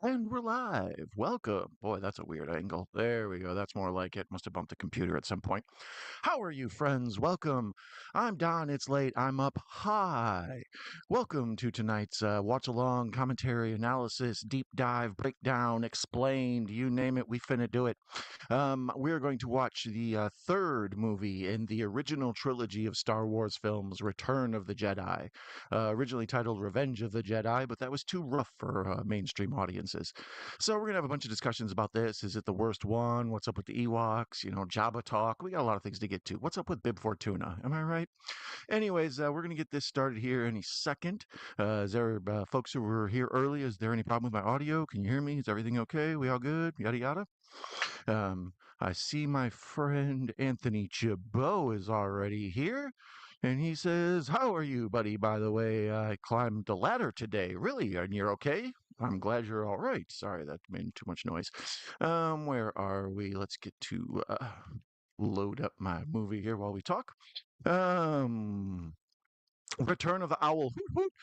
And we're live. Welcome. Boy, that's a weird angle. There we go. That's more like it. Must have bumped the computer at some point. How are you, friends? Welcome. I'm Don. It's late. I'm up. Hi. Welcome to tonight's watch along, commentary, analysis, deep dive, breakdown, explained. You name it, we finna do it. We're going to watch the third movie in the original trilogy of Star Wars films, Return of the Jedi. Originally titled Revenge of the Jedi, but that was too rough for mainstream audiences. So we're going to have a bunch of discussions about this. Is it the worst one? What's up with the Ewoks? Jabba talk. We got a lot of things to get to. What's up with Bib Fortuna? Am I right? Anyways, we're going to get this started here any second. Is there folks who were here early? Is there any problem with my audio? Can you hear me? Is everything okay? We all good? Yada yada. Um, I see my friend Anthony Chabot is already here. And he says, "How are you, buddy? By the way, I climbed the ladder today. Really? And you're okay? I'm glad you're all right. Sorry, that made too much noise. Where are we? Let's get to load up my movie here while we talk. Um, Return of the Owl. Hoot, hoot.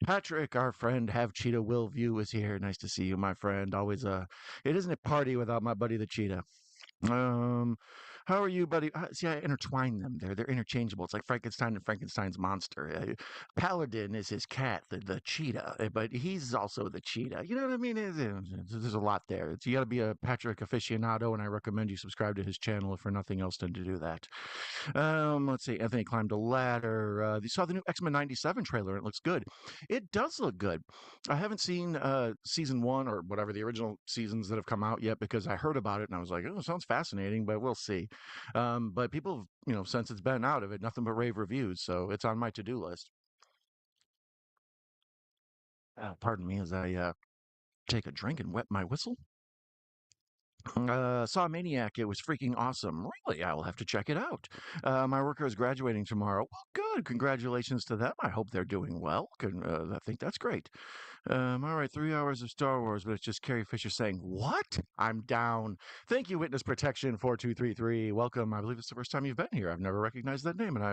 Patrick, our friend, have Cheetah Will View is here. Nice to see you, my friend. Always it isn't a party without my buddy the Cheetah. Um, how are you, buddy? See, I intertwine them. They're interchangeable. It's like Frankenstein and Frankenstein's monster. Paladin is his cat, the cheetah, but he's also the cheetah. You know what I mean? There's a lot there. You got to be a Patrick aficionado, and I recommend you subscribe to his channel if for nothing else than to do that. Let's see. Anthony climbed a ladder. You saw the new X-Men '97 trailer. It looks good. It does look good. I haven't seen season one or whatever the original seasons that have come out yet because I heard about it and I was like, oh, it sounds fascinating, but we'll see. But people, since it's been out of it, nothing but rave reviews, so it's on my to-do list. Pardon me as I take a drink and wet my whistle. Saw Maniac. It was freaking awesome. Really, I will have to check it out. My worker is graduating tomorrow. Well, good. Congratulations to them. I hope they're doing well. I think that's great. All right, 3 hours of Star Wars, but it's just Carrie Fisher saying, "What? I'm down." Thank you, Witness Protection 4233. Welcome. I believe it's the first time you've been here. I've never recognized that name, and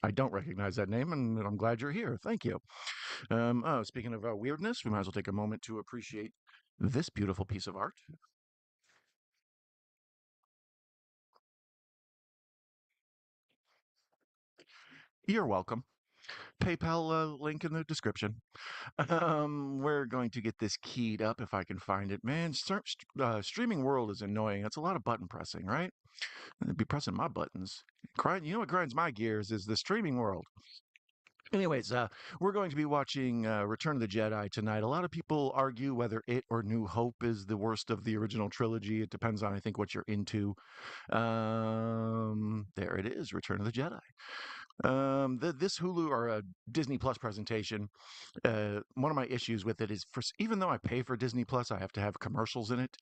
I don't recognize that name, and I'm glad you're here. Thank you. Speaking of weirdness, we might as well take a moment to appreciate this beautiful piece of art. You're welcome. PayPal link in the description. We're going to get this keyed up if I can find it. Man, streaming world is annoying. It's a lot of button pressing, right? I'd be pressing my buttons. You know what grinds my gears is the streaming world. Anyways, we're going to be watching Return of the Jedi tonight. A lot of people argue whether it or New Hope is the worst of the original trilogy. It depends on, I think, what you're into. There it is, Return of the Jedi. This Hulu or a Disney Plus presentation, one of my issues with it is even though I pay for Disney Plus, I have to have commercials in it.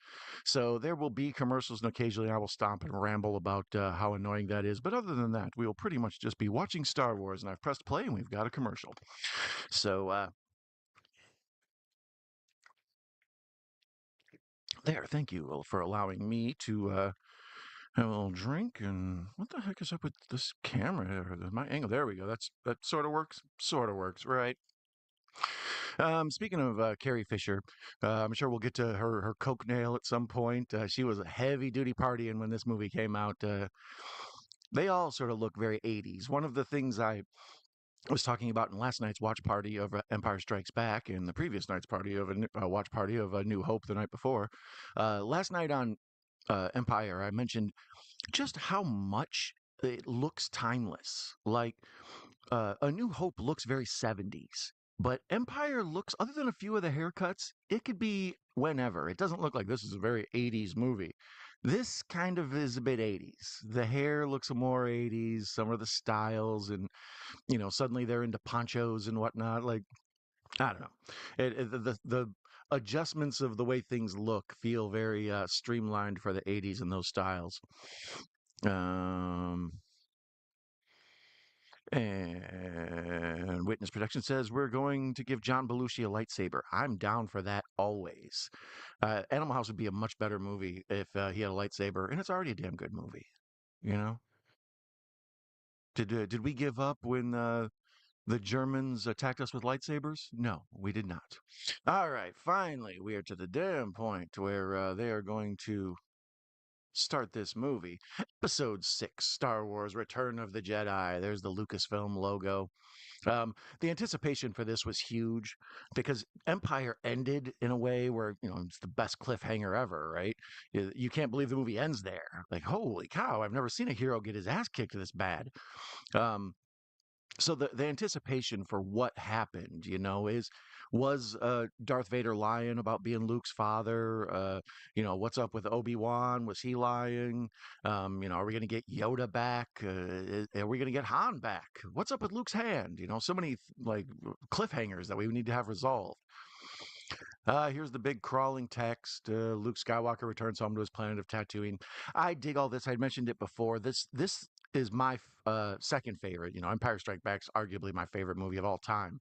So there will be commercials, and occasionally I will stop and ramble about how annoying that is. But other than that, we will pretty much just be watching Star Wars, and I've pressed play, and we've got a commercial. So there, thank you for allowing me to have a little drink. And what the heck is up with this camera? My angle. There we go. That sort of works. Sort of works, right? Speaking of Carrie Fisher, I'm sure we'll get to her coke nail at some point. She was a heavy duty partying when this movie came out. They all sort of look very 80s. One of the things I was talking about in last night's watch party of Empire Strikes Back and the previous night's party of a watch party of A New Hope the night before. Last night on Empire, I mentioned just how much it looks timeless. Like A New Hope looks very 70s, but Empire looks, other than a few of the haircuts, it could be whenever. It doesn't look like this is a very 80s movie. This kind of is a bit 80s. The hair looks more 80s, some of the styles, and suddenly they're into ponchos and whatnot. Like, I don't know. The adjustments of the way things look feel very streamlined for the 80s and those styles. Um, And Witness Protection says we're going to give John Belushi a lightsaber. I'm down for that always. Animal House would be a much better movie if he had a lightsaber, and it's already a damn good movie. You know, did we give up when The Germans attacked us with lightsabers? No, we did not. All right, finally, we are to the damn point where they are going to start this movie. Episode 6, Star Wars Return of the Jedi. There's the Lucasfilm logo. The anticipation for this was huge because Empire ended in a way where, it's the best cliffhanger ever, right? You can't believe the movie ends there. Like, holy cow, I've never seen a hero get his ass kicked this bad. Um, so the anticipation for what happened, is was Darth Vader lying about being Luke's father? What's up with Obi-Wan? Was he lying? Are we going to get Yoda back? Are we going to get Han back? What's up with Luke's hand? So many like cliffhangers that we need to have resolved. Here's the big crawling text. Luke Skywalker returns home to his planet of Tatooine. I dig all this. I'd mentioned it before. This is my second favorite. Empire Strike Back's arguably my favorite movie of all time.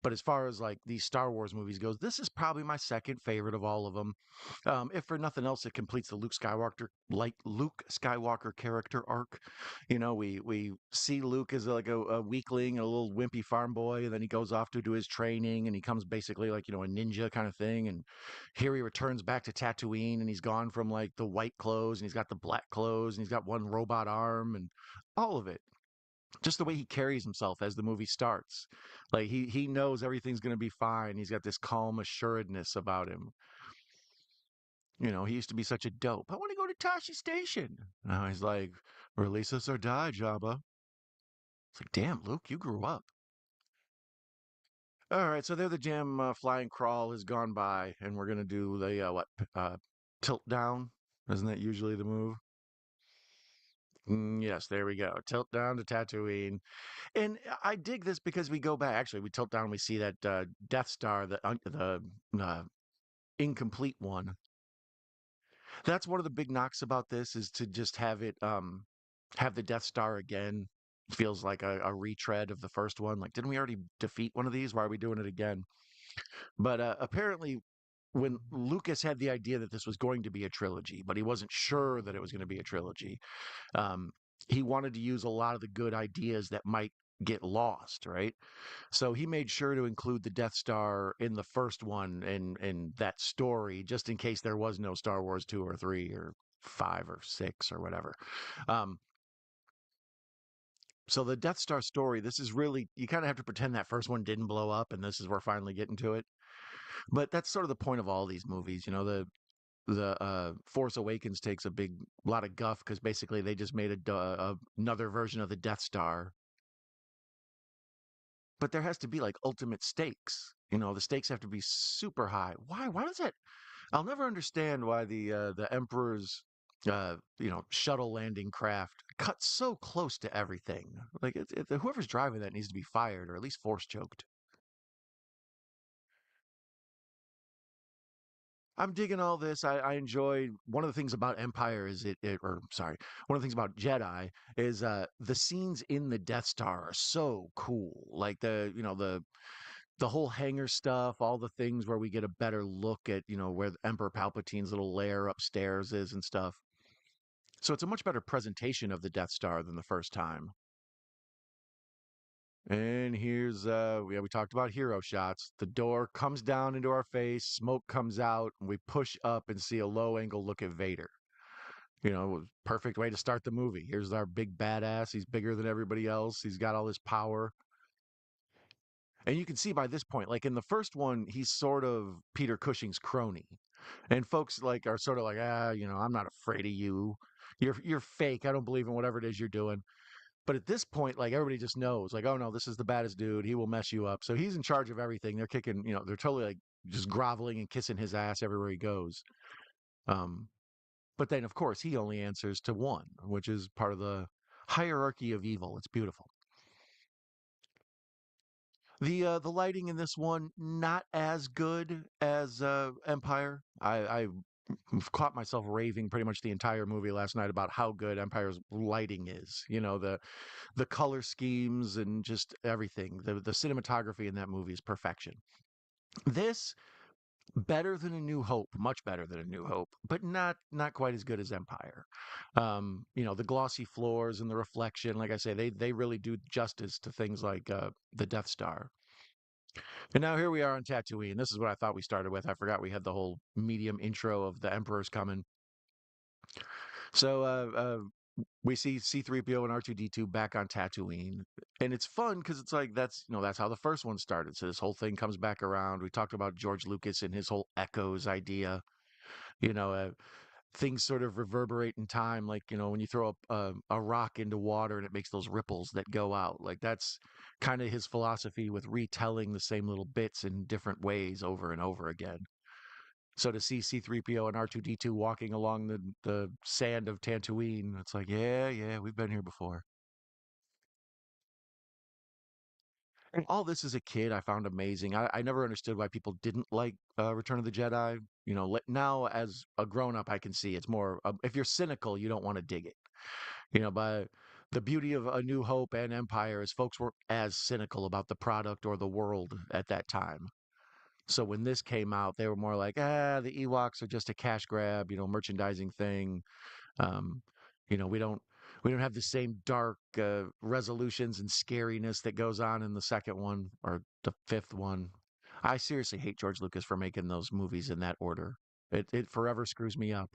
But as far as like these Star Wars movies goes, this is probably my second favorite of all of them. If for nothing else, it completes the Luke Skywalker character arc. We see Luke as like a weakling, a little wimpy farm boy, and then he goes off to do his training, and he comes basically like a ninja kind of thing. And here he returns back to Tatooine, and he's gone from like the white clothes, and he's got the black clothes, and he's got one robot arm, and all of it. Just the way he carries himself as the movie starts, like he knows everything's going to be fine. He's got this calm assuredness about him. He used to be such a dope. I want to go to Tashi Station. Now he's like, release us or die, Jabba. It's like, damn, Luke, you grew up. All right, so there the gym flying crawl has gone by, and we're gonna do the tilt down. Isn't that usually the move? Yes, there we go. Tilt down to Tatooine, and I dig this because we go back. Actually, we tilt down, and we see that Death Star, the incomplete one. That's one of the big knocks about this is to just have it have the Death Star again. Feels like a retread of the first one. Like, didn't we already defeat one of these? Why are we doing it again? But apparently, when Lucas had the idea that this was going to be a trilogy, but he wasn't sure that it was going to be a trilogy, um, he wanted to use a lot of the good ideas that might get lost, right? So he made sure to include the Death Star in the first one and that story, just in case there was no Star Wars 2 or 3 or 5 or 6 or whatever. Um, so the Death Star story, this is really, you kind of have to pretend that first one didn't blow up, and this is we're finally getting to it. But that's sort of the point of all these movies. The Force Awakens takes a big lot of guff because basically they just made another version of the Death Star. But there has to be like ultimate stakes. The stakes have to be super high. Why? Why does that? I'll never understand why the Emperor's shuttle landing craft cuts so close to everything. Like whoever's driving that needs to be fired or at least force choked. I'm digging all this. I enjoy one of the things about Empire is or sorry, one of the things about Jedi is the scenes in the Death Star are so cool. Like the whole hangar stuff, all the things where we get a better look at where the Emperor Palpatine's little lair upstairs is and stuff. So it's a much better presentation of the Death Star than the first time. And here's we talked about hero shots. The door comes down into our face, smoke comes out, and we push up and see a low angle look at Vader. Perfect way to start the movie. Here's our big badass. He's bigger than everybody else. He's got all this power. And you can see by this point, like in the first one, he's sort of Peter Cushing's crony. And folks like are sort of like, I'm not afraid of you. You're fake. I don't believe in whatever it is you're doing. But at this point, like everybody just knows, like, oh no, this is the baddest dude. He will mess you up. So he's in charge of everything. They're kicking, they're totally like just groveling and kissing his ass everywhere he goes. Um, but then of course he only answers to one, which is part of the hierarchy of evil. It's beautiful. The lighting in this one not as good as Empire. I've caught myself raving pretty much the entire movie last night about how good Empire's lighting is. The color schemes and just everything. The cinematography in that movie is perfection. This Better than A New Hope, much better than A New Hope, but not quite as good as Empire. The glossy floors and the reflection, like I say, they really do justice to things like the Death Star. And now here we are on Tatooine. This is what I thought we started with. I forgot we had the whole medium intro of the Emperor's coming. So we see C-3PO and R2-D2 back on Tatooine, and it's fun because it's like that's how the first one started. So this whole thing comes back around. We talked about George Lucas and his whole echoes idea. You know, things sort of reverberate in time, like when you throw a rock into water and it makes those ripples that go out. Like that's kind of his philosophy with retelling the same little bits in different ways over and over again. So to see C-3PO and R2-D2 walking along the sand of Tatooine, it's like, yeah, yeah, we've been here before. And all this as a kid, I found amazing. I never understood why people didn't like Return of the Jedi. Now as a grown up, I can see it's more. If you're cynical, you don't want to dig it. But the beauty of A New Hope and Empire is folks weren't as cynical about the product or the world at that time. So when this came out, they were more like, the Ewoks are just a cash grab, merchandising thing. Um, we don't have the same dark resolutions and scariness that goes on in the second one or the fifth one. I seriously hate George Lucas for making those movies in that order. It forever screws me up.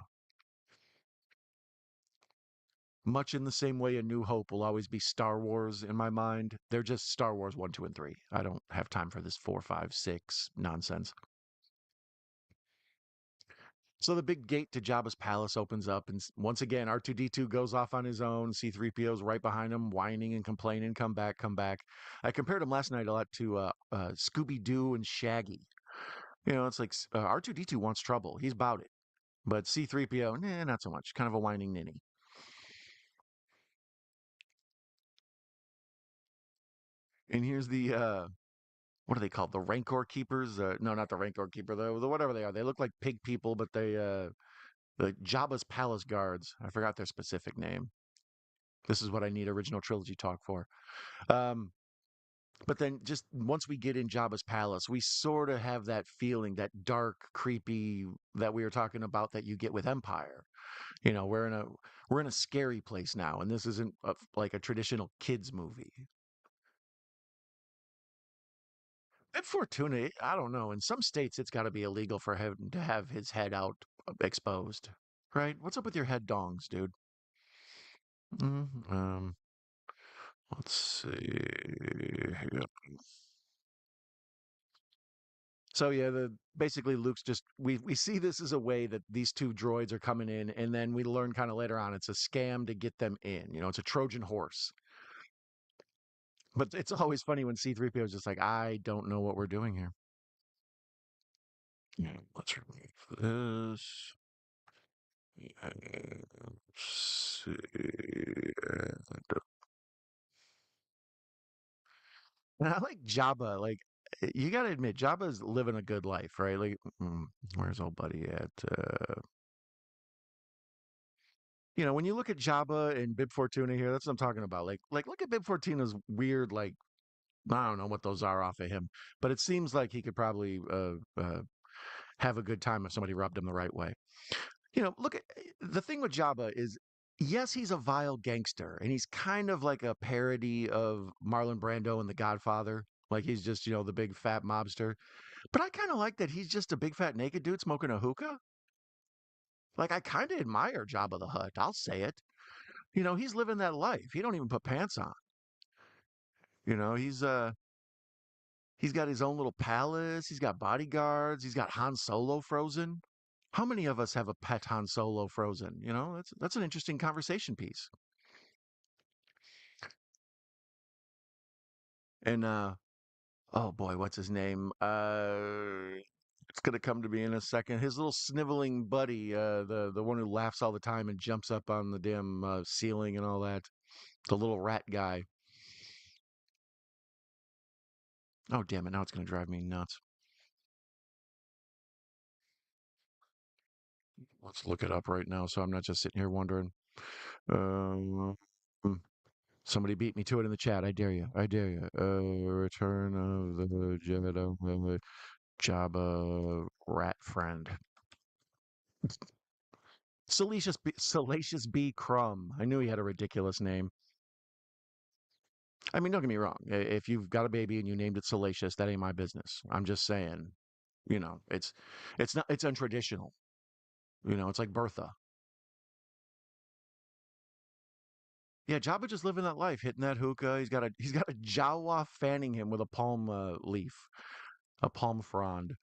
Much in the same way A New Hope will always be Star Wars in my mind. They're just Star Wars 1, 2, and 3. I don't have time for this 4, 5, 6 nonsense. So the big gate to Jabba's palace opens up, and once again, R2-D2 goes off on his own. C-3PO's right behind him, whining and complaining, come back, come back. I compared him last night a lot to Scooby-Doo and Shaggy. It's like R2-D2 wants trouble. He's about it. But C-3PO, nah, not so much. Kind of a whining ninny. And here's the what are they called? The Rancor Keepers? No, not the Rancor Keeper. The whatever they are. They look like pig people, but the Jabba's Palace Guards. I forgot their specific name. This is what I need original trilogy talk for. Um, but then just once we get in Jabba's palace, we sort of have that feeling, that dark, creepy that we were talking about that you get with Empire. We're in a scary place now, and this isn't like a traditional kids movie. At Fortuna, I don't know. In some states, it's got to be illegal for him to have his head out exposed, right? What's up with your head dongs, dude? Mm, um, let's see. So yeah, the basically Luke's just we see this as a way that these two droids are coming in, and then we learn kind of later on it's a scam to get them in. It's a Trojan horse. But it's always funny when C-3PO is just like, I don't know what we're doing here. Yeah, let's remove this. And see. And I like Jabba. Like you got to admit, Jabba's living a good life, right? Like, where's old buddy at? When you look at Jabba and Bib Fortuna here, that's what I'm talking about. Like look at Bib Fortuna's weird, like I don't know what those are off of him, but it seems like he could probably have a good time if somebody rubbed him the right way. Look at the thing with Jabba is, yes, he's a vile gangster, and he's kind of like a parody of Marlon Brando in The Godfather. Like he's just the big fat mobster. But I kind of like that he's just a big fat naked dude smoking a hookah. Like I kind of admire Jabba the Hutt. I'll say it. He's living that life. He don't even put pants on. He's got his own little palace. He's got bodyguards. He's got Han Solo frozen. How many of us have a pet Han Solo frozen? That's an interesting conversation piece. And oh boy, what's his name? It's gonna come to me in a second. His little sniveling buddy, the one who laughs all the time and jumps up on the damn ceiling and all that. The little rat guy. Oh damn it! Now it's gonna drive me nuts. Let's look it up right now, so I'm not just sitting here wondering. Um, hmm, Somebody beat me to it in the chat. I dare you. I dare you. Return of the Jedi. Jabba rat friend. Salacious B. Crumb. I knew he had a ridiculous name. I mean, don't get me wrong. If you've got a baby and you named it Salacious, that ain't my business. I'm just saying, it's not it's untraditional. It's like Bertha. Yeah, Jabba just living that life, hitting that hookah. He's got a Jawa fanning him with a palm leaf, a palm frond.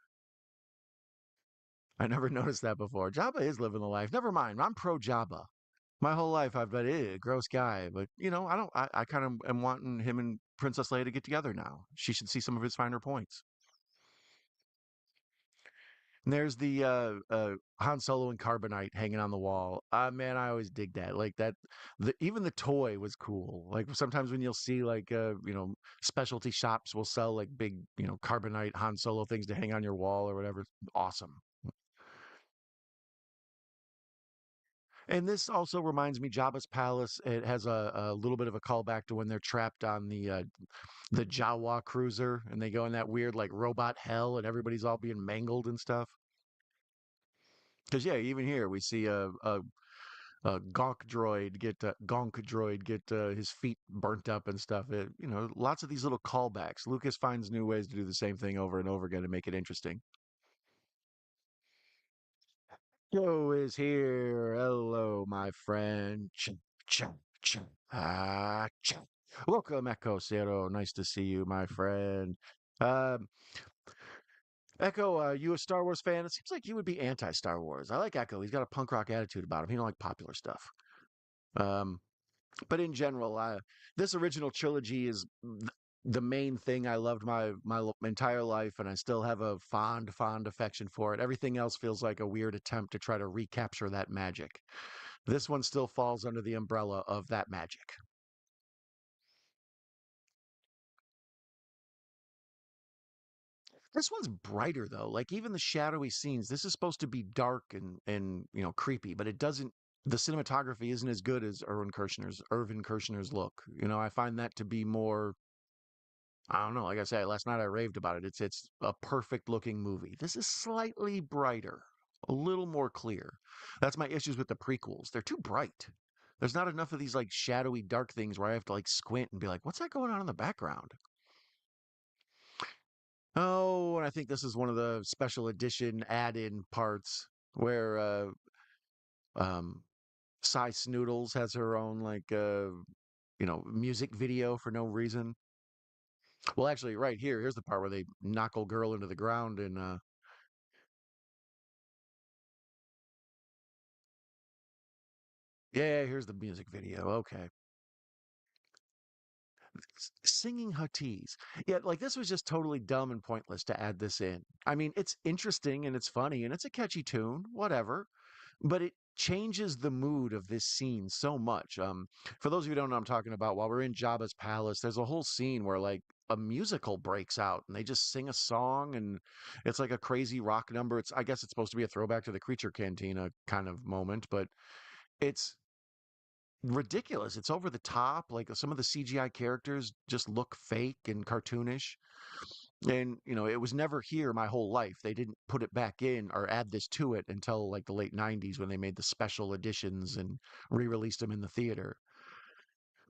I never noticed that before. Jabba is living the life. Never mind. I'm pro Jabba. My whole life I've been gross guy, but I don't. I kind of am wanting him and Princess Leia to get together now. She should see some of his finer points. And there's the Han Solo and Carbonite hanging on the wall. Man, I always dig that. Like that, even the toy was cool. Like sometimes when you'll see like specialty shops will sell like big Carbonite Han Solo things to hang on your wall or whatever. Awesome. And this also reminds me, Jabba's palace. It has a little bit of a callback to when they're trapped on the Jawa cruiser, and they go in that weird like robot hell, and everybody's all being mangled and stuff. Because yeah, even here we see a gonk droid get his feet burnt up and stuff. Lots of these little callbacks. Lucas finds new ways to do the same thing over and over again to make it interesting. Joe is here. Hello, my friend. Cha, cha. Cha. Welcome, Echo Zero. Nice to see you, my friend. Um, Echo, you a Star Wars fan? It seems like you would be anti-Star Wars. I like Echo. He's got a punk rock attitude about him. He don't like popular stuff. Um, but in general, this original trilogy is the main thing I loved my entire life, and I still have a fond affection for it. Everything else feels like a weird attempt to try to recapture that magic. This one still falls under the umbrella of that magic. This one's brighter though. Like even the shadowy scenes, this is supposed to be dark and creepy, but it doesn't. The cinematography isn't as good as Irvin Kershner's look. I find that to be more. I don't know. Like I said, last night I raved about it. It's a perfect looking movie. This is slightly brighter, a little more clear. That's my issues with the prequels. They're too bright. There's not enough of these like shadowy dark things where I have to like squint and be like, what's that going on in the background? Oh, and I think this is one of the special edition add-in parts where um Cy Snoodles has her own like music video for no reason. Well, actually, right here's the part where they knock old girl into the ground and yeah, here's the music video. Okay. Singing Huttese. Yeah, like this was just totally dumb and pointless to add this in. I mean, it's interesting and it's funny and it's a catchy tune, whatever, but it changes the mood of this scene so much. For those of you who don't know what I'm talking about, while we're in Jabba's palace, there's a whole scene where like a musical breaks out and they just sing a song and it's like a crazy rock number. I guess it's supposed to be a throwback to the Creature Cantina kind of moment, but it's ridiculous. It's over the top. Like some of the CGI characters just look fake and cartoonish. And, it was never here my whole life. They didn't put it back in or add this to it until like the late 90s when they made the special editions and re released them in the theater.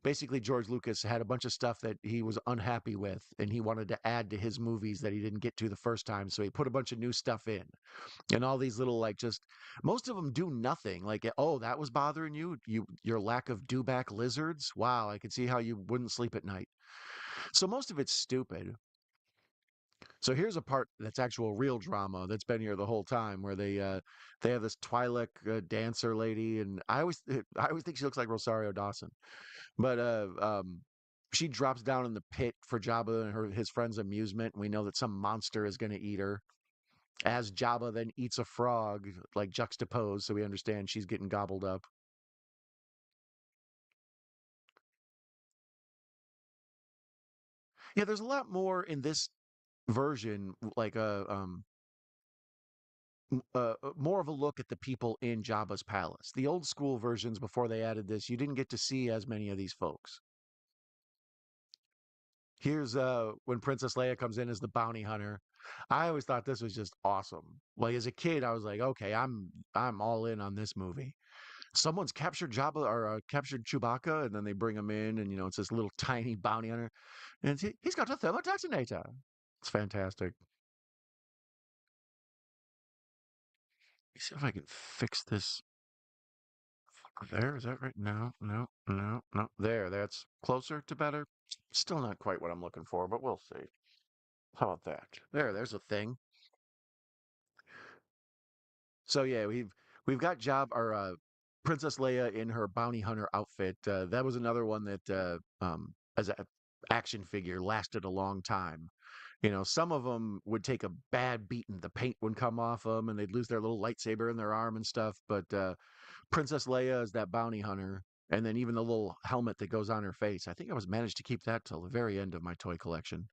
Basically, George Lucas had a bunch of stuff that he was unhappy with and he wanted to add to his movies that he didn't get to the first time. So he put a bunch of new stuff in and all these little like just most of them do nothing like oh that was bothering your lack of dewback lizards, wow, I could see how you wouldn't sleep at night. So most of it's stupid. So here's a part that's actual real drama that's been here the whole time where they have this Twi'lek dancer lady and I always think she looks like Rosario Dawson, but she drops down in the pit for Jabba and his friends amusement and we know that some monster is going to eat her as Jabba then eats a frog, like juxtaposed, so we understand she's getting gobbled up. Yeah, there's a lot more in this version, like more of a look at the people in Jabba's palace. The old school versions before they added this, you didn't get to see as many of these folks. Here's when Princess Leia comes in as the bounty hunter. I always thought this was just awesome. Like as a kid, I was like, okay, I'm all in on this movie. Someone's captured Jabba or captured Chewbacca, and then they bring him in, and it's this little tiny bounty hunter, and he's got a thermal detonator. It's fantastic. Let me see if I can fix this. There, is that right? No, no, no, no. There, that's closer to better. Still not quite what I'm looking for, but we'll see. How about that? There's a thing. So yeah, we've got Job or Princess Leia in her bounty hunter outfit. That was another one that as a action figure lasted a long time. Some of them would take a bad beating. The paint would come off them, and they'd lose their little lightsaber in their arm and stuff. But Princess Leia is that bounty hunter, and then even the little helmet that goes on her face. I think I was managed to keep that till the very end of my toy collection.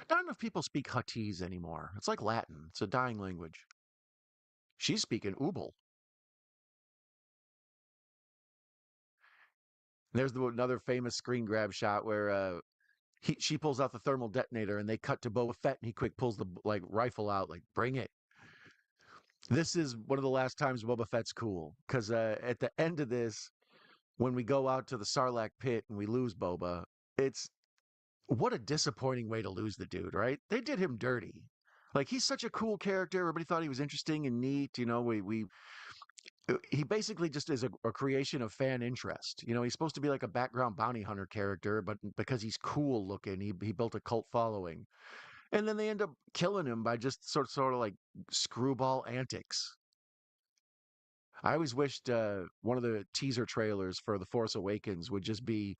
Not enough people speak Huttese anymore. It's like Latin. It's a dying language. She's speaking Ubal. There's another famous screen grab shot where she pulls out the thermal detonator and they cut to Boba Fett and he quick pulls the like rifle out, like bring it. This is one of the last times Boba Fett's cool because at the end of this, when we go out to the Sarlacc pit and we lose Boba, it's what a disappointing way to lose the dude, right? They did him dirty. Like he's such a cool character. Everybody thought he was interesting and neat. We he basically just is a creation of fan interest. He's supposed to be like a background bounty hunter character, but because he's cool looking, he built a cult following. And then they end up killing him by just sort of like screwball antics. I always wished one of the teaser trailers for The Force Awakens would just be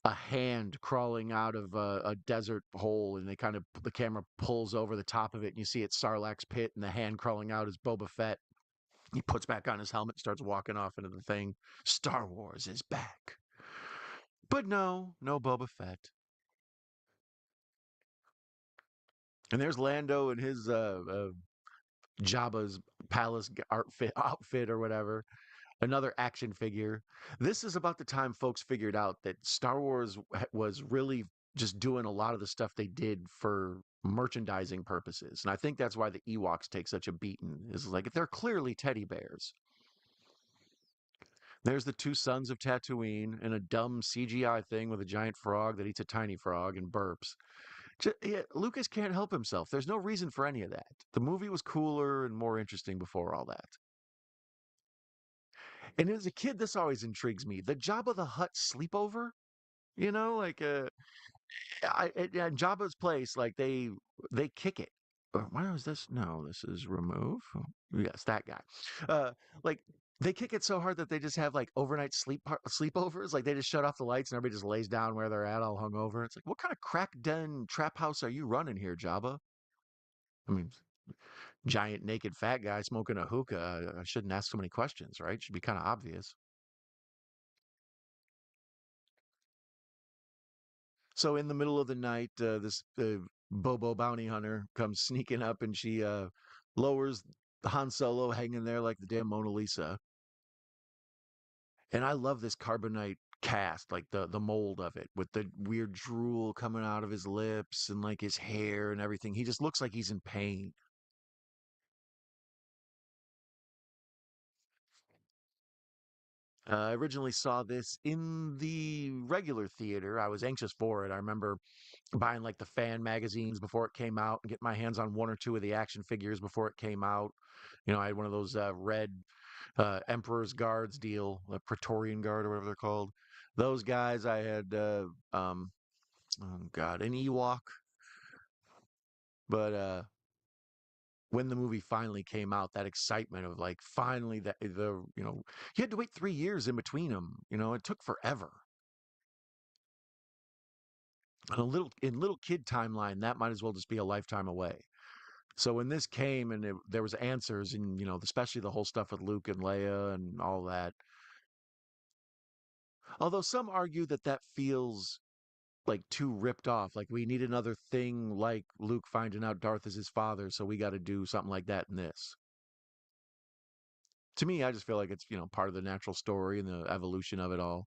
a hand crawling out of a desert hole, and the camera pulls over the top of it, and you see it's Sarlacc's pit, and the hand crawling out is Boba Fett. He puts back on his helmet, starts walking off into the thing. Star Wars is back. But no, no Boba Fett. And there's Lando in his Jabba's palace outfit or whatever. Another action figure. This is about the time folks figured out that Star Wars was really just doing a lot of the stuff they did for merchandising purposes. And I think that's why the Ewoks take such a beating. Is like they're clearly teddy bears. There's the two sons of Tatooine and a dumb CGI thing with a giant frog that eats a tiny frog and burps. Yeah, Lucas can't help himself. There's no reason for any of that. The movie was cooler and more interesting before all that. And as a kid, this always intrigues me. The Jabba the Hutt sleepover, like at Jabba's place, like they kick it. Why was this? No, this is remove. Oh, yes, that guy. Uh, like they kick it so hard that they just have like overnight sleepovers. Like they just shut off the lights and everybody just lays down where they're at, all hungover. It's like, what kind of crack den trap house are you running here, Jabba? I mean, giant naked fat guy smoking a hookah. I shouldn't ask so many questions, right? Should be kind of obvious. So in the middle of the night, this Bobo bounty hunter comes sneaking up, and she lowers Han Solo hanging there like the damn Mona Lisa. And I love this carbonite cast, like the mold of it, with the weird drool coming out of his lips and like his hair and everything. He just looks like he's in pain. I originally saw this in the regular theater. I was anxious for it. I remember buying like the fan magazines before it came out and getting my hands on one or two of the action figures before it came out. I had one of those red Emperor's Guards deal, the Praetorian Guard or whatever they're called. Those guys I had, oh God, an Ewok. But when the movie finally came out, that excitement of like finally you had to wait 3 years in between them. It took forever. And little kid timeline, that might as well just be a lifetime away. So when this came and there was answers and especially the whole stuff with Luke and Leia and all that. Although some argue that that feels like too ripped off, like we need another thing like Luke finding out Darth is his father, so we got to do something like that in this. To me, I just feel like it's part of the natural story and the evolution of it all.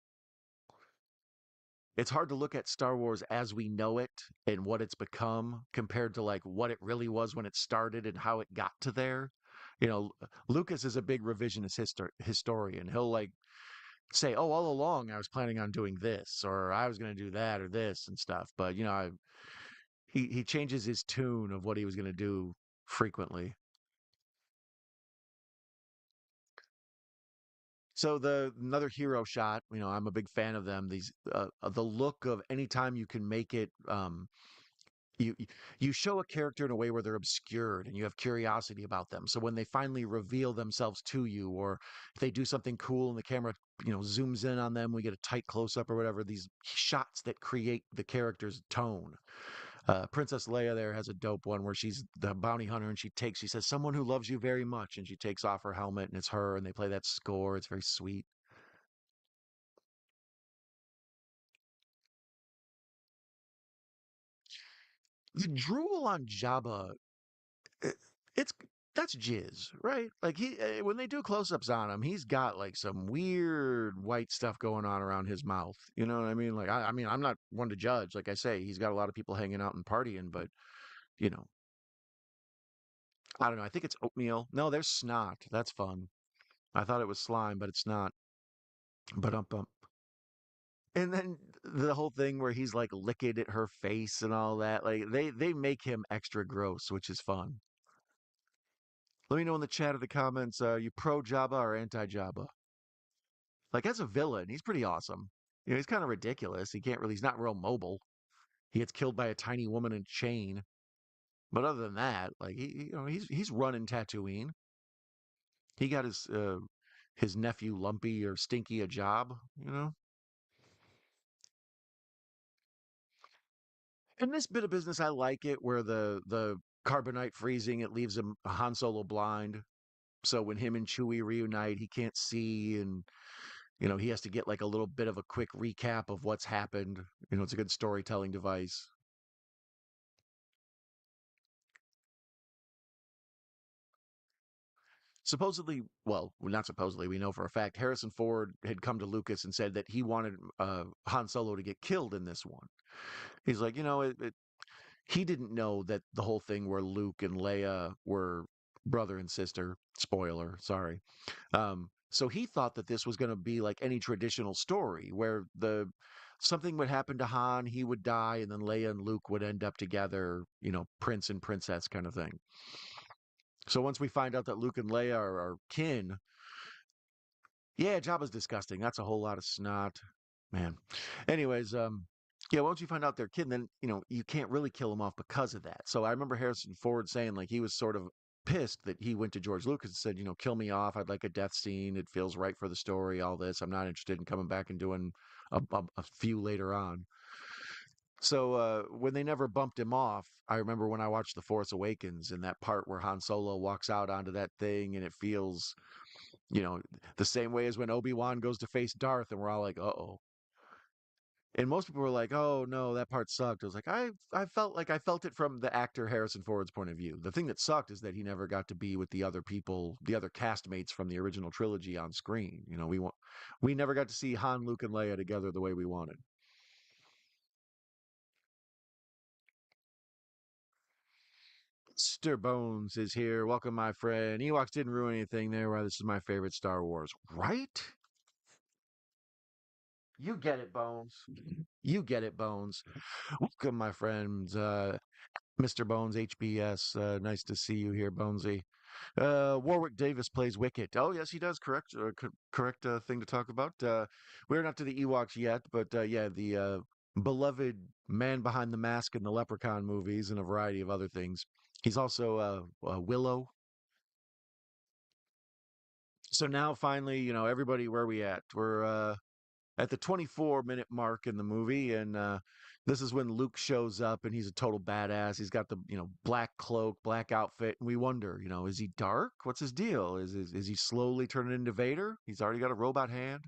it's hard to look at Star Wars as we know it and what it's become compared to like what it really was when it started and how it got to there. You know, Lucas is a big revisionist historian. He'll like say, "Oh, all along I was planning on doing this, or I was going to do that, or this and stuff." But he changes his tune of what he was going to do frequently. So the another hero shot, I'm a big fan of them. These the look of anytime you can make it you you show a character in a way where they're obscured and you have curiosity about them. So when they finally reveal themselves to you, or if they do something cool and the camera zooms in on them, we get a tight close up or whatever. These shots that create the character's tone. Princess Leia there has a dope one where she's the bounty hunter and she says, "Someone who loves you very much," and she takes off her helmet and it's her, and they play that score. It's very sweet. The drool on Jabba, it, it's that's jizz, right? Like when they do close-ups on him, he's got like some weird white stuff going on around his mouth. You know what I mean? Like I mean, I'm not one to judge. Like I say, he's got a lot of people hanging out and partying, but you know, I don't know. I think it's oatmeal. No, there's snot. That's fun. I thought it was slime, but it's not. But and then the whole thing where he's like licking at her face and all that, like they make him extra gross, which is fun. Let me know in the chat or the comments, you pro Jabba or anti Jabba? Like as a villain, he's pretty awesome. He's kind of ridiculous. He's not real mobile. He gets killed by a tiny woman in a chain. But other than that, like he's running Tatooine. He got his nephew Lumpy or Stinky a job, you know. In this bit of business, I like it where the carbonite freezing it leaves him Han Solo blind. So when him and Chewie reunite, he can't see, and he has to get like a little bit of a quick recap of what's happened. It's a good storytelling device. Supposedly, well, not supposedly, we know for a fact, Harrison Ford had come to Lucas and said that he wanted Han Solo to get killed in this one. He's like, he didn't know that the whole thing where Luke and Leia were brother and sister. Spoiler, sorry. So he thought that this was going to be like any traditional story where the something would happen to Han, he would die, and then Leia and Luke would end up together, prince and princess kind of thing. So once we find out that Luke and Leia are kin, yeah, Jabba's disgusting. That's a whole lot of snot, man. Anyways, yeah, once you find out they're kin, then you can't really kill them off because of that. So I remember Harrison Ford saying like he was sort of pissed that he went to George Lucas and said, kill me off. I'd like a death scene. It feels right for the story. All this. I'm not interested in coming back and doing a few later on. So when they never bumped him off, I remember when I watched The Force Awakens and that part where Han Solo walks out onto that thing and it feels, you know, the same way as when Obi-Wan goes to face Darth and we're all like, uh-oh. And most people were like, "Oh no, that part sucked." I was like, I felt like I felt it from the actor Harrison Ford's point of view. The thing that sucked is that he never got to be with the other people, the other castmates from the original trilogy on screen. We never got to see Han, Luke, and Leia together the way we wanted. Mr. Bones is here. Welcome, my friend. Ewoks didn't ruin anything there. Why this is my favorite Star Wars, right? You get it, Bones. You get it, Bones. Welcome, my friends. Mr. Bones, HBS. Nice to see you here, Bonesy. Warwick Davis plays Wicket. Oh, yes, he does. Correct. Correct thing to talk about. We're not to the Ewoks yet, but yeah, the beloved man behind the mask in the Leprechaun movies and a variety of other things. He's also Willow. So now, finally, everybody, where are we at? We're at the 24-minute mark in the movie, and this is when Luke shows up, and he's a total badass. He's got the black cloak, black outfit, and we wonder, is he dark? What's his deal? Is he slowly turning into Vader? He's already got a robot hand,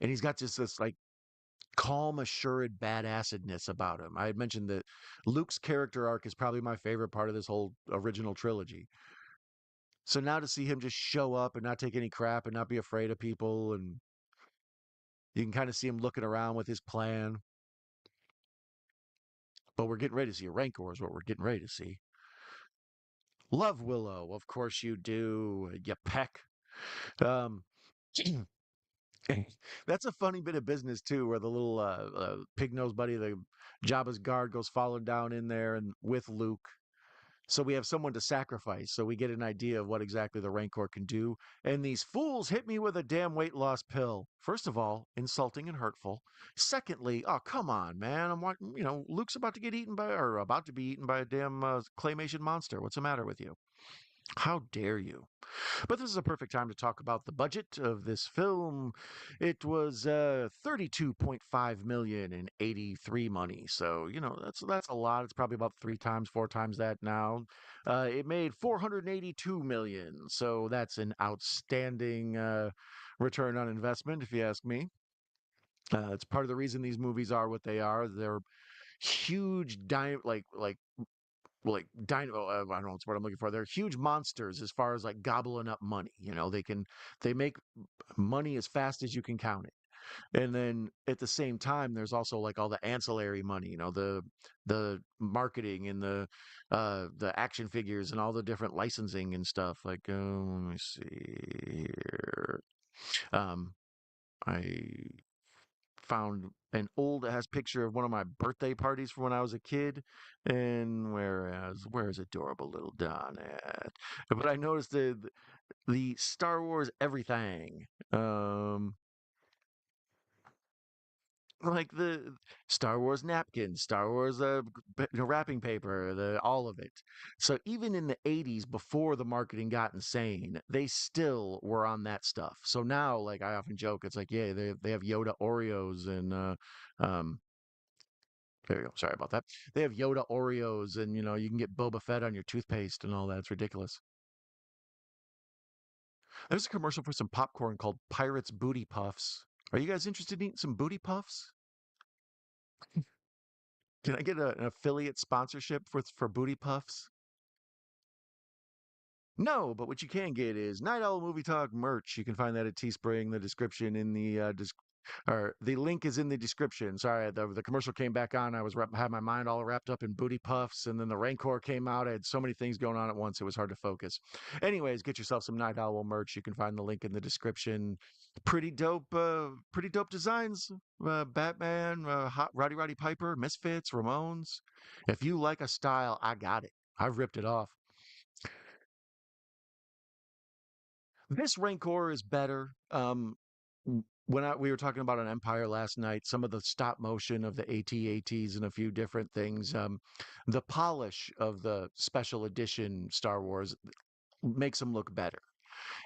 and he's got just this like calm, assured badassedness about him. I had mentioned that Luke's character arc is probably my favorite part of this whole original trilogy. So now to see him just show up and not take any crap and not be afraid of people, and You can kind of see him looking around with his plan, but we're getting ready to see a Rancor is what we're getting ready to see. Love Willow, of course you do. You peck. Um, that's a funny bit of business too, where the little pig nose buddy, the Jabba's guard, goes falling down in there and with Luke. So we have someone to sacrifice. So we get an idea of what exactly the Rancor can do. And these fools hit me with a damn weight loss pill. First of all, insulting and hurtful. Secondly, oh come on, man! I'm watching. Luke's about to get eaten by, or about to be eaten by a damn claymation monster. What's the matter with you? How dare you? But this is a perfect time to talk about the budget of this film. It was 32.5 million in 83 money. So, that's a lot. It's probably about 3 times, 4 times that now. It made 482 million. So that's an outstanding return on investment if you ask me. It's part of the reason these movies are what they are. They're huge dino I don't know what's what I'm looking for. They're huge monsters as far as like gobbling up money. They make money as fast as you can count it. And then at the same time, there's also like all the ancillary money, the marketing and the action figures and all the different licensing and stuff. Like, let me see here. Um, I found an old ass picture of one of my birthday parties from when I was a kid, and where's adorable little Don at? But I noticed the Star Wars everything, like the Star Wars napkins, Star Wars wrapping paper, the all of it. So even in the '80s, before the marketing got insane, they still were on that stuff. So now, like I often joke, it's like, yeah, they have Yoda Oreos and um there you go. Sorry about that. They have Yoda Oreos, and you can get Boba Fett on your toothpaste and all that. It's ridiculous. There's a commercial for some popcorn called Pirates Booty Puffs. Are you guys interested in eating some booty puffs? Can I get an affiliate sponsorship for booty puffs? No, but what you can get is Night Owl Movie Talk merch. You can find that at Teespring. The description in the or the link is in the description. Sorry, the commercial came back on. I had my mind all wrapped up in booty puffs, and then the Rancor came out. I had so many things going on at once; it was hard to focus. Anyways, get yourself some Night Owl merch. You can find the link in the description. Pretty dope designs. Batman, Hot Roddy Piper, Misfits, Ramones. If you like a style, I got it. I've ripped it off. This Rancor is better. We were talking about an Empire last night, some of the stop motion of the AT-ATs and a few different things, the polish of the special edition Star Wars makes them look better.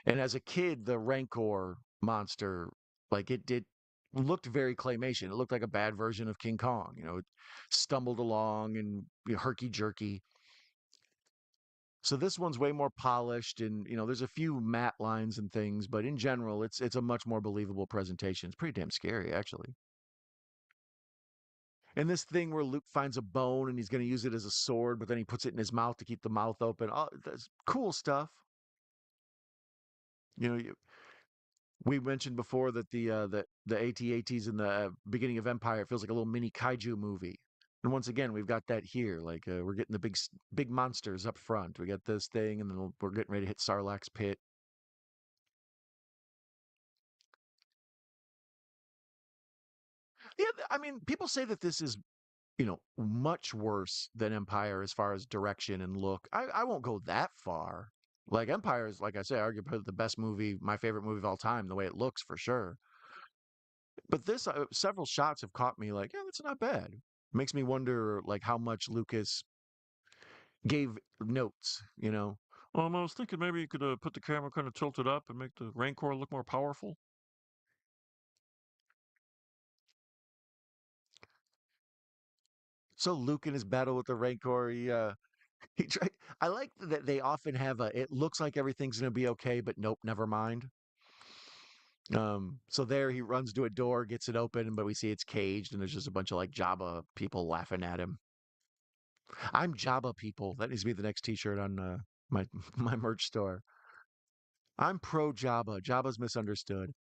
And as a kid, the Rancor monster, like it did, looked very claymation. It looked like a bad version of King Kong. It stumbled along and herky jerky. So this one's way more polished, and there's a few matte lines and things, but in general, it's a much more believable presentation. It's pretty damn scary, actually. And this thing where Luke finds a bone and he's going to use it as a sword, but then he puts it in his mouth to keep the mouth open. Oh, that's cool stuff. You know, you, we mentioned before that the AT-ATs in the beginning of Empire feels like a little mini kaiju movie. And once again, we've got that here. Like we're getting the big monsters up front. We got this thing, and then we're getting ready to hit Sarlacc's pit. Yeah, I mean, people say that this is, much worse than Empire as far as direction and look. I won't go that far. Like Empire is, like I say, arguably the best movie, my favorite movie of all time, the way it looks for sure. But this, several shots have caught me like, yeah, that's not bad. Makes me wonder, like, how much Lucas gave notes, I was thinking maybe you could put the camera kind of tilted up and make the Rancor look more powerful. So Luke in his battle with the Rancor, he tried. I like that they often have a. It looks like everything's gonna be okay, but nope, never mind. So there he runs to a door, gets it open, but we see it's caged, and there's just a bunch of like Jabba people laughing at him. I'm Jabba people. That needs to be the next T-shirt on my my merch store. I'm pro Jabba. Jabba's misunderstood.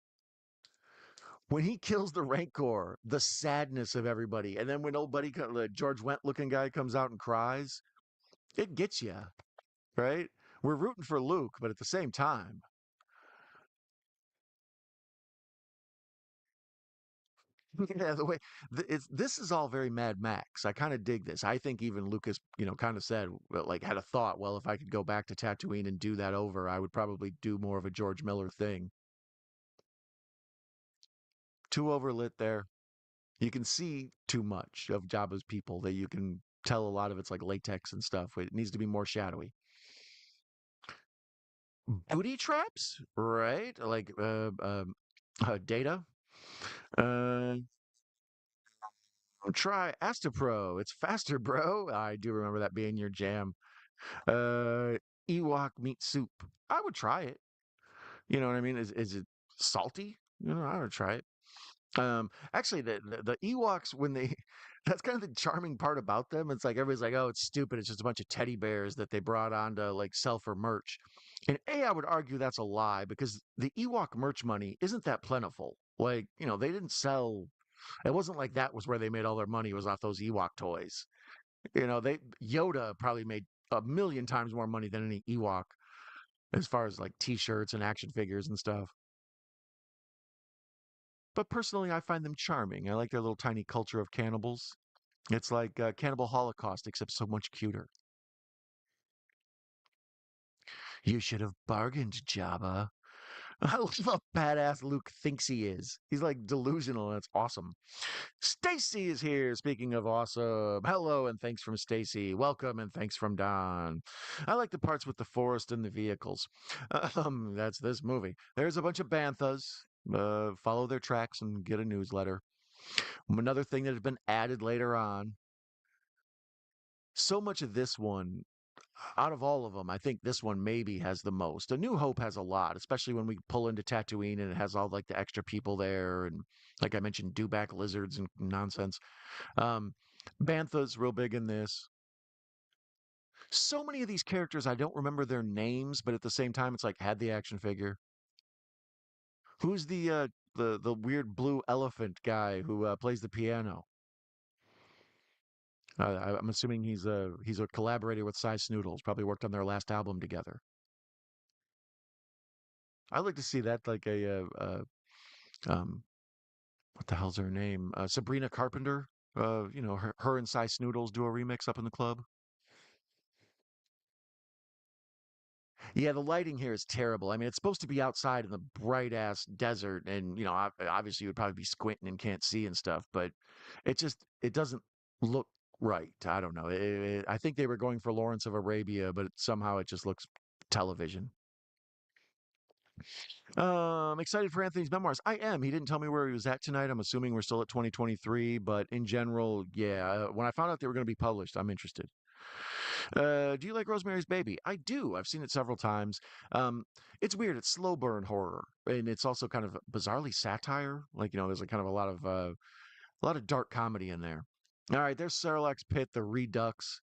When he kills the Rancor, the sadness of everybody, and then when old buddy, the George Wendt looking guy, comes out and cries, it gets you, right? We're rooting for Luke, but at the same time, yeah, the way this is all very Mad Max. I kind of dig this. I think even Lucas, kind of said, well, like, had a thought. Well, if I could go back to Tatooine and do that over, I would probably do more of a George Miller thing. Too overlit there. You can see too much of Jabba's people that you can tell a lot of it's like latex and stuff. It needs to be more shadowy. Booty traps, right? Like Data. Uh, try Astapro. It's faster, bro. I do remember that being your jam. Uh, Ewok meat soup. I would try it. You know what I mean? Is it salty? I would try it. Actually, the Ewoks when they that's kind of the charming part about them. It's like everybody's like, "Oh, it's stupid. It's just a bunch of teddy bears that they brought on to like sell for merch." And I would argue that's a lie because the Ewok merch money isn't that plentiful. Like, they didn't sell. It wasn't like that was where they made all their money was off those Ewok toys. They Yoda probably made a million times more money than any Ewok as far as like T-shirts and action figures and stuff. But personally, I find them charming. I like their little tiny culture of cannibals. It's like Cannibal Holocaust, except so much cuter. You should have bargained, Jabba. I love how badass Luke thinks he is. He's like delusional, and it's awesome. Stacy is here. Speaking of awesome, hello and thanks from Stacy. Welcome and thanks from Don. I like the parts with the forest and the vehicles. That's this movie. There's a bunch of banthas. Follow their tracks and get a newsletter. Another thing that has been added later on. So much of this one, out of all of them, I think this one maybe has the most. A New Hope has a lot, especially when we pull into Tatooine and it has all like the extra people there, and like I mentioned, dewback lizards and nonsense. Um, Bantha's real big in this. So many of these characters, I don't remember their names, but at the same time, it's like had the action figure. Who's the weird blue elephant guy who plays the piano? I'm assuming he's a collaborator with Cy Snoodles. Probably worked on their last album together. I'd like to see that, like what the hell's her name? Sabrina Carpenter. Her and Cy Snoodles do a remix up in the club. Yeah, the lighting here is terrible. I mean, it's supposed to be outside in the bright ass desert, and obviously you would probably be squinting and can't see and stuff, but it doesn't look right. I don't know. I think they were going for Lawrence of Arabia, but somehow it just looks television. Excited for Anthony's memoirs. I am. He didn't tell me where he was at tonight. I'm assuming we're still at 2023, but in general, yeah. When I found out they were going to be published, I'm interested. Do you like Rosemary's Baby? I do. I've seen it several times. Um, it's weird. It's slow burn horror, and it's also kind of bizarrely satire. Like, there's a kind of a lot of dark comedy in there. All right, there's Sarlacc's Pit, the Redux.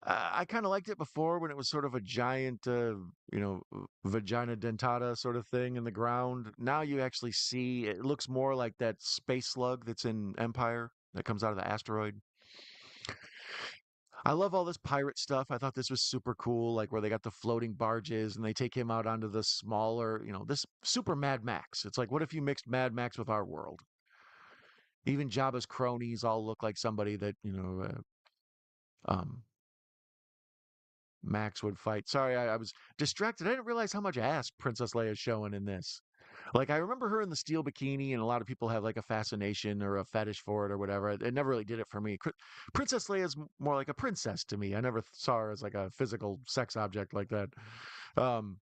I kind of liked it before when it was sort of a giant, vagina dentata sort of thing in the ground. Now you actually see it looks more like that space slug that's in Empire that comes out of the asteroid. I love all this pirate stuff. I thought this was super cool, like where they got the floating barges and they take him out onto the smaller, this super Mad Max. It's like, what if you mixed Mad Max with our world? Even Jabba's cronies all look like somebody that, um, Max would fight. Sorry, I was distracted. I didn't realize how much ass Princess Leia's showing in this. Like, I remember her in the steel bikini, and a lot of people have like a fascination or a fetish for it or whatever. It never really did it for me. Princess Leia's more like a princess to me. I never saw her as like a physical sex object like that. Um,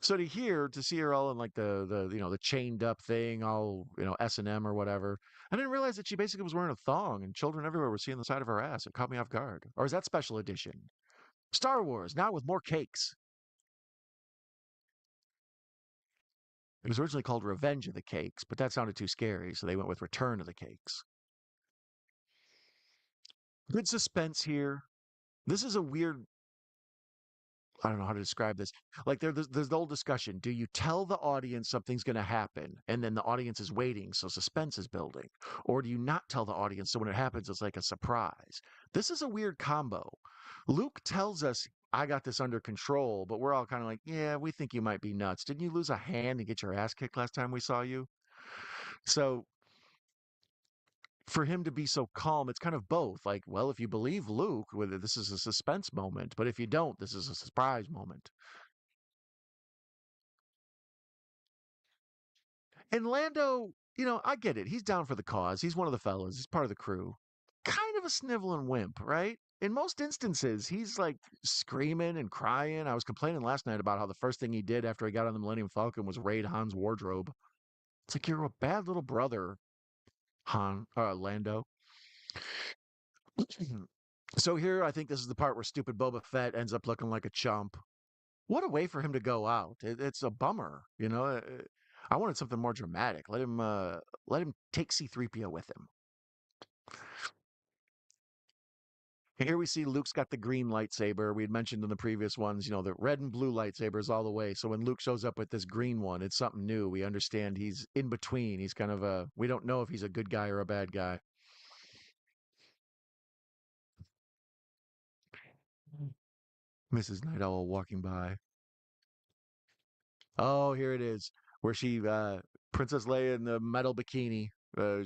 so to see her all in like the chained up thing, all S&M or whatever. I didn't realize that she basically was wearing a thong, and children everywhere were seeing the side of her ass. It caught me off guard. Or is that special edition? Star Wars now with more cakes. It was originally called Revenge of the Cakes, but that sounded too scary, so they went with Return of the Cakes. Good suspense here. This is a weird. I don't know how to describe this. Like there's the whole discussion. Do you tell the audience something's going to happen and then the audience is waiting, so suspense is building? Or do you not tell the audience so when it happens, it's like a surprise? This is a weird combo. Luke tells us, I got this under control, but we're all kind of like, yeah, we think you might be nuts. Didn't you lose a hand and get your ass kicked last time we saw you? So for him to be so calm, it's kind of both. Like, well, if you believe Luke, whether this is a suspense moment, but if you don't, this is a surprise moment. And Lando, I get it. He's down for the cause. He's one of the fellas. He's part of the crew. Kind of a sniveling wimp, right? In most instances, he's like screaming and crying. I was complaining last night about how the first thing he did after he got on the Millennium Falcon was raid Han's wardrobe. It's like you're a bad little brother, Lando. So here, I think this is the part where stupid Boba Fett ends up looking like a chump. What a way for him to go out. It's a bummer, you know. I wanted something more dramatic. Let him take C-3PO with him. Here we see Luke's got the green lightsaber. We had mentioned in the previous ones, the red and blue lightsabers all the way. So when Luke shows up with this green one, it's something new. We understand he's in between. He's kind of we don't know if he's a good guy or a bad guy. Mrs. Night Owl walking by. Oh, here it is, where she Princess Leia in the metal bikini.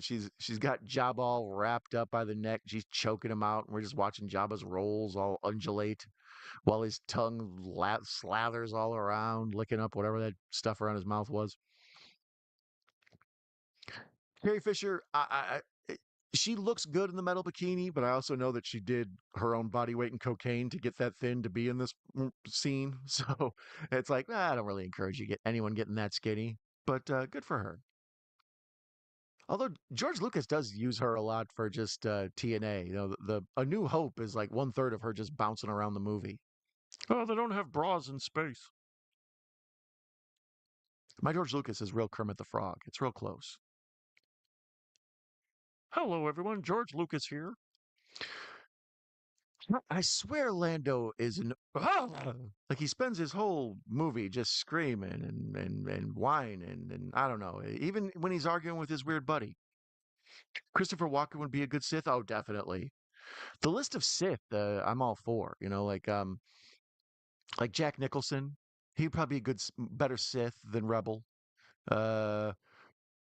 She's got Jabba all wrapped up by the neck. She's choking him out, and we're just watching Jabba's rolls all undulate while his tongue slathers all around, licking up whatever that stuff around his mouth was. Carrie Fisher, she looks good in the metal bikini, but I also know that she did her own body weight in cocaine to get that thin to be in this scene. So it's like, I don't really encourage anyone getting that skinny, but good for her. Although George Lucas does use her a lot for just TNA. The A New Hope is like 1/3 of her just bouncing around the movie. Oh, they don't have bras in space. My George Lucas is real Kermit the Frog. It's real close. Hello, everyone. George Lucas here. I swear Lando is an like he spends his whole movie just screaming and whining and I don't know. Even when he's arguing with his weird buddy. Christopher Walken would be a good Sith. Oh, definitely. The list of Sith, I'm all for. Like Jack Nicholson. He'd probably be a better Sith than Rebel. Uh,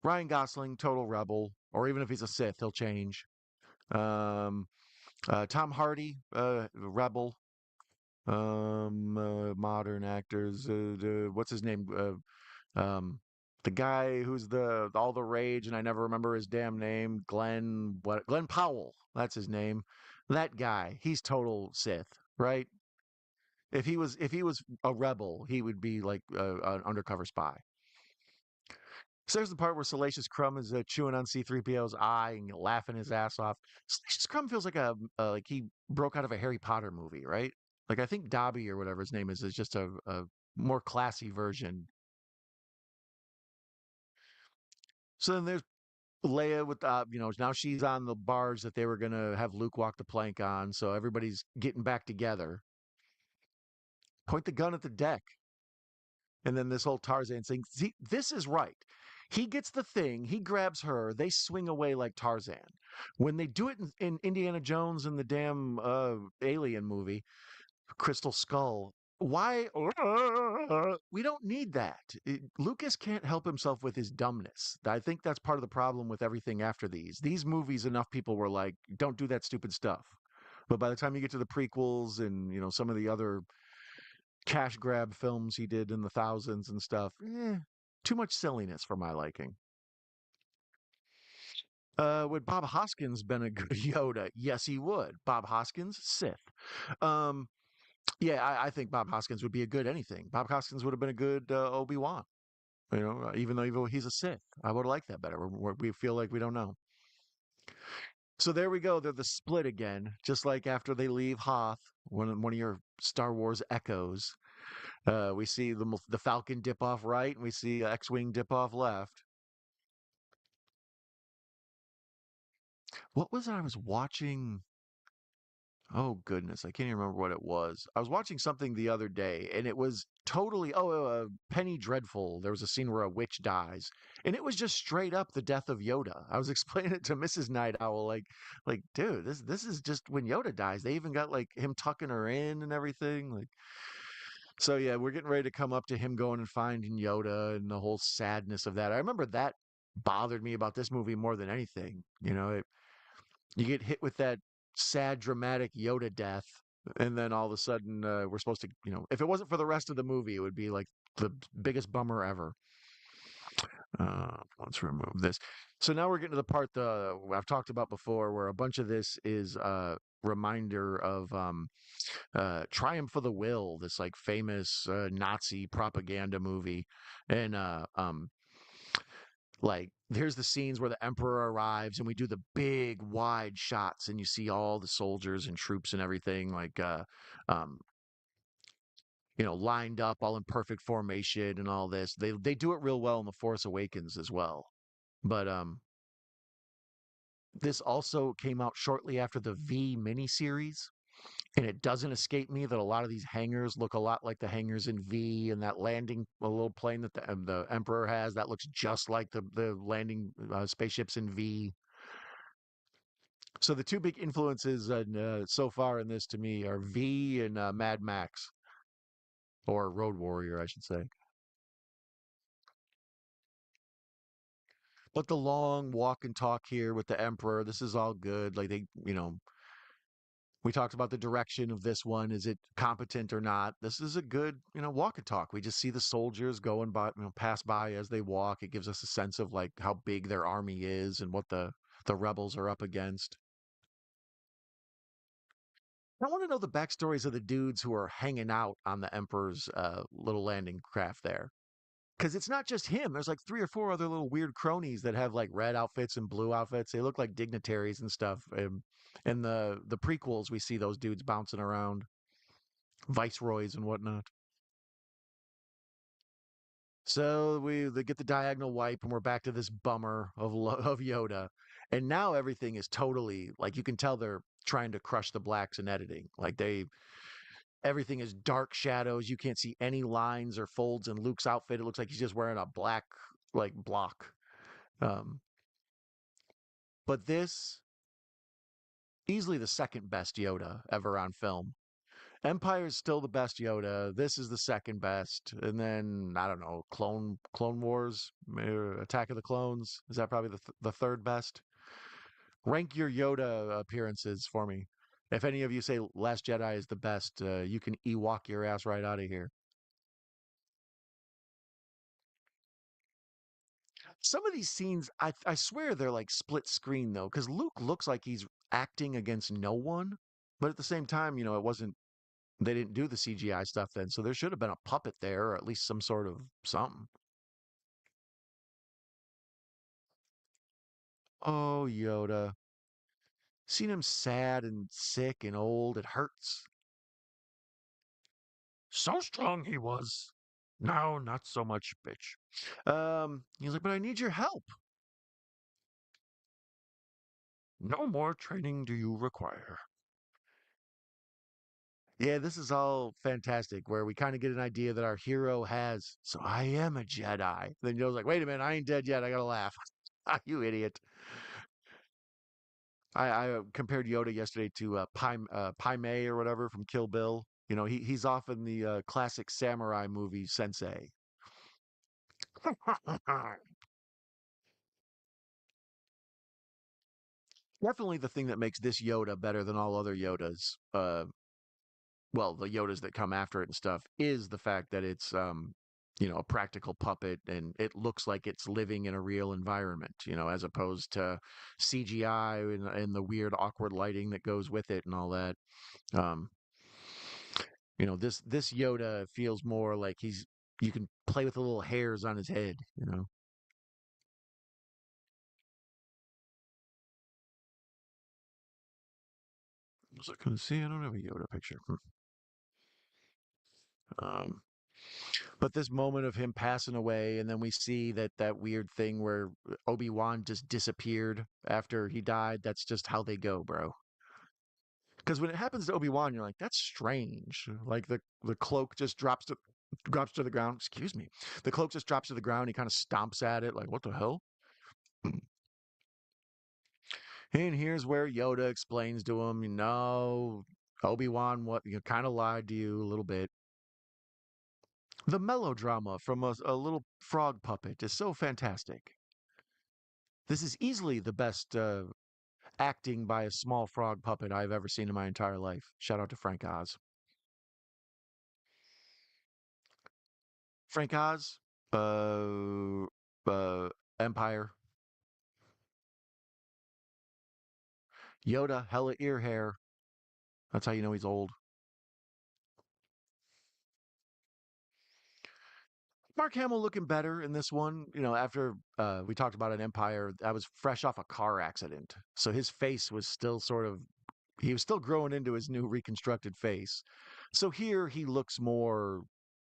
Ryan Gosling, total Rebel. Or even if he's a Sith, he'll change. Um, Tom Hardy, Rebel. Modern actors. What's his name? The guy who's the all the rage, and I never remember his damn name. Glenn Powell. That's his name. That guy. He's total Sith, right? If he was a rebel, he would be like an undercover spy. So there's the part where Salacious Crumb is chewing on C-3PO's eye and laughing his ass off. Salacious Crumb feels like like he broke out of a Harry Potter movie, right? Like I think Dobby or whatever his name is just a more classy version. So then there's Leia with now she's on the barge that they were gonna have Luke walk the plank on. So everybody's getting back together. Point the gun at the deck. And then this whole Tarzan thing. See, this is right. He gets the thing, he grabs her, they swing away like Tarzan. When they do it in Indiana Jones and the damn Alien movie, Crystal Skull, why? We don't need that. Lucas can't help himself with his dumbness. I think that's part of the problem with everything after these. These movies, enough people were like, don't do that stupid stuff. But by the time you get to the prequels and some of the other cash grab films he did in the thousands and stuff. Too much silliness for my liking. Would Bob Hoskins been a good Yoda? Yes, he would. Bob Hoskins, Sith. Um, yeah, I think Bob Hoskins would be a good anything. Bob Hoskins would have been a good Obi-Wan. Even though he's a Sith, I would have liked that better. We feel like we don't know. So there we go. They're the split again, just like after they leave Hoth, one of your Star Wars echoes. We see the Falcon dip off right, and we see X-wing dip off left. What was I was watching? Oh goodness, I can't even remember what it was. I was watching something the other day, and it was totally Penny Dreadful. There was a scene where a witch dies, and it was just straight up the death of Yoda. I was explaining it to Mrs. Night Owl, like, dude, this is just when Yoda dies. They even got like him tucking her in and everything. Like, so yeah, we're getting ready to come up to him going and finding Yoda and the whole sadness of that. I remember that bothered me about this movie more than anything. You get hit with that sad, dramatic Yoda death, and then all of a sudden we're supposed to, if it wasn't for the rest of the movie, it would be like the biggest bummer ever. Let's remove this. So now we're getting to the part I've talked about before, where a bunch of this is reminder of Triumph of the Will, this like famous Nazi propaganda movie, and like there's the scenes where the emperor arrives and we do the big wide shots and you see all the soldiers and troops and everything like um lined up all in perfect formation and all this. They do it real well in The Force Awakens as well. But this also came out shortly after the V miniseries. And it doesn't escape me that a lot of these hangars look a lot like the hangars in V, and that landing, a little plane that the Emperor has, that looks just like the landing spaceships in V. So the two big influences so far in this to me are V and Mad Max, or Road Warrior, I should say. But the long walk and talk here with the Emperor, this is all good. Like we talked about the direction of this one. Is it competent or not? This is a good, walk and talk. We just see the soldiers going by, pass by as they walk. It gives us a sense of like how big their army is and what the rebels are up against. I want to know the backstories of the dudes who are hanging out on the Emperor's little landing craft there. Because it's not just him. There's like three or four other little weird cronies that have like red outfits and blue outfits. They look like dignitaries and stuff. In the prequels, we see those dudes bouncing around, viceroys and whatnot. So they get the diagonal wipe, and we're back to this bummer of Yoda. And now everything is totally like you can tell they're trying to crush the blacks in editing. Like everything is dark shadows. You can't see any lines or folds in Luke's outfit. It looks like he's just wearing a black like block. Um, but this easily the second best Yoda ever on film. Empire is still the best Yoda. This is the second best, and then I don't know, Clone Wars, Attack of the Clones. Is that probably the third best? Rank your Yoda appearances for me. If any of you say Last Jedi is the best, you can Ewok your ass right out of here. Some of these scenes, I swear they're like split screen though, because Luke looks like he's acting against no one, but at the same time, it wasn't. They didn't do the CGI stuff then, so there should have been a puppet there, or at least some sort of something. Oh, Yoda. Seen him sad and sick and old, it hurts. So strong he was. No, not so much, bitch. He's like, but I need your help. No more training do you require. Yeah, this is all fantastic, where we kind of get an idea that our hero has. So I am a Jedi. Then Yoda's like, wait a minute, I ain't dead yet. I gotta laugh. You idiot. I compared Yoda yesterday to Pai Mei or whatever from Kill Bill. He's off in the classic samurai movie Sensei. Definitely the thing that makes this Yoda better than all other Yodas. Well, the Yodas that come after it and stuff is the fact that it's a practical puppet and it looks like it's living in a real environment. As opposed to CGI and the weird awkward lighting that goes with it and all that. Um, this Yoda feels more like you can play with the little hairs on his head. I was looking to see. I don't have a Yoda picture. Um, but this moment of him passing away, and then we see that weird thing where Obi-Wan just disappeared after he died. That's just how they go, bro. Because when it happens to Obi-Wan, you're like, that's strange. Like the cloak just drops to the ground. Excuse me. The cloak just drops to the ground. He kind of stomps at it, like, what the hell? And here's where Yoda explains to him, Obi-Wan, what you kind of lied to you a little bit. The melodrama from a little frog puppet is so fantastic. This is easily the best acting by a small frog puppet I've ever seen in my entire life. Shout out to Frank Oz. Frank Oz, uh, Empire, Yoda, hella ear hair. That's how you know he's old. Mark Hamill looking better in this one. After we talked about an Empire, I was fresh off a car accident, so his face was still he was still growing into his new reconstructed face. So here he looks more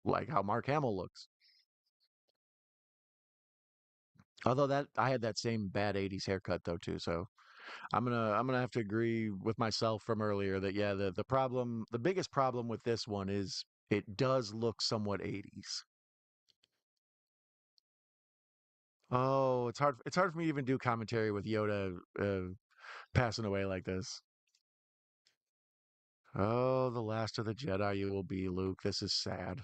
like how Mark Hamill looks. Although that I had that same bad '80s haircut though too, so I'm gonna have to agree with myself from earlier that yeah, the biggest problem with this one is it does look somewhat '80s. Oh, it's hard for me to even do commentary with Yoda passing away like this. Oh, the last of the Jedi you will be, Luke. This is sad.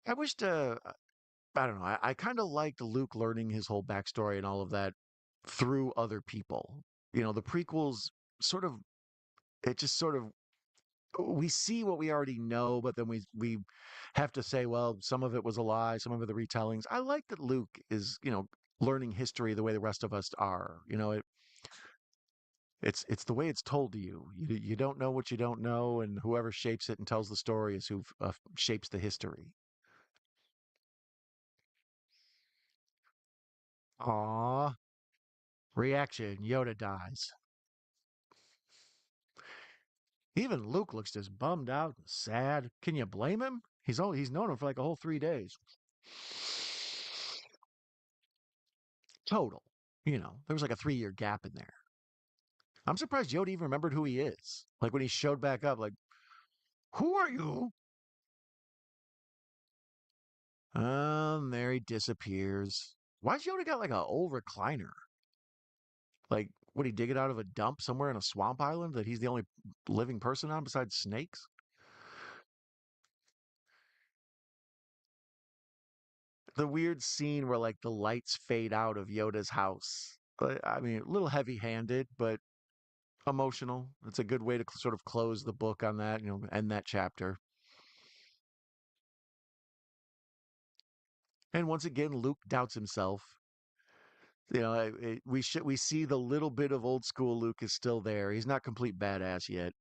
I wished I don't know. I kind of liked Luke learning his whole backstory and all of that through other people. The prequels sort of it just sort of we see what we already know, but then we have to say, well, some of it was a lie, some of it the retellings. I like that Luke is, learning history the way the rest of us are. It's the way it's told to you. You don't know what you don't know, and whoever shapes it and tells the story is who shapes the history. Aw, reaction. Yoda dies. Even Luke looks just bummed out and sad. Can you blame him? He's known him for like a whole 3 days. Total. There was like a 3-year gap in there. I'm surprised Yoda even remembered who he is. Like when he showed back up, like, who are you? There he disappears. Why's Yoda got like an old recliner? Like, would he dig it out of a dump somewhere in a swamp island that he's the only living person on besides snakes? The weird scene where like the lights fade out of Yoda's house. I mean, a little heavy-handed, but emotional. It's a good way to sort of close the book on that, end that chapter. And once again, Luke doubts himself. We see the little bit of old school Luke is still there. He's not complete badass yet.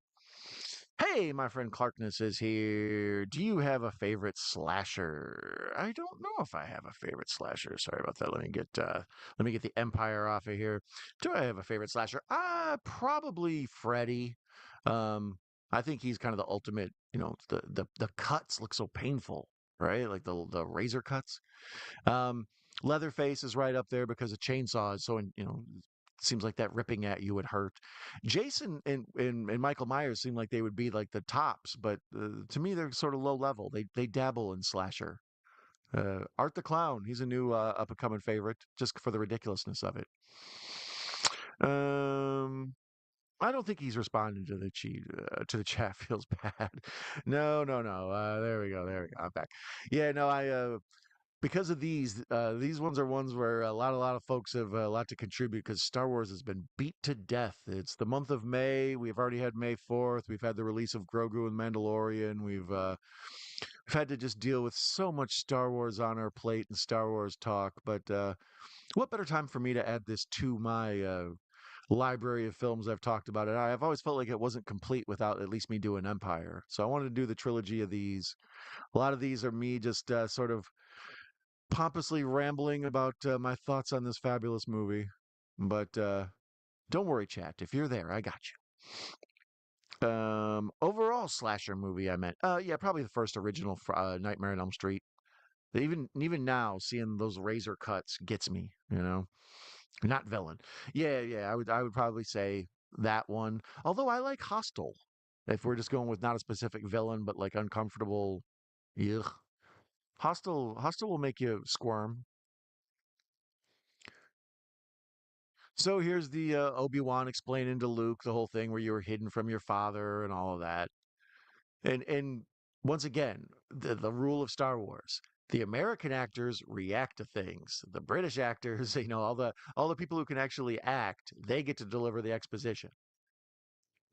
Hey, my friend Clarkness is here. Do you have a favorite slasher? I don't know if I have a favorite slasher. Sorry about that. Let me get the Empire off of here. Do I have a favorite slasher? Probably Freddy. Um, I think he's kind of the ultimate. The cuts look so painful, right? Like the razor cuts. Um, Leatherface is right up there because a chainsaw is so, seems like that ripping at you would hurt. Jason and Michael Myers seem like they would be like the tops, but to me they're sort of low level. They dabble in slasher. Art the Clown, he's a new up and coming favorite just for the ridiculousness of it. Um, I don't think he's responding to the chat. Feels bad. No, no, no. There we go. There we go. I'm back. Yeah, no, I because of these ones are ones where a lot of folks have a lot to contribute because Star Wars has been beat to death. It's the month of May. We've already had May 4th. We've had the release of Grogu and Mandalorian. We've had to just deal with so much Star Wars on our plate and Star Wars talk. But what better time for me to add this to my library of films I've talked about it. I've always felt like it wasn't complete without at least me doing Empire. So I wanted to do the trilogy of these. A lot of these are me just sort of pompously rambling about my thoughts on this fabulous movie. But don't worry, chat. If you're there, I got you. Overall slasher movie, I meant. Yeah, probably the first original Nightmare on Elm Street. Even now, seeing those razor cuts gets me. Not villain. Yeah, yeah. I would probably say that one. Although I like Hostile. If we're just going with not a specific villain, but like uncomfortable. Ugh. Hostile will make you squirm. So here's the Obi-Wan explaining to Luke the whole thing where you were hidden from your father and all of that. And once again, the rule of Star Wars. The American actors react to things. The British actors, all the people who can actually act, they get to deliver the exposition.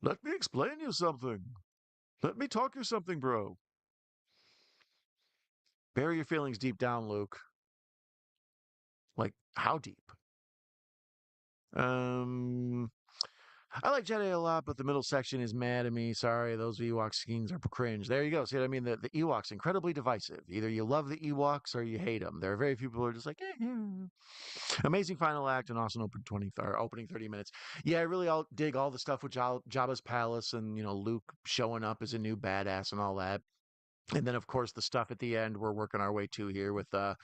Let me explain you something. Let me talk you something, bro. Bury your feelings deep down, Luke. Like how deep? Um I like Jedi a lot, but the middle section is mad at me. Sorry, those Ewok scenes are cringe. There you go. See what I mean? The Ewoks incredibly divisive. Either you love the Ewoks or you hate them. There are very few people who are just like, amazing final act and awesome opening 30 minutes. Yeah, I really dig all the stuff with Jabba's palace and Luke showing up as a new badass and all that. And then, of course, the stuff at the end we're working our way to here with the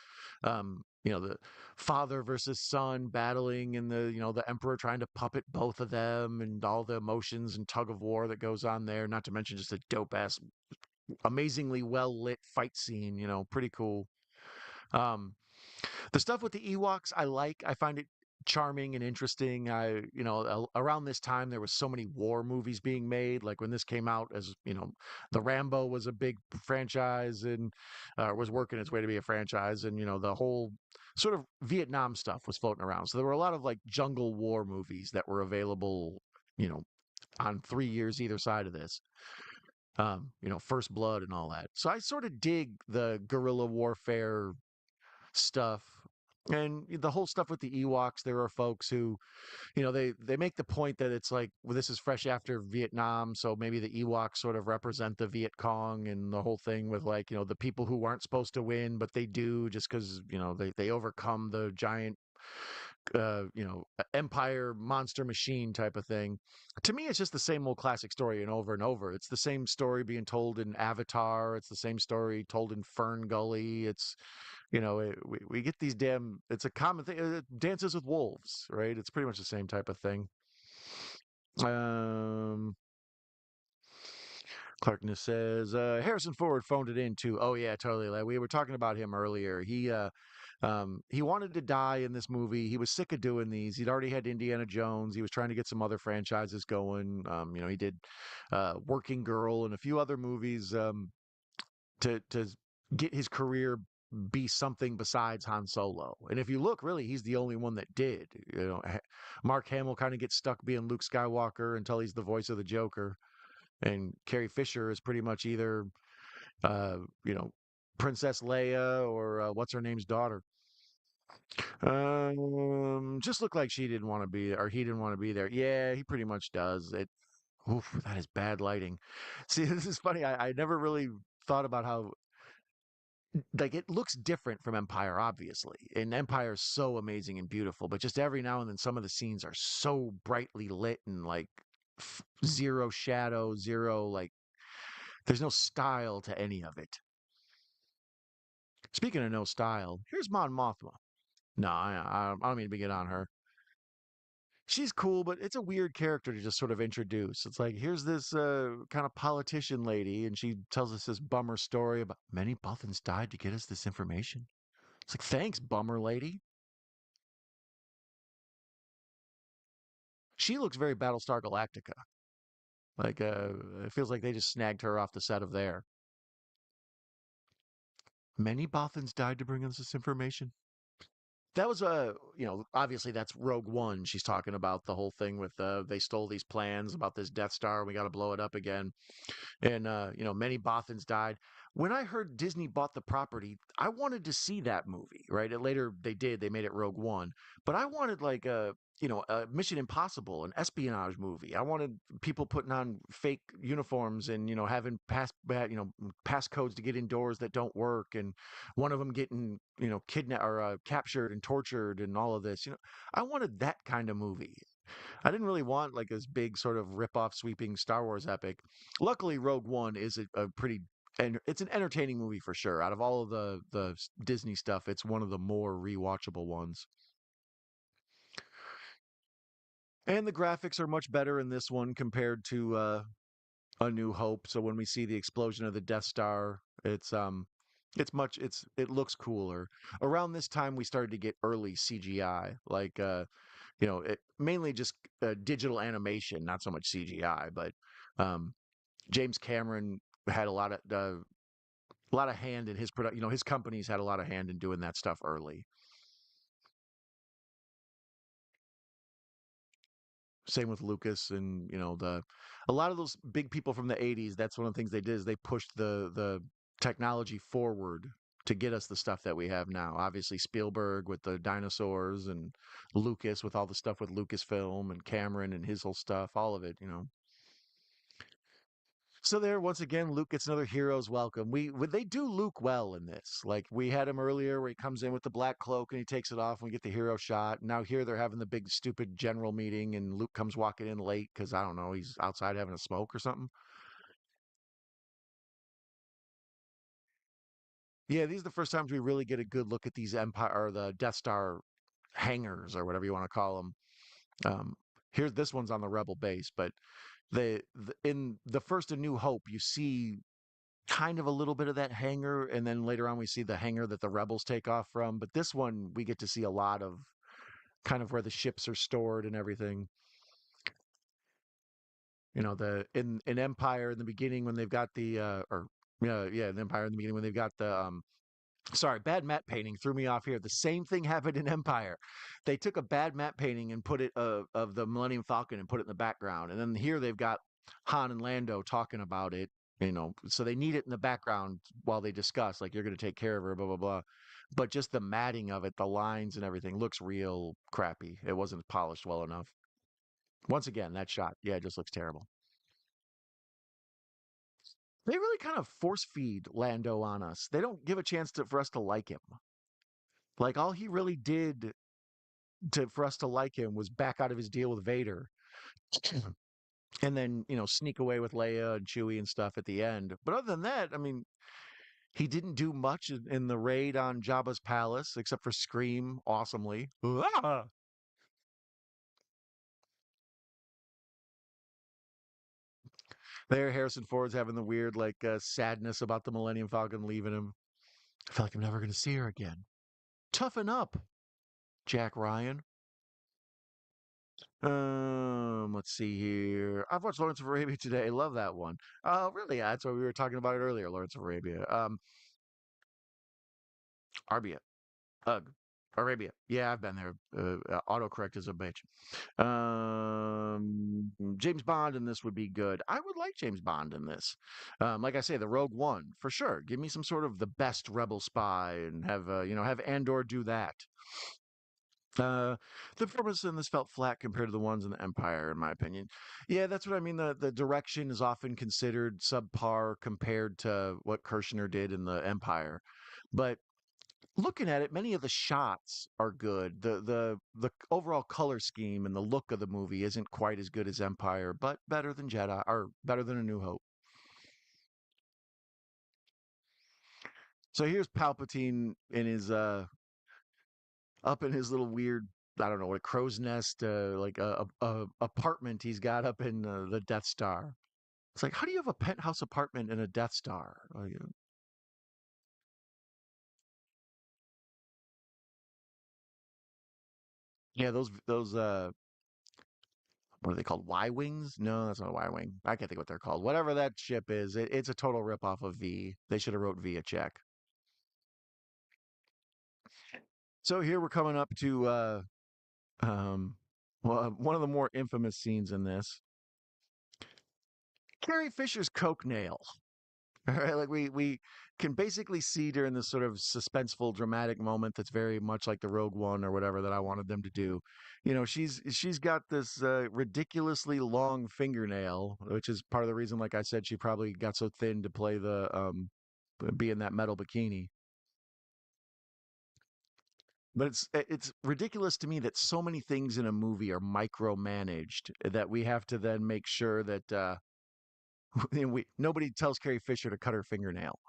father versus son battling and the emperor trying to puppet both of them and all the emotions and tug of war that goes on there, not to mention just a dope ass amazingly well lit fight scene, pretty cool. um the stuff with the Ewoks, I like. I find it charming and interesting. Around this time, there was so many war movies being made. Like when this came out, the Rambo was a big franchise and was working its way to be a franchise, and the whole sort of Vietnam stuff was floating around. So there were a lot of like jungle war movies that were available, you know, on 3 years either side of this. First Blood and all that. So I sort of dig the guerrilla warfare stuff. And the whole stuff with the Ewoks, there are folks who, they make the point that it's like, well, this is fresh after Vietnam, so maybe the Ewoks sort of represent the Viet Cong and the whole thing with like, the people who aren't supposed to win, but they do just because, they overcome the giant, empire monster machine type of thing. To me, it's just the same old classic story and over and over. It's the same story being told in Avatar. It's the same story told in Fern Gully. We get these it's a common thing. Dances with Wolves, right? It's pretty much the same type of thing. Um, Clarkness says, Harrison Ford phoned it in too. Oh yeah, totally. Like, we were talking about him earlier. He wanted to die in this movie. He was sick of doing these. He'd already had Indiana Jones. He was trying to get some other franchises going. He did Working Girl and a few other movies. To get his career be something besides Han Solo. And if you look, really, he's the only one that did. Mark Hamill kind of gets stuck being Luke Skywalker until he's the voice of the Joker, and Carrie Fisher is pretty much either, uh, you know, Princess Leia or what's her name's daughter. Just looked like she didn't want to be, or he didn't want to be there. Yeah, he pretty much does. Oof, that is bad lighting. See, this is funny. I never really thought about how like it looks different from Empire, obviously. And Empire is so amazing and beautiful, but just every now and then some of the scenes are so brightly lit and like zero shadow, zero like there's no style to any of it. Speaking of no style, here's Mon Mothma. No, I don't mean to get on her. She's cool, but it's a weird character to just sort of introduce. It's like here's this kind of politician lady, and she tells us this bummer story about many Bothans died to get us this information. It's like thanks, bummer lady. She looks very Battlestar Galactica. Like, it feels like they just snagged her off the set of there. Many Bothans died to bring us this information. That was obviously that's Rogue One. She's talking about the whole thing with they stole these plans about this Death Star. We got to blow it up again. And many Bothans died. When I heard Disney bought the property, I wanted to see that movie, right? And later they did, they made it Rogue One, but I wanted like a Mission Impossible, an espionage movie. I wanted people putting on fake uniforms and having pass codes to get indoors that don't work, and one of them getting kidnapped or captured and tortured and all of this. I wanted that kind of movie. I didn't really want like this big sort of rip-off sweeping Star Wars epic. Luckily, Rogue One is a pretty and it's an entertaining movie for sure. Out of all of the Disney stuff, it's one of the more rewatchable ones. And the graphics are much better in this one compared to A New Hope. So when we see the explosion of the Death Star, it looks cooler. Around this time we started to get early CGI, like it mainly just digital animation, not so much CGI, but um James Cameron had a lot of hand in his product. His companies had a lot of hand in doing that stuff early. Same with Lucas and the a lot of those big people from the 80s. That's one of the things they did is they pushed the technology forward to get us the stuff that we have now. Obviously Spielberg with the dinosaurs and Lucas with all the stuff with Lucasfilm and Cameron and his whole stuff, all of it. So there, once again, Luke gets another hero's welcome. They do Luke well in this. Like we had him earlier, where he comes in with the black cloak and he takes it off, and we get the hero shot. Now here they're having the big stupid general meeting, and Luke comes walking in late because I don't know, he's outside having a smoke or something. Yeah, these are the first times we really get a good look at these Empire or the Death Star hangars or whatever you want to call them. Here, this one's on the Rebel base, but in the first A New Hope, you see kind of a little bit of that hangar, and then later on we see the hangar that the rebels take off from. But this one we get to see a lot of kind of where the ships are stored and everything. The in Empire in the beginning when they've got the or yeah, in Empire in the beginning when they've got the sorry, bad matte painting threw me off here. The same thing happened in Empire. They took a bad matte painting and put it of the Millennium Falcon and put it in the background. And then here they've got Han and Lando talking about it, so they need it in the background while they discuss, like, you're going to take care of her, blah, blah, blah. But just the matting of it, the lines and everything looks real crappy. It wasn't polished well enough. Once again, that shot, yeah, it just looks terrible. They really kind of force feed Lando on us. They don't give a chance for us to like him. Like all he really did for us to like him was back out of his deal with Vader, and then sneak away with Leia and Chewie and stuff at the end. But other than that, I mean, he didn't do much in the raid on Jabba's palace except for scream awesomely. Ah! There, Harrison Ford's having the weird like sadness about the Millennium Falcon leaving him. I feel like I'm never going to see her again. Toughen up, Jack Ryan. Let's see here. I've watched Lawrence of Arabia today. Love that one. Really? Yeah, that's what we were talking about it earlier. Lawrence of Arabia. Arabia. Ugh. Arabia. Yeah, I've been there. Autocorrect is a bitch. James Bond in this would be good. I would like James Bond in this. Like I say, the Rogue One for sure. Give me some sort of the best rebel spy and have Andor do that. The performance in this felt flat compared to the ones in the Empire, in my opinion. Yeah, that's what I mean. The direction is often considered subpar compared to what Kirshner did in the Empire, but looking at it, many of the shots are good. The overall color scheme and the look of the movie isn't quite as good as Empire, but better than Jedi or better than A New Hope. So here's Palpatine in his up in his little weird, I don't know, what, a crow's nest, like a apartment he's got up in the Death Star. It's like, how do you have a penthouse apartment in a Death Star? Yeah, those what are they called? Y wings? No, that's not a Y wing. I can't think what they're called. Whatever that ship is, it's a total rip off of V. They should have wrote V a check. So here we're coming up to um well, one of the more infamous scenes in this. Carrie Fisher's coke nail. All right, like we can basically see during this sort of suspenseful, dramatic moment that's very much like the Rogue One or whatever that I wanted them to do. She's got this ridiculously long fingernail, which is part of the reason, like I said, she probably got so thin to play the be in that metal bikini. But it's ridiculous to me that so many things in a movie are micromanaged that we have to then make sure that we nobody tells Carrie Fisher to cut her fingernail.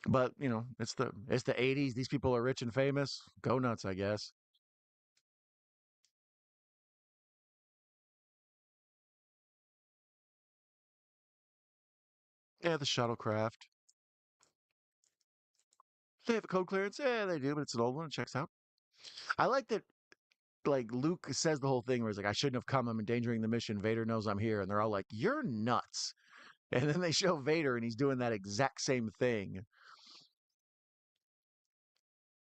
But it's the 80s. These people are rich and famous. Go nuts, I guess. Yeah, the shuttlecraft. They have a code clearance. Yeah, they do, but it's an old one. It checks out. I like that. Like Luke says the whole thing where he's like, "I shouldn't have come. I'm endangering the mission. Vader knows I'm here," and they're all like, "You're nuts." And then they show Vader, and he's doing that exact same thing.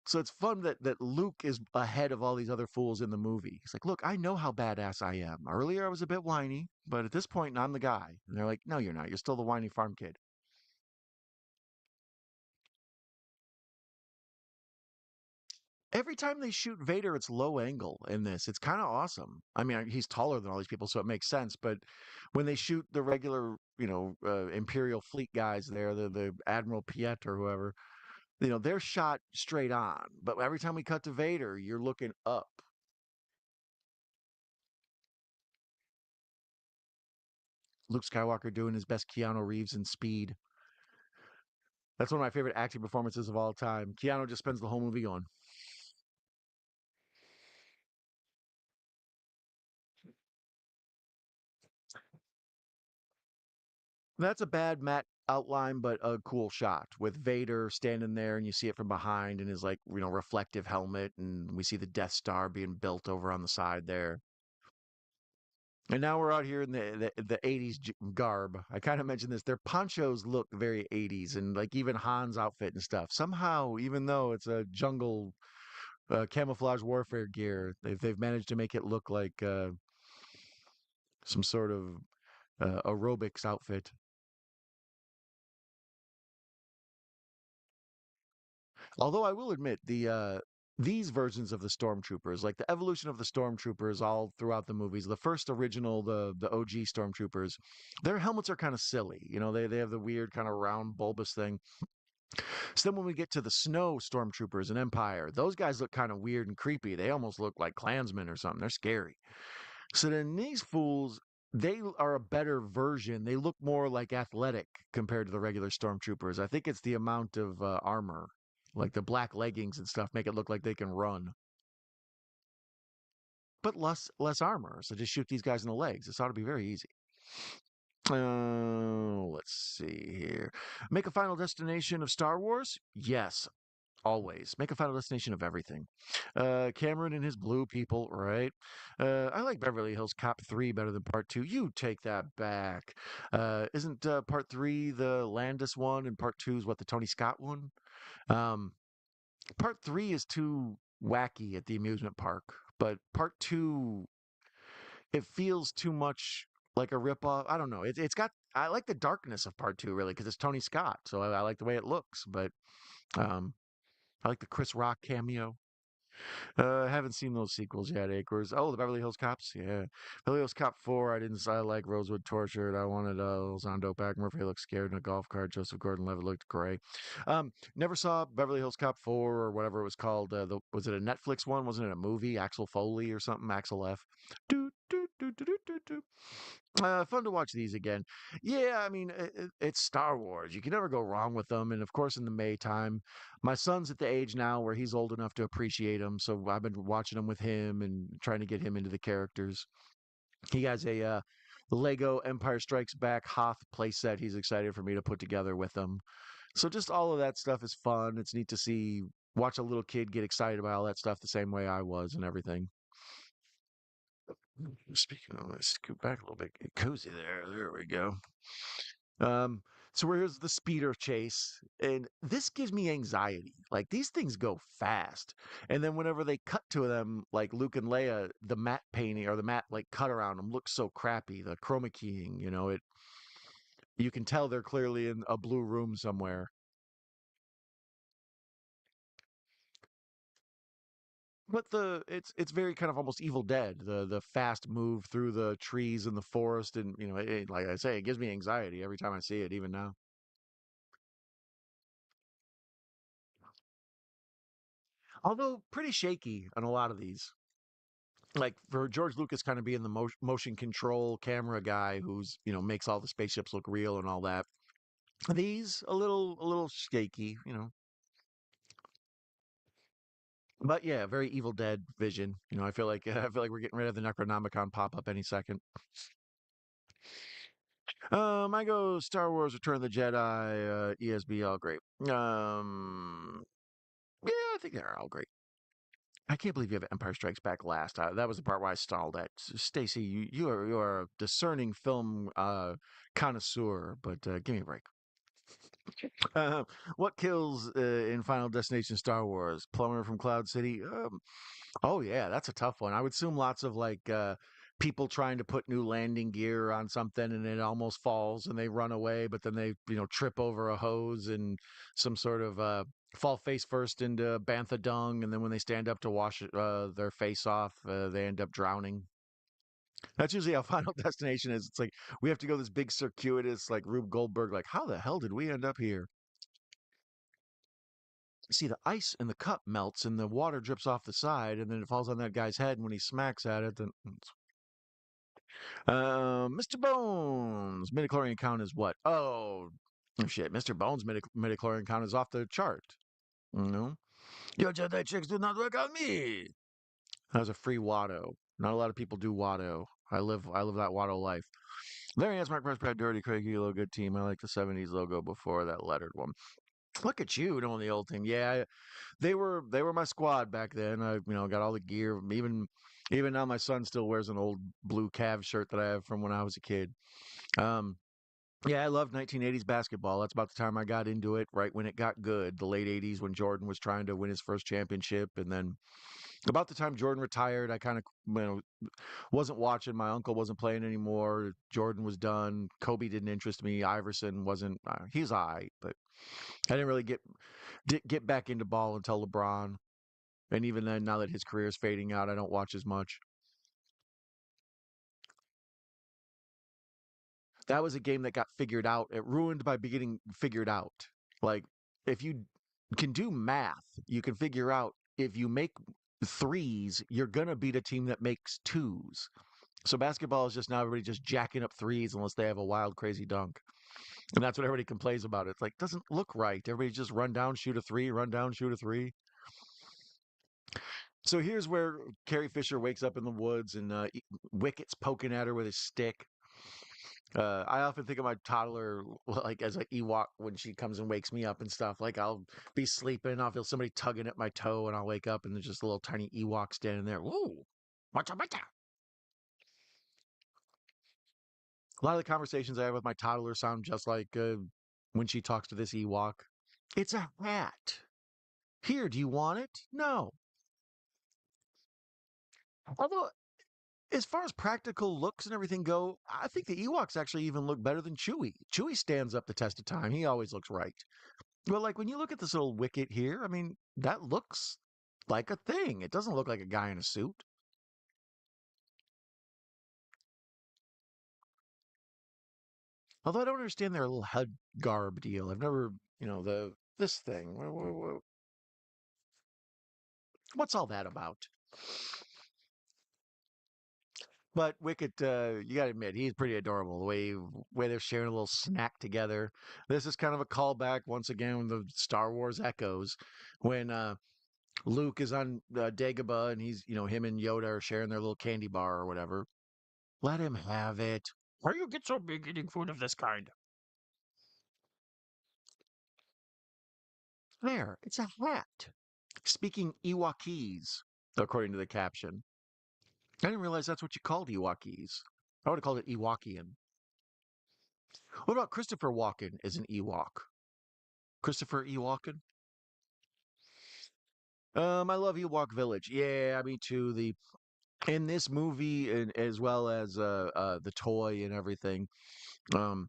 So it's fun that Luke is ahead of all these other fools in the movie. He's like, "Look, I know how badass I am. Earlier I was a bit whiny, but at this point I'm the guy." And they're like, "No, you're not. You're still the whiny farm kid." Every time they shoot Vader, it's low angle in this. It's kind of awesome. I mean, he's taller than all these people, so it makes sense. But when they shoot the regular, Imperial fleet guys there, the Admiral Piet or whoever, they're shot straight on. But every time we cut to Vader, you're looking up. Luke Skywalker doing his best Keanu Reeves in Speed. That's one of my favorite acting performances of all time. Keanu just spends the whole movie going. That's a bad matte outline, but a cool shot with Vader standing there, and you see it from behind in his like reflective helmet, and we see the Death Star being built over on the side there. And now we're out here in the 80s garb. I kind of mentioned this. Their ponchos look very 80s, and like even Han's outfit and stuff. Somehow, even though it's a jungle camouflage warfare gear, they've managed to make it look like some sort of aerobics outfit. Although I will admit these versions of the stormtroopers, like the evolution of the stormtroopers all throughout the movies, the first original, the OG stormtroopers, their helmets are kind of silly. They have the weird kind of round bulbous thing. So then when we get to the snow stormtroopers in Empire, those guys look kind of weird and creepy. They almost look like Klansmen or something. They're scary. So then these fools, they are a better version. They look more like athletic compared to the regular stormtroopers. I think it's the amount of armor, like the black leggings and stuff, make it look like they can run, but less armor. So just shoot these guys in the legs. This ought to be very easy. Let's see here. Make a final destination of Star Wars? Yes, always. Make a final destination of everything. Cameron and his blue people, right? I like Beverly Hills Cop 3 better than Part 2. You take that back. Isn't Part 3 the Landis one and Part 2 is what, the Tony Scott one? Um, Part 3 is too wacky at the amusement park, but Part 2, it feels too much like a ripoff. I don't know. It's got, I like the darkness of Part 2 really because it's Tony Scott, so I like the way it looks, but um, I like the Chris Rock cameo. I haven't seen those sequels yet, Acres. Oh, the Beverly Hills Cops? Yeah. Beverly Hills Cop 4, I didn't, I like Rosewood Tortured. I wanted Zondo back. Murphy looked scared in a golf cart. Joseph Gordon-Levitt looked gray. Never saw Beverly Hills Cop 4 or whatever it was called. Was it a Netflix one? Wasn't it a movie? Axel Foley or something? Axel F. Do, do, do, do, do, do, do. Fun to watch these again. Yeah, I mean, it's Star Wars. You can never go wrong with them. And of course, in the May time, my son's at the age now where he's old enough to appreciate them. So I've been watching them with him and trying to get him into the characters. He has a Lego Empire Strikes Back Hoth playset he's excited for me to put together with him. So just all of that stuff is fun. It's neat to see, watch a little kid get excited about all that stuff the same way I was and everything. Speaking of, let's scoot back a little bit. Get cozy there. There we go. Um, so here's the speeder chase, and this gives me anxiety. Like these things go fast, and then whenever they cut to them, like Luke and Leia, the matte painting or the matte like cut around them looks so crappy. The chroma keying, you can tell they're clearly in a blue room somewhere. But it's very kind of almost Evil Dead. The fast move through the trees and the forest, and like I say, it gives me anxiety every time I see it, even now. Although pretty shaky on a lot of these. Like for George Lucas kind of being the motion control camera guy who's, makes all the spaceships look real and all that. These a little shaky. But yeah, very Evil Dead vision. I feel like I feel like we're getting rid of the Necronomicon pop up any second. I go Star Wars: Return of the Jedi, ESB, all great. Yeah, I think they're all great. I can't believe you have Empire Strikes Back last. That was the part where I stalled at. Stacy, you are a discerning film connoisseur, but give me a break. Uh, what kills in Final Destination Star Wars? Plumber from Cloud City? Oh yeah, that's a tough one. I would assume lots of like people trying to put new landing gear on something and it almost falls and they run away, but then they trip over a hose and some sort of fall face first into bantha dung, and then when they stand up to wash their face off, they end up drowning. That's usually how Final Destination is. It's like we have to go this big circuitous, like Rube Goldberg, like how the hell did we end up here? See, the ice in the cup melts and the water drips off the side, and then it falls on that guy's head. And when he smacks at it, then Mr. Bones midichlorian count is what? Oh, shit! Mr. Bones midichlorian count is off the chart. No, your Jedi tricks do not work on me. That was a free Watto. Not a lot of people do Watto. I live that Watto life. Larry has Mark Press, Brad Doherty, Craig Elo, good team. I like the '70s logo before that lettered one. Look at you knowing the old team. Yeah, they were my squad back then. I got all the gear. Even now, my son still wears an old blue Cavs shirt that I have from when I was a kid. Um, yeah, I loved 1980s basketball. That's about the time I got into it. Right when it got good, the late '80s when Jordan was trying to win his first championship, and then about the time Jordan retired, I kind of wasn't watching. My uncle wasn't playing anymore. Jordan was done. Kobe didn't interest me. Iverson wasn't. He's all right, but I didn't really get back into ball until LeBron. And even then, now that his career is fading out, I don't watch as much. That was a game that got figured out. It ruined by getting figured out. Like, if you can do math, you can figure out if you make threes, you're going to beat a team that makes twos. So basketball is just now everybody just jacking up threes unless they have a wild, crazy dunk. And that's what everybody complains about. It's like, doesn't look right. Everybody just run down, shoot a three, run down, shoot a three. So here's where Carrie Fisher wakes up in the woods and Wicket's poking at her with his stick. I often think of my toddler like as an Ewok when she comes and wakes me up and stuff. Like I'll be sleeping, I'll feel somebody tugging at my toe, and I'll wake up and there's just a little tiny Ewok standing there. Whoa, what's up? A lot of the conversations I have with my toddler sound just like when she talks to this Ewok. It's a hat. Here, do you want it? No. Although, as far as practical looks and everything go, I think the Ewoks actually even look better than Chewie. Chewie stands up the test of time. He always looks right. Well, like when you look at this little wicket here, I mean, that looks like a thing. It doesn't look like a guy in a suit. Although I don't understand their little head garb deal. I've never, the this thing. What's all that about? But Wicket, you got to admit, he's pretty adorable. The way they're sharing a little snack together. This is kind of a callback once again with the Star Wars echoes when Luke is on Dagobah and him and Yoda are sharing their little candy bar or whatever. Let him have it. Why you get so big eating food of this kind? There, it's a hat. Speaking Ewokese, according to the caption. I didn't realize that's what you called Ewokese. I would have called it Ewokian. What about Christopher Walken as an Ewok? Christopher Ewoken? I love Ewok Village. Yeah, me too. The in this movie and as well as the toy and everything. Um,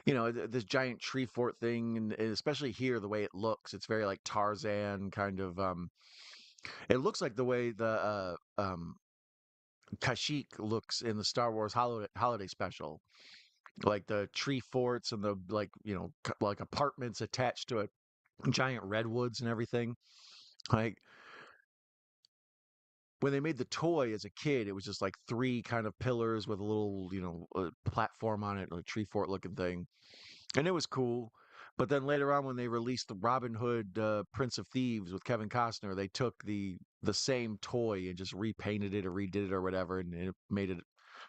this giant tree fort thing, and especially here, the way it looks, it's very like Tarzan kind of. It looks like the way the Kashyyyk looks in the Star Wars holiday special, like the tree forts and the like apartments attached to it, giant redwoods and everything. Like when they made the toy as a kid, it was just like three kind of pillars with a little platform on it, a tree fort looking thing, and it was cool. But then later on, when they released the Robin Hood Prince of Thieves with Kevin Costner, they took the same toy and just repainted it or redid it or whatever, and it made it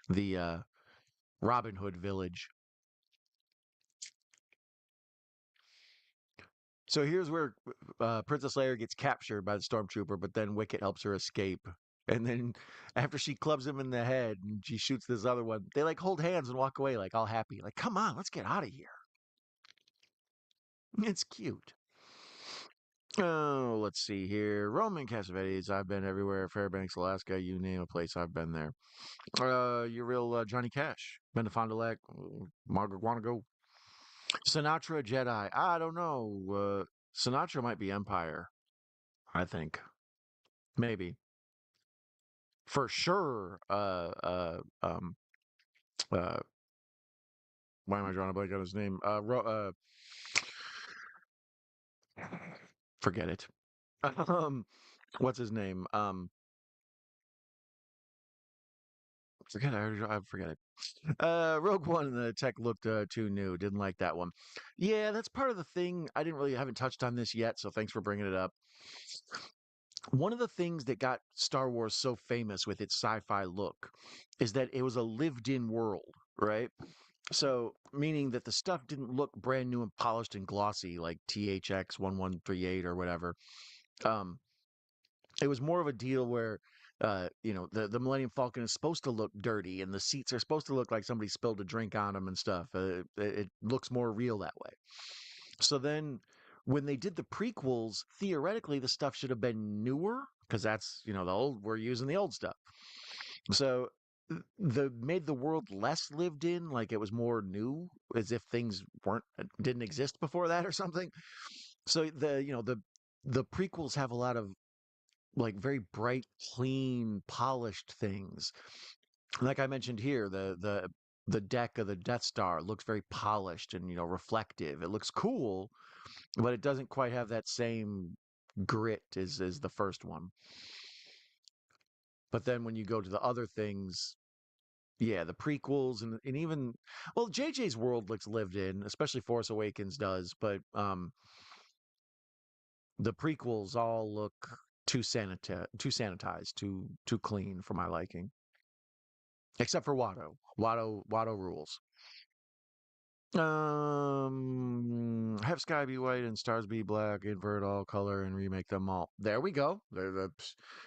the Robin Hood Village. So here's where Princess Leia gets captured by the stormtrooper, but then Wicket helps her escape. And then after she clubs him in the head and she shoots this other one, they like hold hands and walk away like all happy. Like, come on, let's get out of here. It's cute. Oh, let's see here. Roman Cassavetes. I've been everywhere. Fairbanks, Alaska. You name a place, I've been there. You're real Johnny Cash. Been to Fond du Lac. Margaret wanna go. Sinatra Jedi. I don't know. Sinatra might be Empire. I think maybe for sure. Uh. Why am I drawing a blank on his name? Forget it. Um. What's his name? Forget it. I forget it. Rogue One, the tech looked too new. Didn't like that one. Yeah, that's part of the thing. I didn't really haven't touched on this yet, so thanks for bringing it up. One of the things that got Star Wars so famous with its sci-fi look is that it was a lived-in world, right? So, meaning that the stuff didn't look brand new and polished and glossy like THX 1138 or whatever. Um, it was more of a deal where the Millennium Falcon is supposed to look dirty and the seats are supposed to look like somebody spilled a drink on them and stuff. It looks more real that way. So then when they did the prequels, theoretically the stuff should have been newer because that's, the old, we're using the old stuff. So the made the world less lived in, like it was more new, as if things didn't exist before that or something. So the prequels have a lot of like very bright, clean, polished things. Like I mentioned here, the deck of the Death Star looks very polished and reflective. It looks cool, but it doesn't quite have that same grit as the first one. But then when you go to the other things, yeah, the prequels and even well, JJ's world looks lived in, especially Force Awakens does, but the prequels all look too sanitized, too clean for my liking. Except for Watto. Watto rules. Have sky be white and stars be black, invert all color and remake them all. There we go.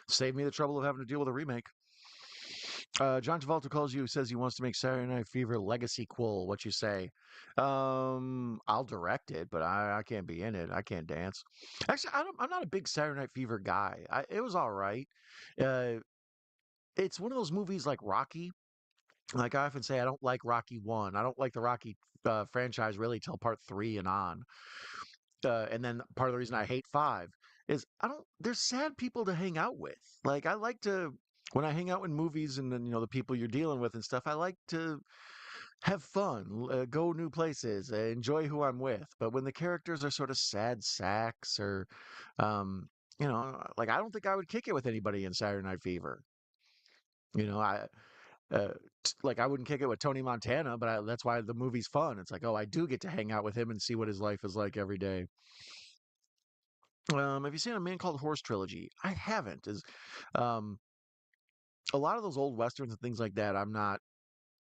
Save me the trouble of having to deal with a remake. John Travolta calls you, says he wants to make Saturday Night Fever Legacy Quoll. What you say? I'll direct it, but I can't be in it. I can't dance. Actually, I'm not a big Saturday Night Fever guy. It was all right. Uh, it's one of those movies like Rocky. Like I often say, I don't like Rocky 1. I don't like the Rocky franchise really till part 3 and on. And then part of the reason I hate 5 is there's sad people to hang out with. Like I like to, when I hang out in movies and then, the people you're dealing with and stuff, I like to have fun, go new places, enjoy who I'm with. But when the characters are sort of sad sacks or, like I don't think I would kick it with anybody in Saturday Night Fever. You know, I, uh, like I wouldn't kick it with Tony Montana, but that's why the movie's fun. It's like, oh, I do get to hang out with him and see what his life is like every day. Have you seen A Man Called Horse trilogy? I haven't. Is um, a lot of those old westerns and things like that. I'm not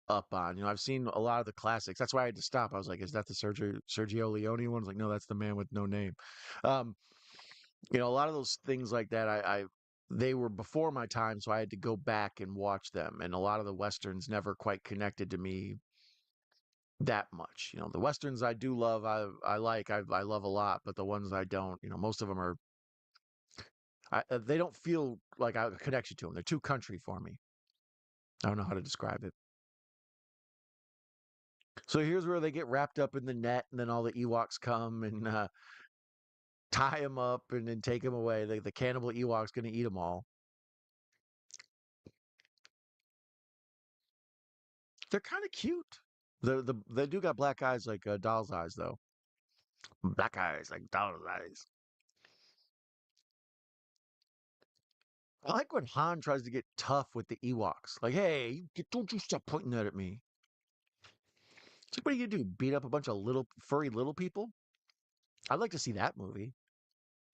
up on. I've seen a lot of the classics. That's why I had to stop. I was like, is that the Sergio Leone one? I was like, no, that's the man with no name. Um, a lot of those things like that. They were before my time, so I had to go back and watch them. And a lot of the westerns never quite connected to me that much. The westerns I do love, I love a lot, but the ones I don't, most of them are, they don't feel like I have a connection to them. They're too country for me. I don't know how to describe it. So here's where they get wrapped up in the net, and then all the Ewoks come and tie them up and then take them away. The cannibal Ewok's going to eat them all. They're kind of cute. They do got black eyes like doll's eyes though. Black eyes like doll's eyes. I like when Han tries to get tough with the Ewoks. Like, hey, don't you stop pointing that at me. It's like, what are you gonna do? Beat up a bunch of little furry little people? I'd like to see that movie.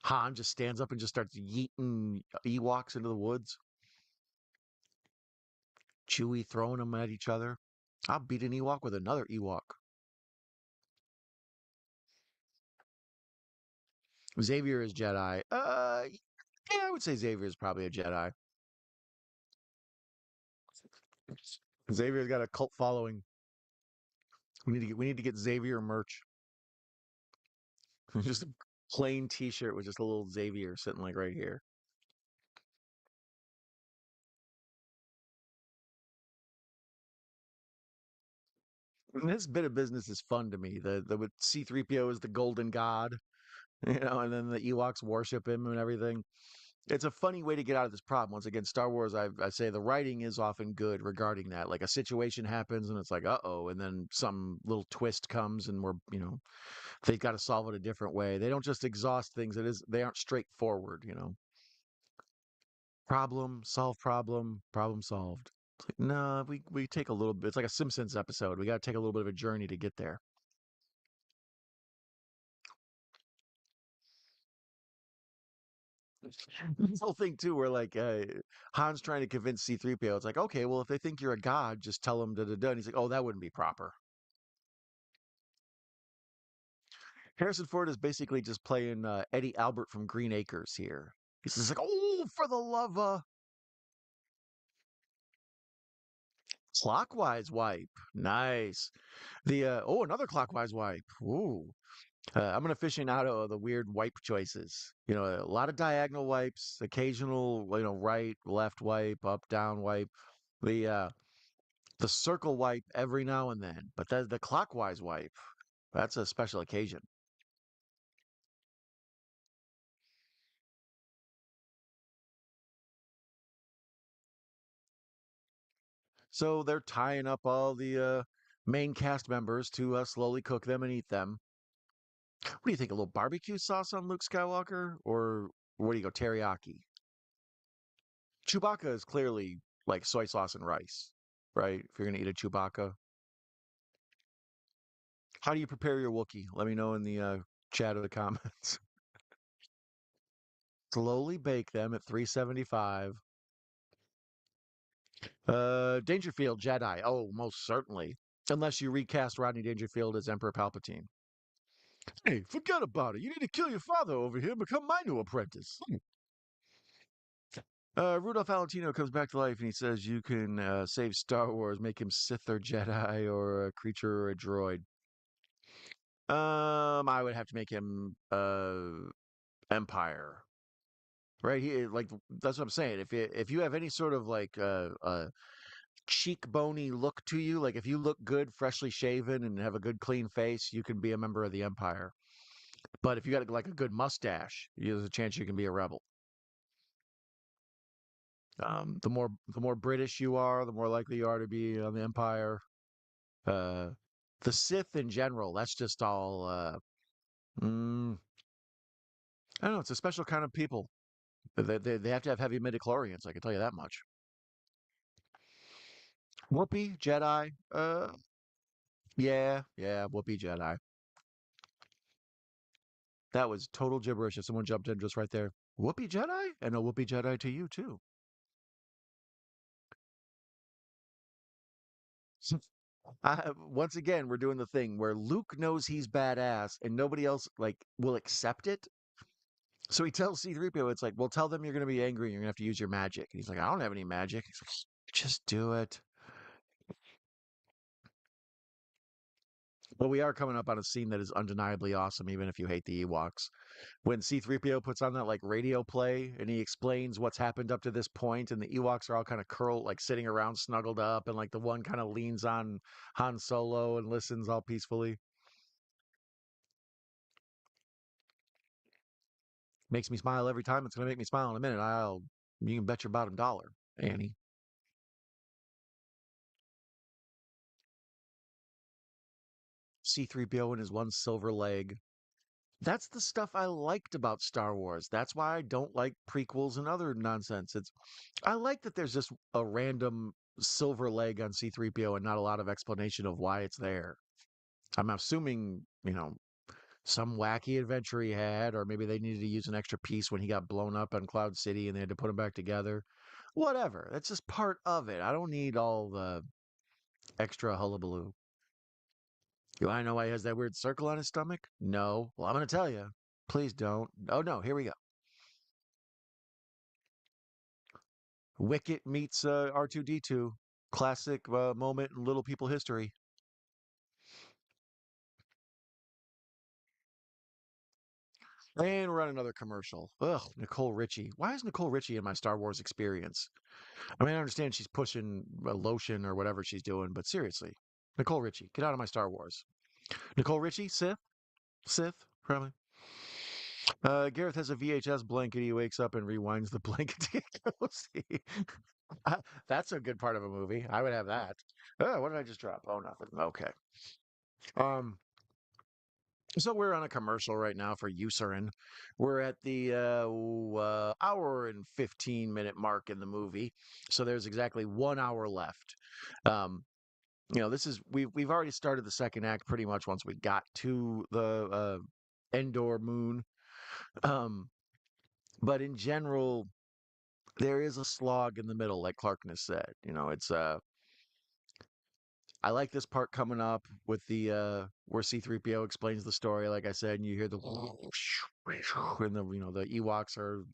Han just stands up and just starts yeeting Ewoks into the woods. Chewie throwing them at each other. I'll beat an Ewok with another Ewok. Xavier is Jedi. Yeah, I would say Xavier is probably a Jedi. Xavier's got a cult following. We need to get Xavier merch. Just a plain T-shirt with just a little Xavier sitting like right here. And this bit of business is fun to me. The with C-3PO is the golden god, and then the Ewoks worship him and everything. It's a funny way to get out of this problem. Once again, Star Wars, I say the writing is often good regarding that. Like a situation happens and it's like, uh-oh, and then some little twist comes and they've got to solve it a different way. They don't just exhaust things. They aren't straightforward. Problem solved. It's like, no, we take a little bit. It's like a Simpsons episode. We got to take a little bit of a journey to get there. This whole thing too, where like Han's trying to convince C-3PO. It's like, okay, well, if they think you're a god, just tell them da da da. And he's like, oh, that wouldn't be proper. Harrison Ford is basically just playing Eddie Albert from Green Acres here. He's just like, oh, for the love of clockwise wipe, nice. Another clockwise wipe. Ooh, I'm an aficionado of the weird wipe choices. A lot of diagonal wipes, occasional, right, left wipe, up, down wipe. The uh, the circle wipe every now and then, but the clockwise wipe, that's a special occasion. So they're tying up all the main cast members to slowly cook them and eat them. What do you think? A little barbecue sauce on Luke Skywalker, or where do you go? Teriyaki. Chewbacca is clearly like soy sauce and rice, right? If you're gonna eat a Chewbacca, how do you prepare your Wookiee? Let me know in the chat or the comments. Slowly bake them at 375. Dangerfield Jedi. Oh, most certainly. Unless you recast Rodney Dangerfield as Emperor Palpatine. Hey, forget about it. You need to kill your father over here and become my new apprentice. Rudolph Valentino comes back to life and he says you can save Star Wars, make him Sith or Jedi or a creature or a droid. I would have to make him Empire. Right? Like that's what I'm saying. If you have any sort of like cheekbony look to you, like if you look good, freshly shaven, and have a good clean face, you can be a member of the Empire. But if you got like a good mustache, there's a chance you can be a rebel. The more British you are, the more likely you are to be on the Empire. Uh, the Sith in general, that's just all. Mm, I don't know. It's a special kind of people. They have to have heavy midichlorians. I can tell you that much. Whoopi Jedi. Yeah, yeah. Whoopi Jedi. That was total gibberish. If someone jumped in just right there, Whoopi Jedi, and a Whoopi Jedi to you too. Once again, we're doing the thing where Luke knows he's badass and nobody else like will accept it. So he tells C-3PO, it's like, well, tell them you're going to be angry and you're going to have to use your magic. And he's like, I don't have any magic. He's like, just do it. But we are coming up on a scene that is undeniably awesome, even if you hate the Ewoks. When C-3PO puts on that like radio play and he explains what's happened up to this point, and the Ewoks are all kind of curled, like sitting around snuggled up, and like the one kind of leans on Han Solo and listens all peacefully. Makes me smile every time. It's going to make me smile in a minute. You can bet your bottom dollar, Annie. C-3PO and his one silver leg. That's the stuff I liked about Star Wars. That's why I don't like prequels and other nonsense. I like that there's just a random silver leg on C-3PO and not a lot of explanation of why it's there. I'm assuming, some wacky adventure he had, or maybe they needed to use an extra piece when he got blown up on Cloud City and they had to put him back together. Whatever. That's just part of it. I don't need all the extra hullabaloo. You want to know why he has that weird circle on his stomach? No. Well, I'm going to tell you. Please don't. Oh no, here we go. Wicket meets R2D2. Classic moment in little people history. And we're on another commercial. Ugh, Nicole Richie. Why is Nicole Richie in my Star Wars experience? I mean, I understand she's pushing a lotion or whatever she's doing, but seriously, Nicole Richie, get out of my Star Wars. Nicole Richie, Sith, Sith, probably. Gareth has a VHS blanket. He wakes up and rewinds the blanket to go see. Uh, That's a good part of a movie. I would have that. Oh, what did I just drop? Oh, nothing. Okay. Um, so we're on a commercial right now for Eucerin. We're at the hour and 15-minute mark in the movie. So there's exactly 1 hour left. Um, this is we've already started the second act pretty much once we got to the Endor moon. Um, but in general, there is a slog in the middle, like Clarkness said. It's I like this part coming up with the where C3PO explains the story, like I said, and you hear the and the Ewoks are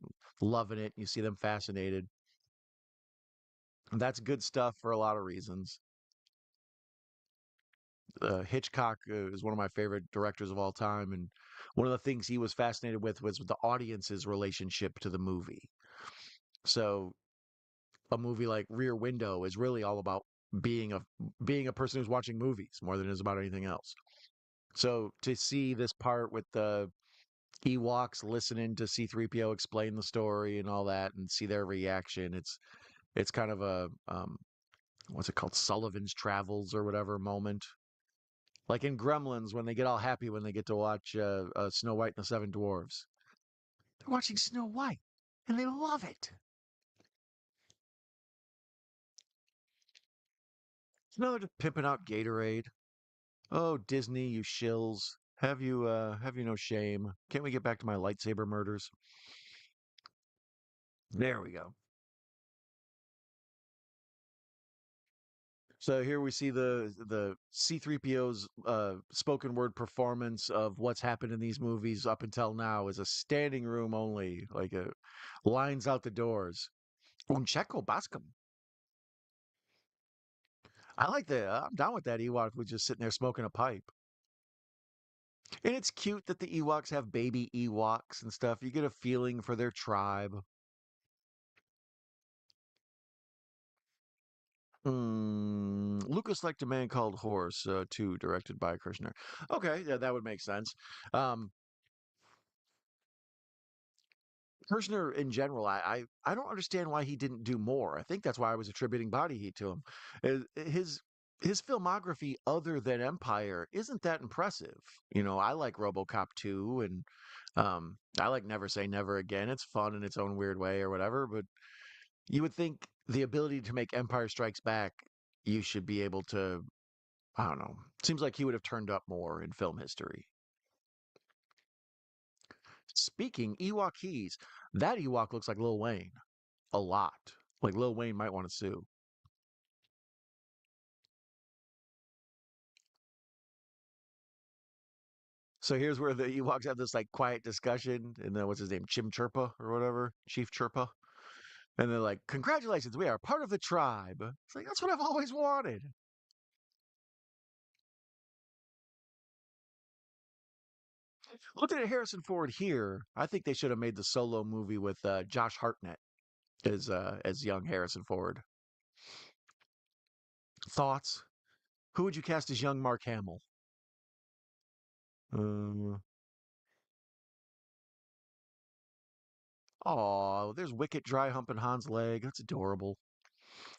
loving it. You see them fascinated. And that's good stuff for a lot of reasons. Hitchcock is one of my favorite directors of all time, and one of the things he was fascinated with was the audience's relationship to the movie. So a movie like Rear Window is really all about being a being a person who's watching movies more than it is about anything else. So to see this part with the Ewoks listening to C3PO explain the story and all that and see their reaction, it's kind of a what's it called? Sullivan's Travels or whatever moment. Like in Gremlins when they get all happy when they get to watch Snow White and the Seven Dwarves. They're watching Snow White and they love it. Now they're just pimping out Gatorade. Oh, Disney, you shills. Have you no shame? Can't we get back to my lightsaber murders? There we go. So here we see the C3PO's spoken word performance of what's happened in these movies up until now is a standing room only, like a lines out the doors. Un checo bascom. I like that. I'm down with that Ewok who's just sitting there smoking a pipe. And it's cute that the Ewoks have baby Ewoks and stuff. You get a feeling for their tribe. Lucas liked a man called Horse, too, directed by Kirshner. Okay, yeah, that would make sense. Um, Kirshner in general, I don't understand why he didn't do more. I think that's why I was attributing Body Heat to him. His filmography, other than Empire, isn't that impressive. I like RoboCop 2, and I like Never Say Never Again. It's fun in its own weird way, or whatever. But you would think the ability to make Empire Strikes Back, you should be able to. I don't know. Seems like he would have turned up more in film history. Speaking Ewok keys, that Ewok looks like Lil Wayne a lot. Like Lil Wayne might want to sue. So here's where the Ewoks have this like quiet discussion, and then what's his name, Chim Chirpa or whatever, Chief Chirpa, and they're like, "Congratulations, we are part of the tribe." It's like that's what I've always wanted. Looking at Harrison Ford here, I think they should have made the solo movie with Josh Hartnett as young Harrison Ford. Thoughts? Who would you cast as young Mark Hamill? Um, oh, there's Wicket dry humping Han's leg. That's adorable.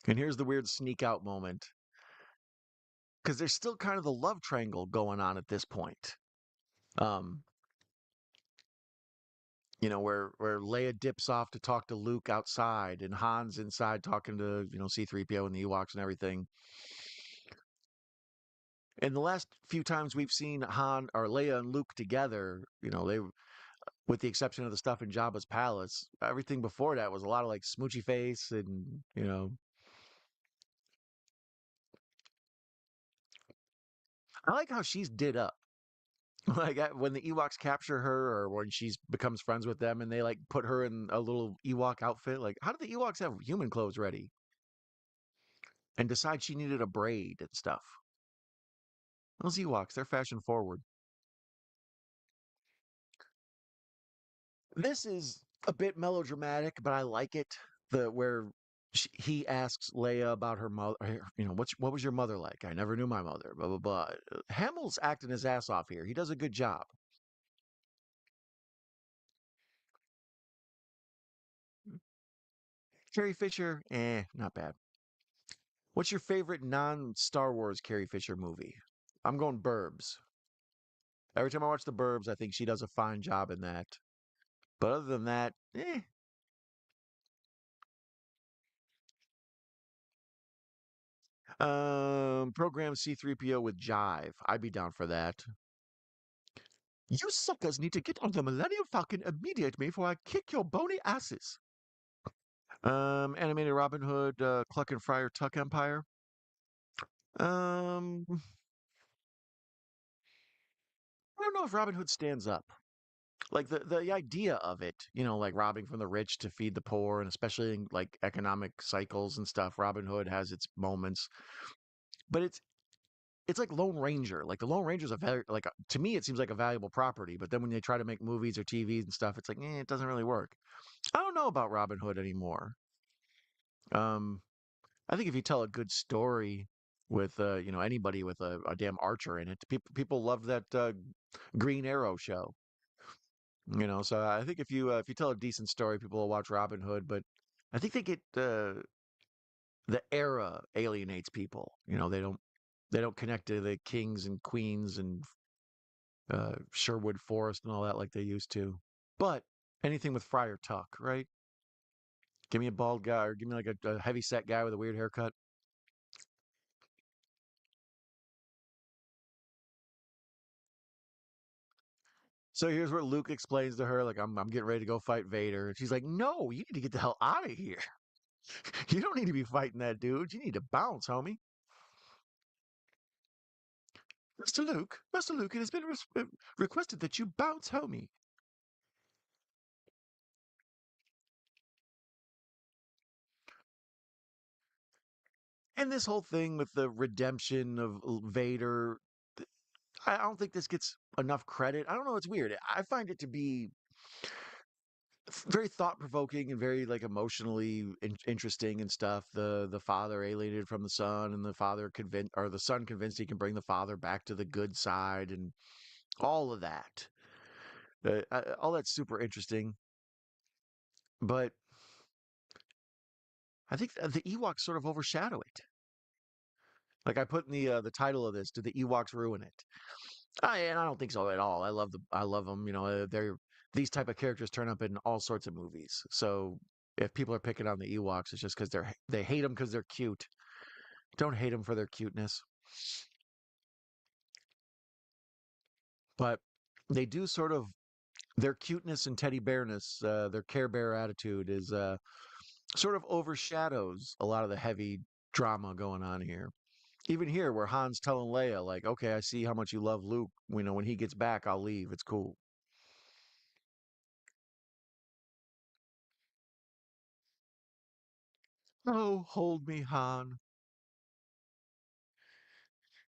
And here's the weird sneak out moment because there's still kind of the love triangle going on at this point. Um, where Leia dips off to talk to Luke outside, and Han's inside talking to C-3PO and the Ewoks and everything. And the last few times we've seen Han or Leia and Luke together, they, with the exception of the stuff in Jabba's palace, everything before that was a lot of like smoochy face and I like how she's did up. When the Ewoks capture her, or when she becomes friends with them, and they like put her in a little Ewok outfit. Like, how did the Ewoks have human clothes ready and decide she needed a braid and stuff? Those Ewoks, they're fashion forward. This is a bit melodramatic, but I like it. The where he asks Leia about her mother. What was your mother like? I never knew my mother. Blah blah blah. Hamill's acting his ass off here. He does a good job. Carrie Fisher, not bad. What's your favorite non-Star Wars Carrie Fisher movie? I'm going Burbs. Every time I watch the Burbs, I think she does a fine job in that. But other than that, program C3PO with Jive. I'd be down for that. You suckers need to get on the Millennium Falcon immediately before I kick your bony asses. Animated Robin Hood, Cluck and Friar Tuck Empire. I don't know if Robin Hood stands up. Like the idea of it, like robbing from the rich to feed the poor, and especially in like economic cycles and stuff. Robin Hood has its moments, but it's like Lone Ranger. Like the Lone Ranger's a very to me it seems like a valuable property, but then when they try to make movies or TVs and stuff, it's like it doesn't really work. I don't know about Robin Hood anymore. Um, I think if you tell a good story with anybody with a damn archer in it, people love that Green Arrow show. So I think if you tell a decent story, people will watch Robin Hood. But I think they get the era alienates people. They don't connect to the kings and queens and Sherwood Forest and all that like they used to. But anything with Friar Tuck, right? Give me a bald guy, or give me like a heavy set guy with a weird haircut. So here's where Luke explains to her, like, I'm getting ready to go fight Vader. And she's like, no, you need to get the hell out of here. You don't need to be fighting that dude. You need to bounce, homie. Master Luke, it has been requested that you bounce, homie. And this whole thing with the redemption of Vader, I don't think this gets enough credit. I don't know. It's weird. I find it to be very thought provoking and very like emotionally interesting and stuff. The father alienated from the son, and the father convinced, or the son convinced he can bring the father back to the good side, and all of that. All that's super interesting. But I think the Ewoks sort of overshadow it. Like I put in the title of this, "Did the Ewoks ruin it?" And I don't think so at all. I love them. They're these type of characters turn up in all sorts of movies. So if people are picking on the Ewoks, it's just because they hate them because they're cute. Don't hate them for their cuteness, but they do sort of their cuteness and teddy bearness, their Care Bear attitude is sort of overshadows a lot of the heavy drama going on here. Even here, where Han's telling Leia, like, "Okay, I see how much you love Luke. When he gets back, I'll leave. It's cool." Oh, hold me, Han.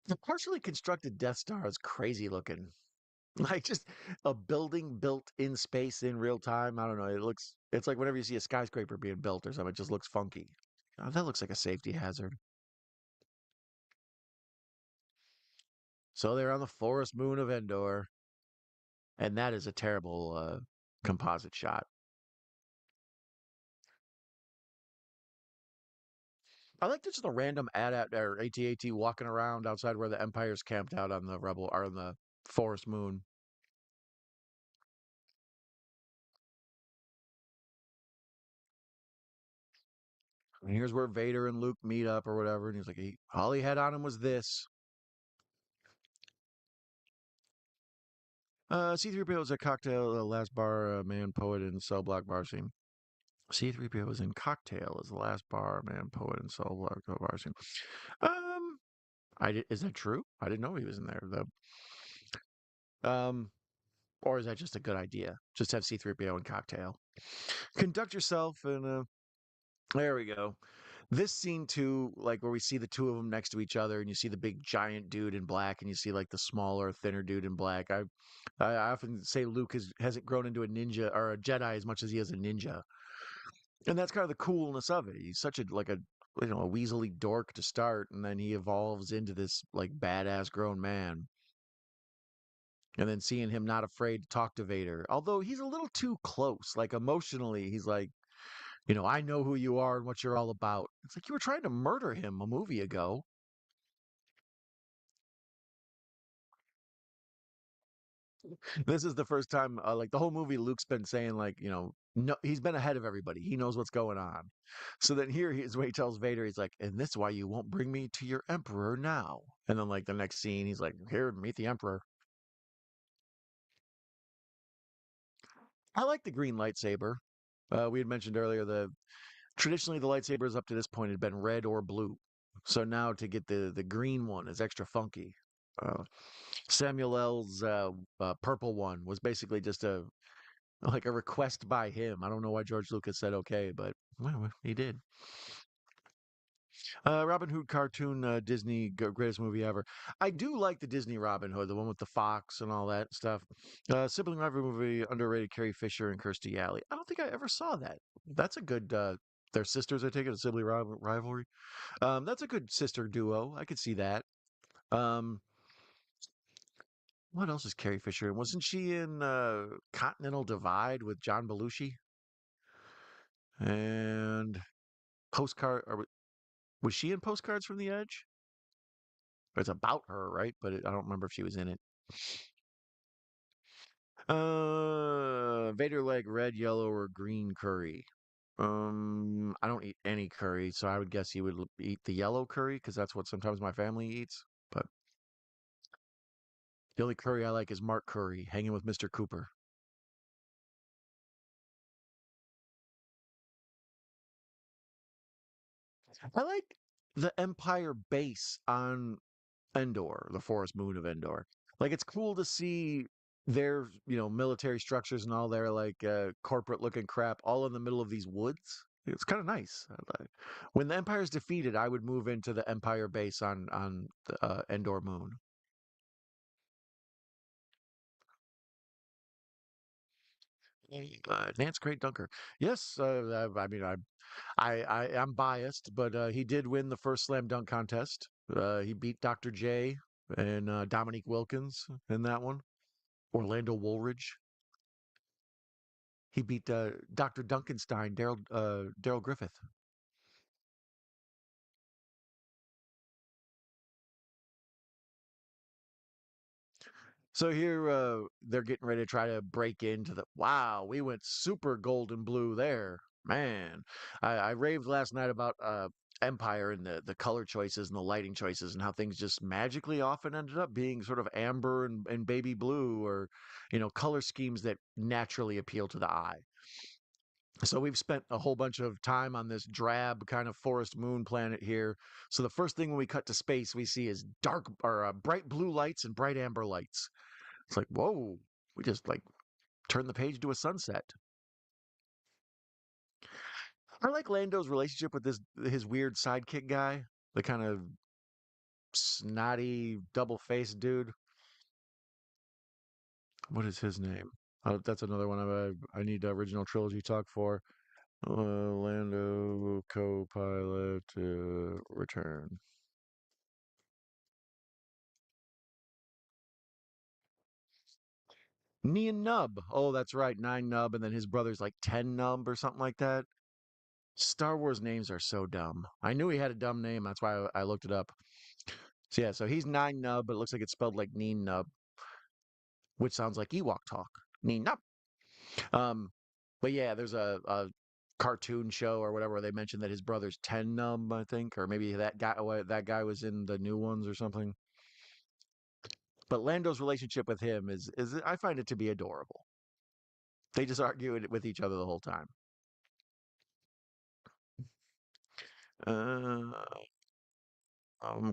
The partially constructed Death Star is crazy looking. Like just a building built in space in real time. I don't know. It's like whenever you see a skyscraper being built or something, it just looks funky. Oh, that looks like a safety hazard. So they're on the forest moon of Endor, and that is a terrible composite shot. I like just a random AT-AT or AT-AT walking around outside where the Empire's camped out on the rebel or on the forest moon. And here's where Vader and Luke meet up or whatever, and he's like, all he had on him was this. C-3PO is a cocktail, last bar, man, poet, and cell block bar scene. C-3PO is in Cocktail as the last bar, man, poet, and cell block bar scene. Um, is that true? I didn't know he was in there. Um, or is that just a good idea? Just have C-3PO and cocktail. Conduct yourself and there we go. This scene too, like where we see the two of them next to each other, and you see the big giant dude in black, and you see like the smaller, thinner dude in black. I often say Luke hasn't grown into a ninja or a Jedi as much as he is a ninja, and that's kind of the coolness of it. He's such a like a a weaselly dork to start, and then he evolves into this like badass grown man. And then seeing him not afraid to talk to Vader, although he's a little too close, like emotionally, he's like, I know who you are and what you're all about. It's like you were trying to murder him a movie ago. This is the first time, like the whole movie, Luke's been saying, like, no, he's been ahead of everybody. He knows what's going on. So then here he is, where he tells Vader, he's like, and this is why you won't bring me to your Emperor now. And then, like, the next scene, he's like, here, meet the Emperor. I like the green lightsaber. We had mentioned earlier traditionally the lightsabers up to this point had been red or blue. So now to get the green one is extra funky. Uh, Samuel L's purple one was basically just a request by him. I don't know why George Lucas said okay, but well, he did. Robin Hood cartoon, Disney greatest movie ever. I do like the Disney Robin Hood, the one with the fox and all that stuff. Sibling rivalry movie, underrated Carrie Fisher and Kirstie Alley. I don't think I ever saw that. That's a good. They're sisters. I take it a sibling rivalry. That's a good sister duo. I could see that. Um, what else is Carrie Fisher in? Wasn't she in Continental Divide with John Belushi and Postcard? Or was she in Postcards from the Edge? It's about her, right? But I don't remember if she was in it. Vader like red, yellow, or green curry. I don't eat any curry, so I would guess he would eat the yellow curry because that's what sometimes my family eats. But the only curry I like is Mark Curry, hanging with Mr. Cooper. I like the Empire base on Endor, the forest moon of Endor. Like it's cool to see their, military structures and all their like corporate looking crap all in the middle of these woods. It's kind of nice. When the Empire's defeated, I would move into the Empire base on the Endor moon. Nance Great Dunker. Yes, I mean I am biased, but he did win the first slam dunk contest. He beat Dr. J and Dominique Wilkins in that one. Orlando Woolridge. He beat Dr. Duncanstein, Daryl Griffith. So here they're getting ready to try to break into the. Wow, we went super golden blue there, man. I raved last night about Empire and the color choices and the lighting choices and how things just magically often ended up being sort of amber and baby blue or color schemes that naturally appeal to the eye. So we've spent a whole bunch of time on this drab kind of forest moon planet here. So the first thing when we cut to space, we see is dark or bright blue lights and bright amber lights. It's like, whoa, we just like turned the page to a sunset. I like Lando's relationship with this his weird sidekick guy, the kind of snotty, double-faced dude. What is his name? That's another one I need the original trilogy talk for. Lando co-pilot return. Neon Nub. Oh, that's right. Nine Nub, and then his brother's like 10 Nub or something like that. Star Wars names are so dumb. I knew he had a dumb name. That's why I looked it up. So yeah, so he's Nine Nub, but it looks like it's spelled like Neen Nub, which sounds like Ewok talk. Neen Nub. Um, but yeah, there's a cartoon show or whatever where they mentioned that his brother's 10 Nub, I think, or maybe that guy was in the new ones or something. But Lando's relationship with him is I find it to be adorable. They just argue with each other the whole time. Uh,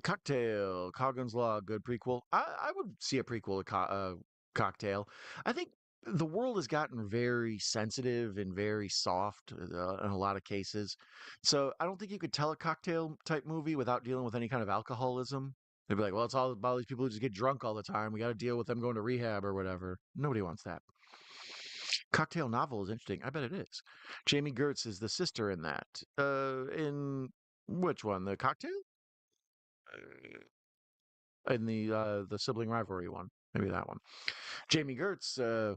Cocktail, Coggan's Law, good prequel. I would see a prequel to cocktail. I think the world has gotten very sensitive and very soft in a lot of cases. So I don't think you could tell a cocktail type movie without dealing with any kind of alcoholism. They'd be like, well, it's all about these people who just get drunk all the time. We got to deal with them going to rehab or whatever. Nobody wants that. Cocktail novel is interesting. I bet it is. Jamie Gertz is the sister in that. In which one? The cocktail? In the sibling rivalry one. Maybe that one. Jamie Gertz,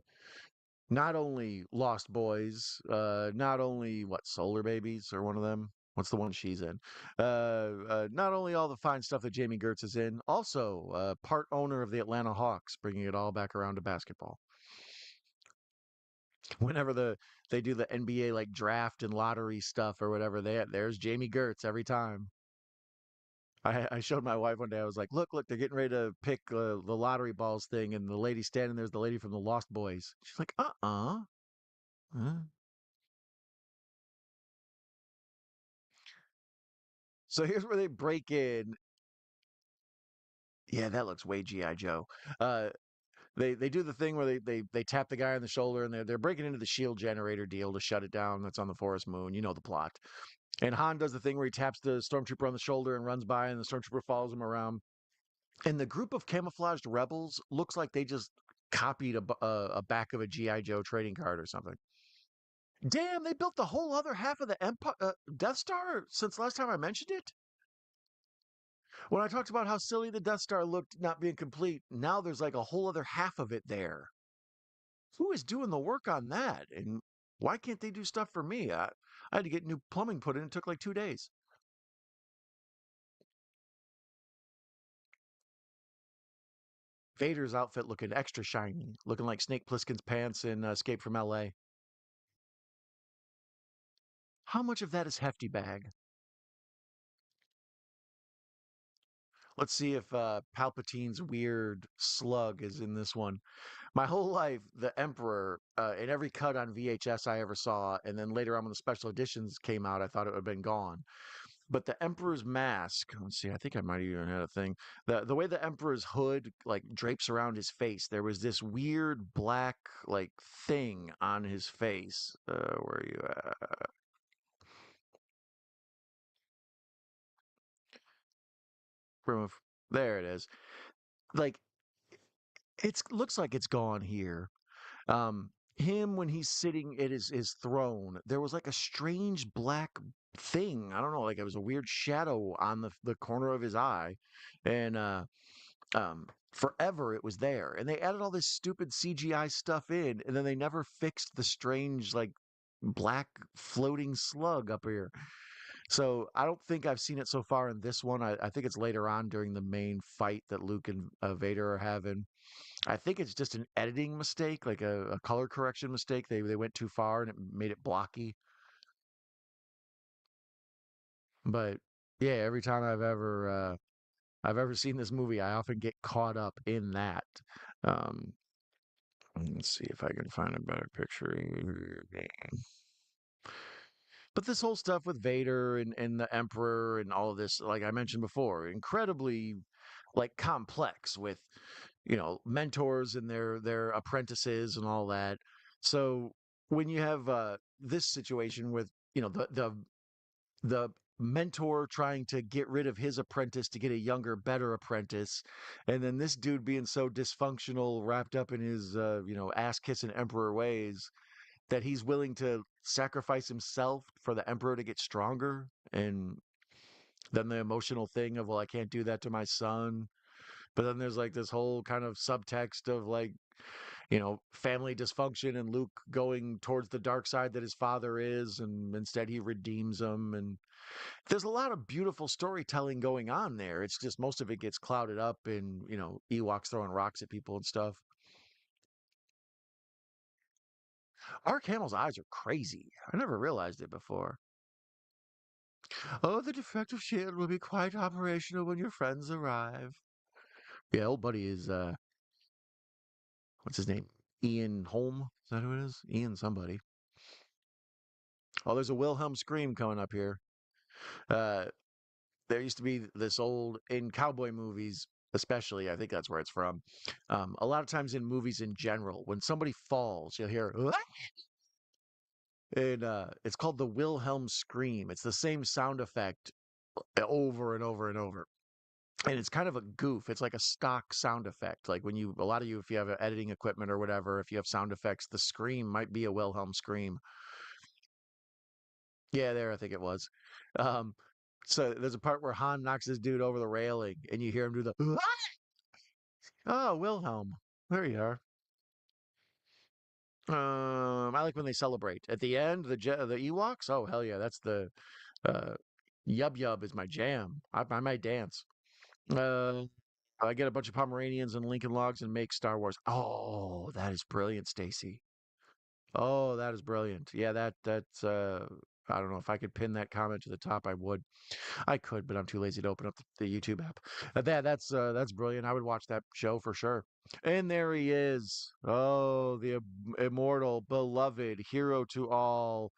not only Lost Boys, not only what Solar Babies or one of them. What's the one she's in? Not only all the fine stuff that Jamie Gertz is in, also part owner of the Atlanta Hawks, bringing it all back around to basketball. Whenever they do the NBA like draft and lottery stuff or whatever, there's Jamie Gertz every time. I showed my wife one day. I was like, look, they're getting ready to pick the lottery balls thing, and the lady standing there's the lady from the Lost Boys. She's like, Huh? So here's where they break in. Yeah, that looks way GI Joe. Uh, they do the thing where they tap the guy on the shoulder, and they're breaking into the shield generator deal to shut it down. That's on the forest moon. You know the plot. And Han does the thing where he taps the stormtrooper on the shoulder and runs by, and the stormtrooper follows him around. And the group of camouflaged rebels looks like they just copied a back of a GI Joe trading card or something. Damn, they built the whole other half of the Empire Death Star since last time I mentioned it. When I talked about how silly the Death Star looked not being complete, now there's like a whole other half of it there. Who is doing the work on that? And why can't they do stuff for me? I had to get new plumbing put in. It took like 2 days. Vader's outfit looking extra shiny, looking like Snake Plissken's pants in Escape from L.A. How much of that is Hefty Bag? Let's see if Palpatine's weird slug is in this one. My whole life, the Emperor, in every cut on VHS I ever saw, and then later on when the special editions came out, I thought it would have been gone. But the Emperor's mask, let's see, I think I might even had a thing. The way the Emperor's hood like drapes around his face, there was this weird black like thing on his face. Where are you at? Remove. There it is. Like it looks like it's gone here. Um, him when he's sitting at his throne, there was like a strange black thing. I don't know, like it was a weird shadow on the corner of his eye, and forever it was there. And they added all this stupid CGI stuff in, and then they never fixed the strange like black floating slug up here. So I don't think I've seen it so far in this one. I think it's later on during the main fight that Luke and Vader are having. I think it's just an editing mistake, like a color correction mistake. They went too far and it made it blocky. But yeah, every time I've ever seen this movie, I often get caught up in that. Um, let's see if I can find a better picture. But this whole stuff with Vader and the Emperor and all of this, like I mentioned before, incredibly like complex with mentors and their apprentices and all that. So when you have this situation with the mentor trying to get rid of his apprentice to get a younger, better apprentice, and then this dude being so dysfunctional, wrapped up in his ass kissing emperor ways that he's willing to sacrifice himself for the emperor to get stronger, and then the emotional thing of, well, I can't do that to my son. But then there's like this whole kind of subtext of like, family dysfunction and Luke going towards the dark side that his father is, and instead he redeems him. And there's a lot of beautiful storytelling going on there. It's just most of it gets clouded up in, Ewoks throwing rocks at people and stuff. Ark Hamill's eyes are crazy. I never realized it before. Oh, the defective shield will be quite operational when your friends arrive. Yeah, old buddy is what's his name? Ian Holm? Is that who it is? Ian somebody. Oh, there's a Wilhelm scream coming up here. Uh, there used to be this old in cowboy movies. especially. I think that's where it's from. A lot of times in movies in general, when somebody falls, you'll hear, and it's called the Wilhelm scream. It's the same sound effect over and over and over. And it's kind of a goof. It's like a stock sound effect. Like when you, a lot of you, if you have editing equipment or whatever, if you have sound effects, the scream might be a Wilhelm scream. Yeah, there, I think it was. Um, so there's a part where Han knocks this dude over the railing, and you hear him do the oh, Wilhelm. There you are. I like when they celebrate at the end. The Ewoks. Oh hell yeah, that's the uh, Yub Yub is my jam. I might dance. Uh, I get a bunch of Pomeranians and Lincoln Logs and make Star Wars. Oh, that is brilliant, Stacy. Oh, that is brilliant. Yeah, that's I don't know if I could pin that comment to the top. I would. I could, but I'm too lazy to open up the YouTube app. That's brilliant. I would watch that show for sure. And there he is. Oh, the immortal, beloved hero to all.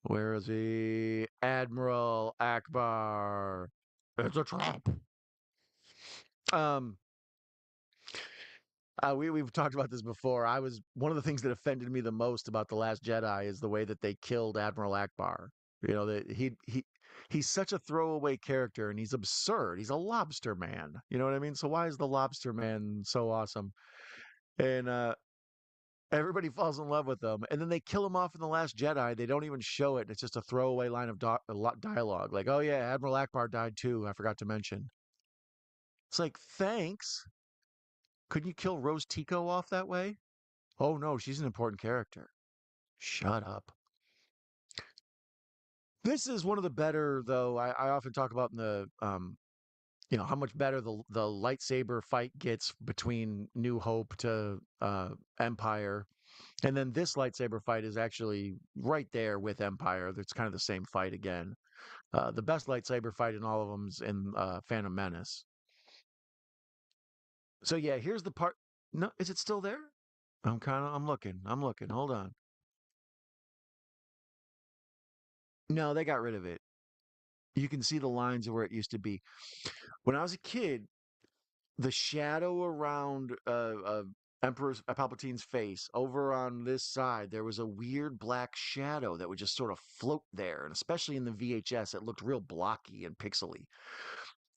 Where is he? Admiral Akbar. It's a trap. Um, we've talked about this before. I was one of the things that offended me the most about the Last Jedi is the way that they killed Admiral Akbar. You know that he's such a throwaway character and he's absurd. He's a lobster man. You know what I mean? So why is the lobster man so awesome? And everybody falls in love with him, and then they kill him off in the Last Jedi. They don't even show it. It's just a throwaway line of dialogue, like, "Oh yeah, Admiral Akbar died too. I forgot to mention." It's like, thanks. Couldn't you kill Rose Tico off that way? Oh no, she's an important character. Shut up. This is one of the better, though. I often talk about in the how much better the lightsaber fight gets between New Hope to Empire, and then this lightsaber fight is actually right there with Empire. It's kind of the same fight again. The best lightsaber fight in all of them is in Phantom Menace. So yeah, here's the part. No, is it still there? I'm looking. I'm looking. Hold on. No, they got rid of it. You can see the lines of where it used to be. When I was a kid, the shadow around Emperor Palpatine's face over on this side, there was a weird black shadow that would just sort of float there. And especially in the VHS, it looked real blocky and pixely.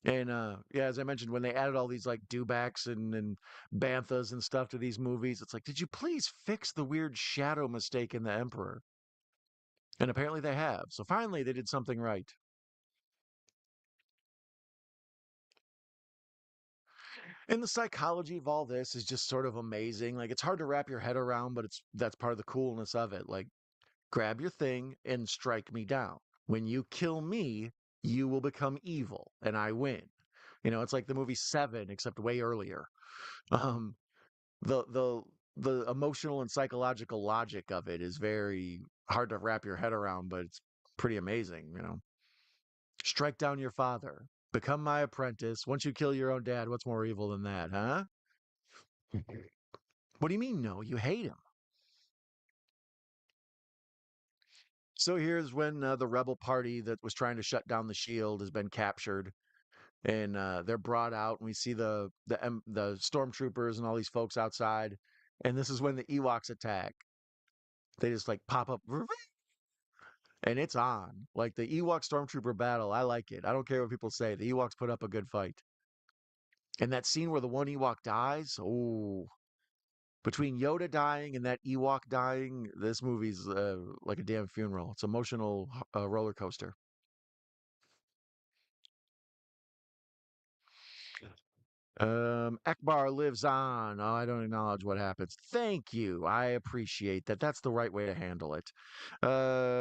And yeah, as I mentioned, when they added all these like dewbacks and banthas and stuff to these movies, it's like, did you please fix the weird shadow mistake in the Emperor? And apparently they have. So finally, they did something right. And the psychology of all this is just sort of amazing. Like it's hard to wrap your head around, but it's that's part of the coolness of it. Like grab your thing and strike me down. When you kill me, you will become evil and I win. You know, it's like the movie Seven, except way earlier. Um, the the the emotional and psychological logic of it is very hard to wrap your head around, but it's pretty amazing, you know. Strike down your father. Become my apprentice. Once you kill your own dad, what's more evil than that, huh? What do you mean, no? You hate him. So here's when the rebel party that was trying to shut down the shield has been captured, and they're brought out, and we see the stormtroopers and all these folks outside, and this is when the Ewoks attack. They just like pop up, and it's on. Like the Ewok stormtrooper battle, I like it. I don't care what people say. The Ewoks put up a good fight. And that scene where the one Ewok dies, oh, between Yoda dying and that Ewok dying, this movie's like a damn funeral. It's emotional roller coaster. Akbar lives on. Oh, I don't acknowledge what happens. Thank you. I appreciate that. That's the right way to handle it.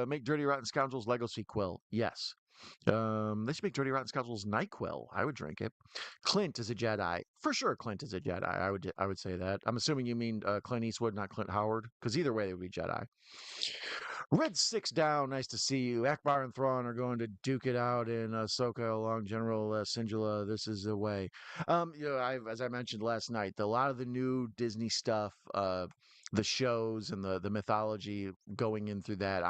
Make Dirty Rotten Scoundrels Legacy Quill. Yes. They should make Dirty Rotten Scoundrels NyQuil. I would drink it. Clint is a Jedi. For sure, Clint is a Jedi. I would say that. I'm assuming you mean Clint Eastwood, not Clint Howard, because either way, they would be Jedi. Red Six down. Nice to see you. Akbar and Thrawn are going to duke it out in Ahsoka along General Singula. This is the way. As I mentioned last night, a lot of the new Disney stuff, the shows and the mythology going in through that,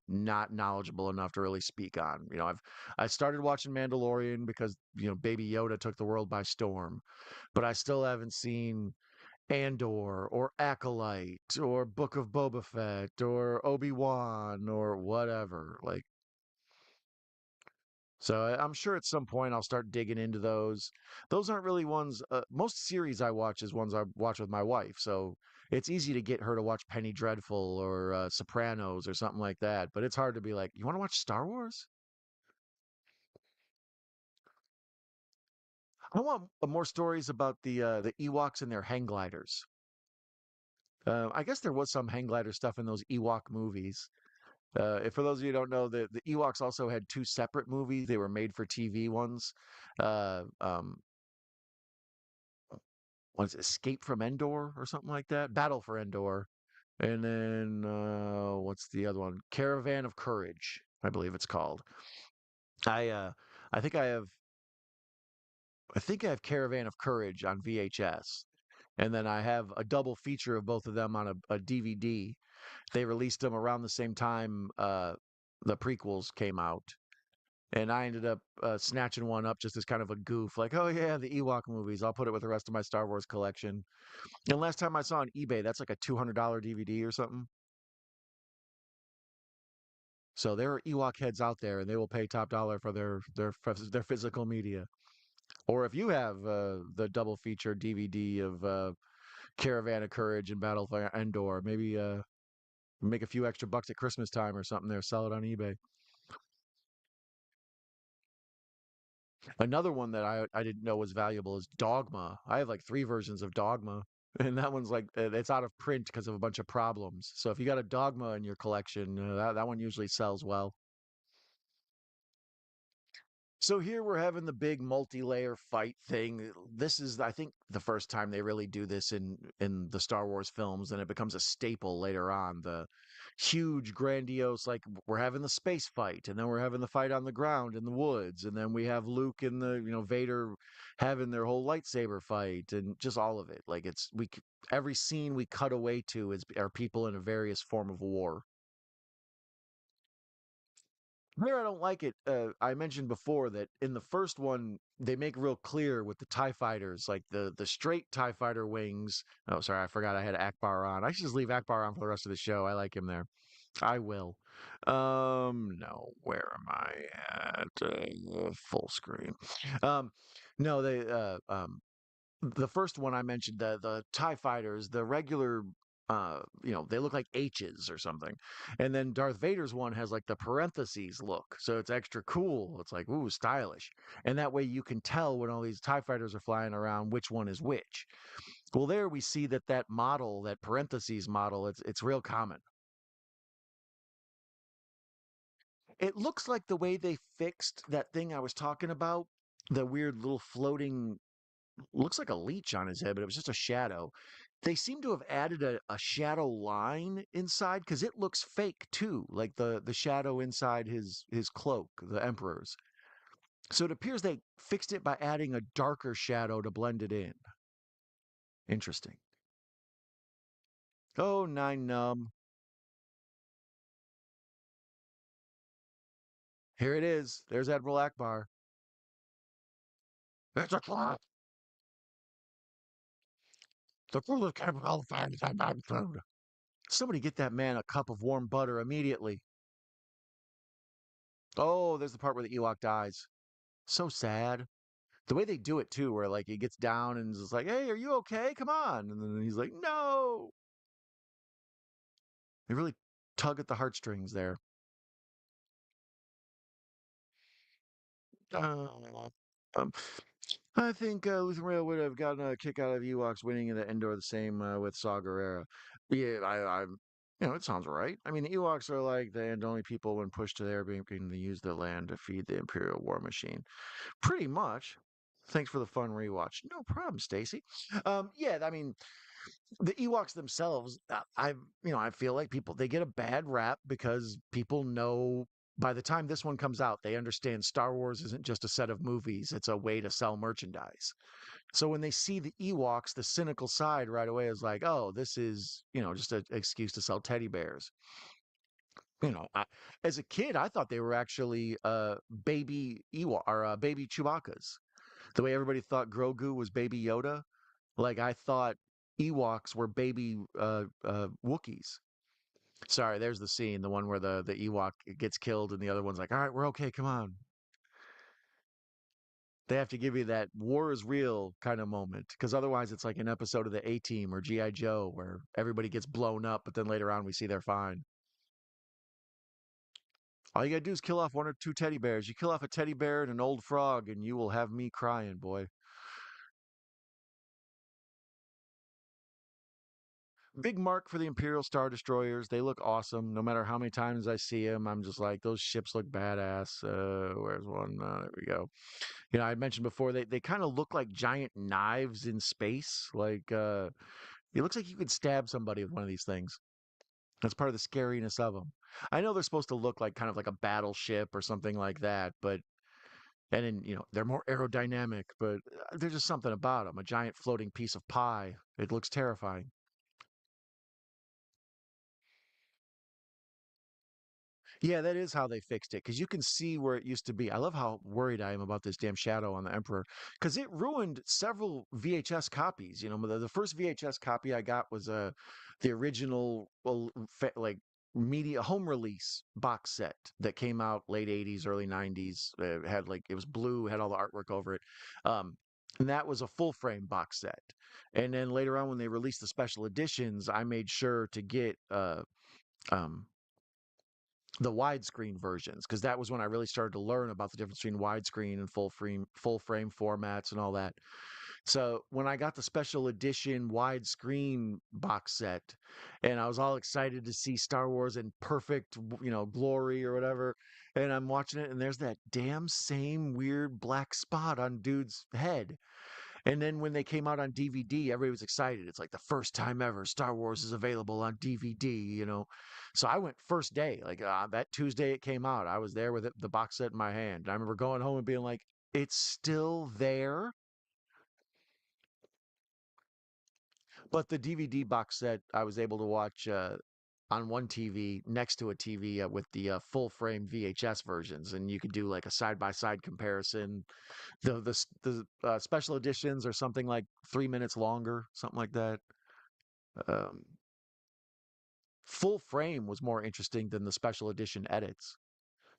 not knowledgeable enough to really speak on. I started watching Mandalorian because Baby Yoda took the world by storm, but I still haven't seen Andor or Acolyte or Book of Boba Fett or Obi-Wan or whatever. I'm sure at some point I'll start digging into those. Those aren't really ones, most series I watch is ones I watch with my wife. So it's easy to get her to watch Penny Dreadful or Sopranos or something like that. But it's hard to be like, you want to watch Star Wars? I want more stories about the Ewoks and their hang gliders. I guess there was some hang glider stuff in those Ewok movies. If for those of you who don't know, the Ewoks also had two separate movies. They were made for TV ones. Uh, um, was it Escape from Endor or something like that? Battle for Endor. And then what's the other one? Caravan of Courage, I believe it's called. I uh, I think I have Caravan of Courage on VHS, and then I have a double feature of both of them on a DVD. They released them around the same time the prequels came out. And I ended up snatching one up just as kind of a goof, like, oh yeah, the Ewok movies. I'll put it with the rest of my Star Wars collection. And last time I saw on eBay, that's like a $200 DVD or something. So there are Ewok heads out there, and they will pay top dollar for their physical media. Or if you have the double feature DVD of Caravan of Courage and Battle for Endor, maybe make a few extra bucks at Christmas time or something there, sell it on eBay. Another one that I didn't know was valuable is Dogma. I have like three versions of Dogma, and that one's like it's out of print because of a bunch of problems. So if you got a Dogma in your collection, that one usually sells well. So here we're having the big multi-layer fight thing. This is, I think, the first time they really do this in the Star Wars films, and it becomes a staple later on. The huge, grandiose, like we're having the space fight, and then we're having the fight on the ground in the woods, and then we have Luke and the Vader having their whole lightsaber fight, and just all of it. Like every scene we cut away to is are people in a various form of war. Where I don't like it, I mentioned before that in the first one they make real clear with the Tie Fighters, like the straight Tie Fighter wings. Oh, sorry, I forgot I had Akbar on. I should just leave Akbar on for the rest of the show. I like him there. I will. No, where am I at? Full screen. Um, no, the first one I mentioned, the TIE fighters, the regular they look like H's or something. And then Darth Vader's one has like the parentheses look. So it's extra cool. It's like, ooh, stylish. And that way you can tell when all these TIE fighters are flying around which one is which. Well, there we see that model, that parentheses model, it's real common. It looks like the way they fixed that thing I was talking about, the weird little floating looks like a leech on his head, but it was just a shadow. They seem to have added a shadow line inside because it looks fake too, like the shadow inside his cloak, the Emperor's. So it appears they fixed it by adding a darker shadow to blend it in. Interesting. Oh, nine numb. Here it is. There's Admiral Akbar. It's a trap. The crew of Capital finds I'm food. Somebody get that man a cup of warm butter immediately. Oh, there's the part where the Ewok dies. So sad. The way they do it too, where like he gets down and is like, "Hey, are you okay? Come on!" And then he's like, "No." They really tug at the heartstrings there. Uh, um, I think Luthen Rail would have gotten a kick out of Ewoks winning in the Endor the same with Saw Gerrera. Yeah, it sounds right. I mean, the Ewoks are like the and only people when pushed to their being to use the land to feed the Imperial war machine. Pretty much. Thanks for the fun rewatch. No problem, Stacy. Yeah, I mean, The Ewoks themselves, I feel like people they get a bad rap because people know by the time this one comes out, they understand Star Wars isn't just a set of movies; it's a way to sell merchandise. So when they see the Ewoks, the cynical side right away is like, oh, this is just an excuse to sell teddy bears. As a kid, I thought they were actually baby Ewok or baby Chewbacca's. The way everybody thought Grogu was baby Yoda, like I thought Ewoks were baby Wookiees. Sorry, there's the scene, the one where the Ewok gets killed, and the other one's like, "All right, we're okay, come on." They have to give you that war is real kind of moment, because otherwise it's like an episode of the A Team or GI Joe where everybody gets blown up, but then later on we see they're fine. All you gotta do is kill off one or two teddy bears. You kill off a teddy bear and an old frog, and you will have me crying, boy. Big mark for the Imperial Star Destroyers. They look awesome. No matter how many times I see them, I'm just like, those ships look badass. Where's one? There we go. I mentioned before they kind of look like giant knives in space. Like it looks like you could stab somebody with one of these things. That's part of the scariness of them. I know they're supposed to look like kind of like a battleship or something like that, but and then they're more aerodynamic, but there's just something about them. A giant floating piece of pie. It looks terrifying. Yeah, that is how they fixed it because you can see where it used to be. I love how worried I am about this damn shadow on the Emperor because it ruined several VHS copies. The first VHS copy I got was the original like media home release box set that came out late 80s, early 90s. Had like it was blue, had all the artwork over it. And that was a full frame box set. And then later on when they released the special editions, I made sure to get um the widescreen versions because that was when I really started to learn about the difference between widescreen and full frame formats and all that. So when I got the special edition widescreen box set and I was all excited to see Star Wars in perfect, glory or whatever, and I'm watching it and there's that damn same weird black spot on dude's head. And then when they came out on DVD, everybody was excited. It's like the first time ever Star Wars is available on DVD. So I went first day, like that Tuesday it came out. I was there with the box set in my hand. And I remember going home and being like, it's still there. But the DVD box set, I was able to watch on one TV next to a TV with the full frame VHS versions, and you could do like a side by side comparison. The special editions are something like 3 minutes longer, something like that. Um, Full frame was more interesting than the special edition edits.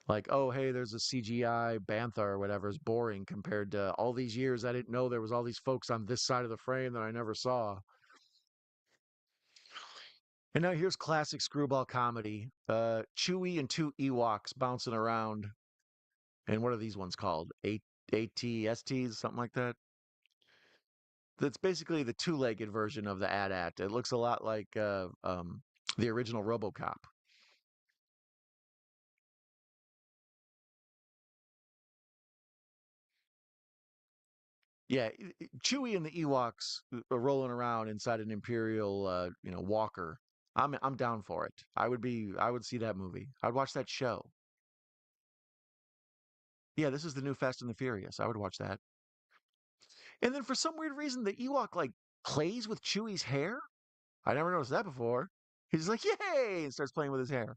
Like, oh, hey, there's a CGI bantha or whatever is boring compared to all these years. I didn't know there was all these folks on this side of the frame that I never saw. And now here's classic screwball comedy. Chewie and two Ewoks bouncing around. And what are these ones called? ATSTs, something like that. That's basically the two-legged version of the AT-AT. It looks a lot like the original RoboCop. Yeah, Chewie and the Ewoks are rolling around inside an Imperial, walker. I'm down for it. I would see that movie. I'd watch that show. Yeah, this is the new Fast and the Furious. I would watch that. And then for some weird reason, the Ewok like plays with Chewie's hair. I never noticed that before. He's like, "Yay!" and starts playing with his hair.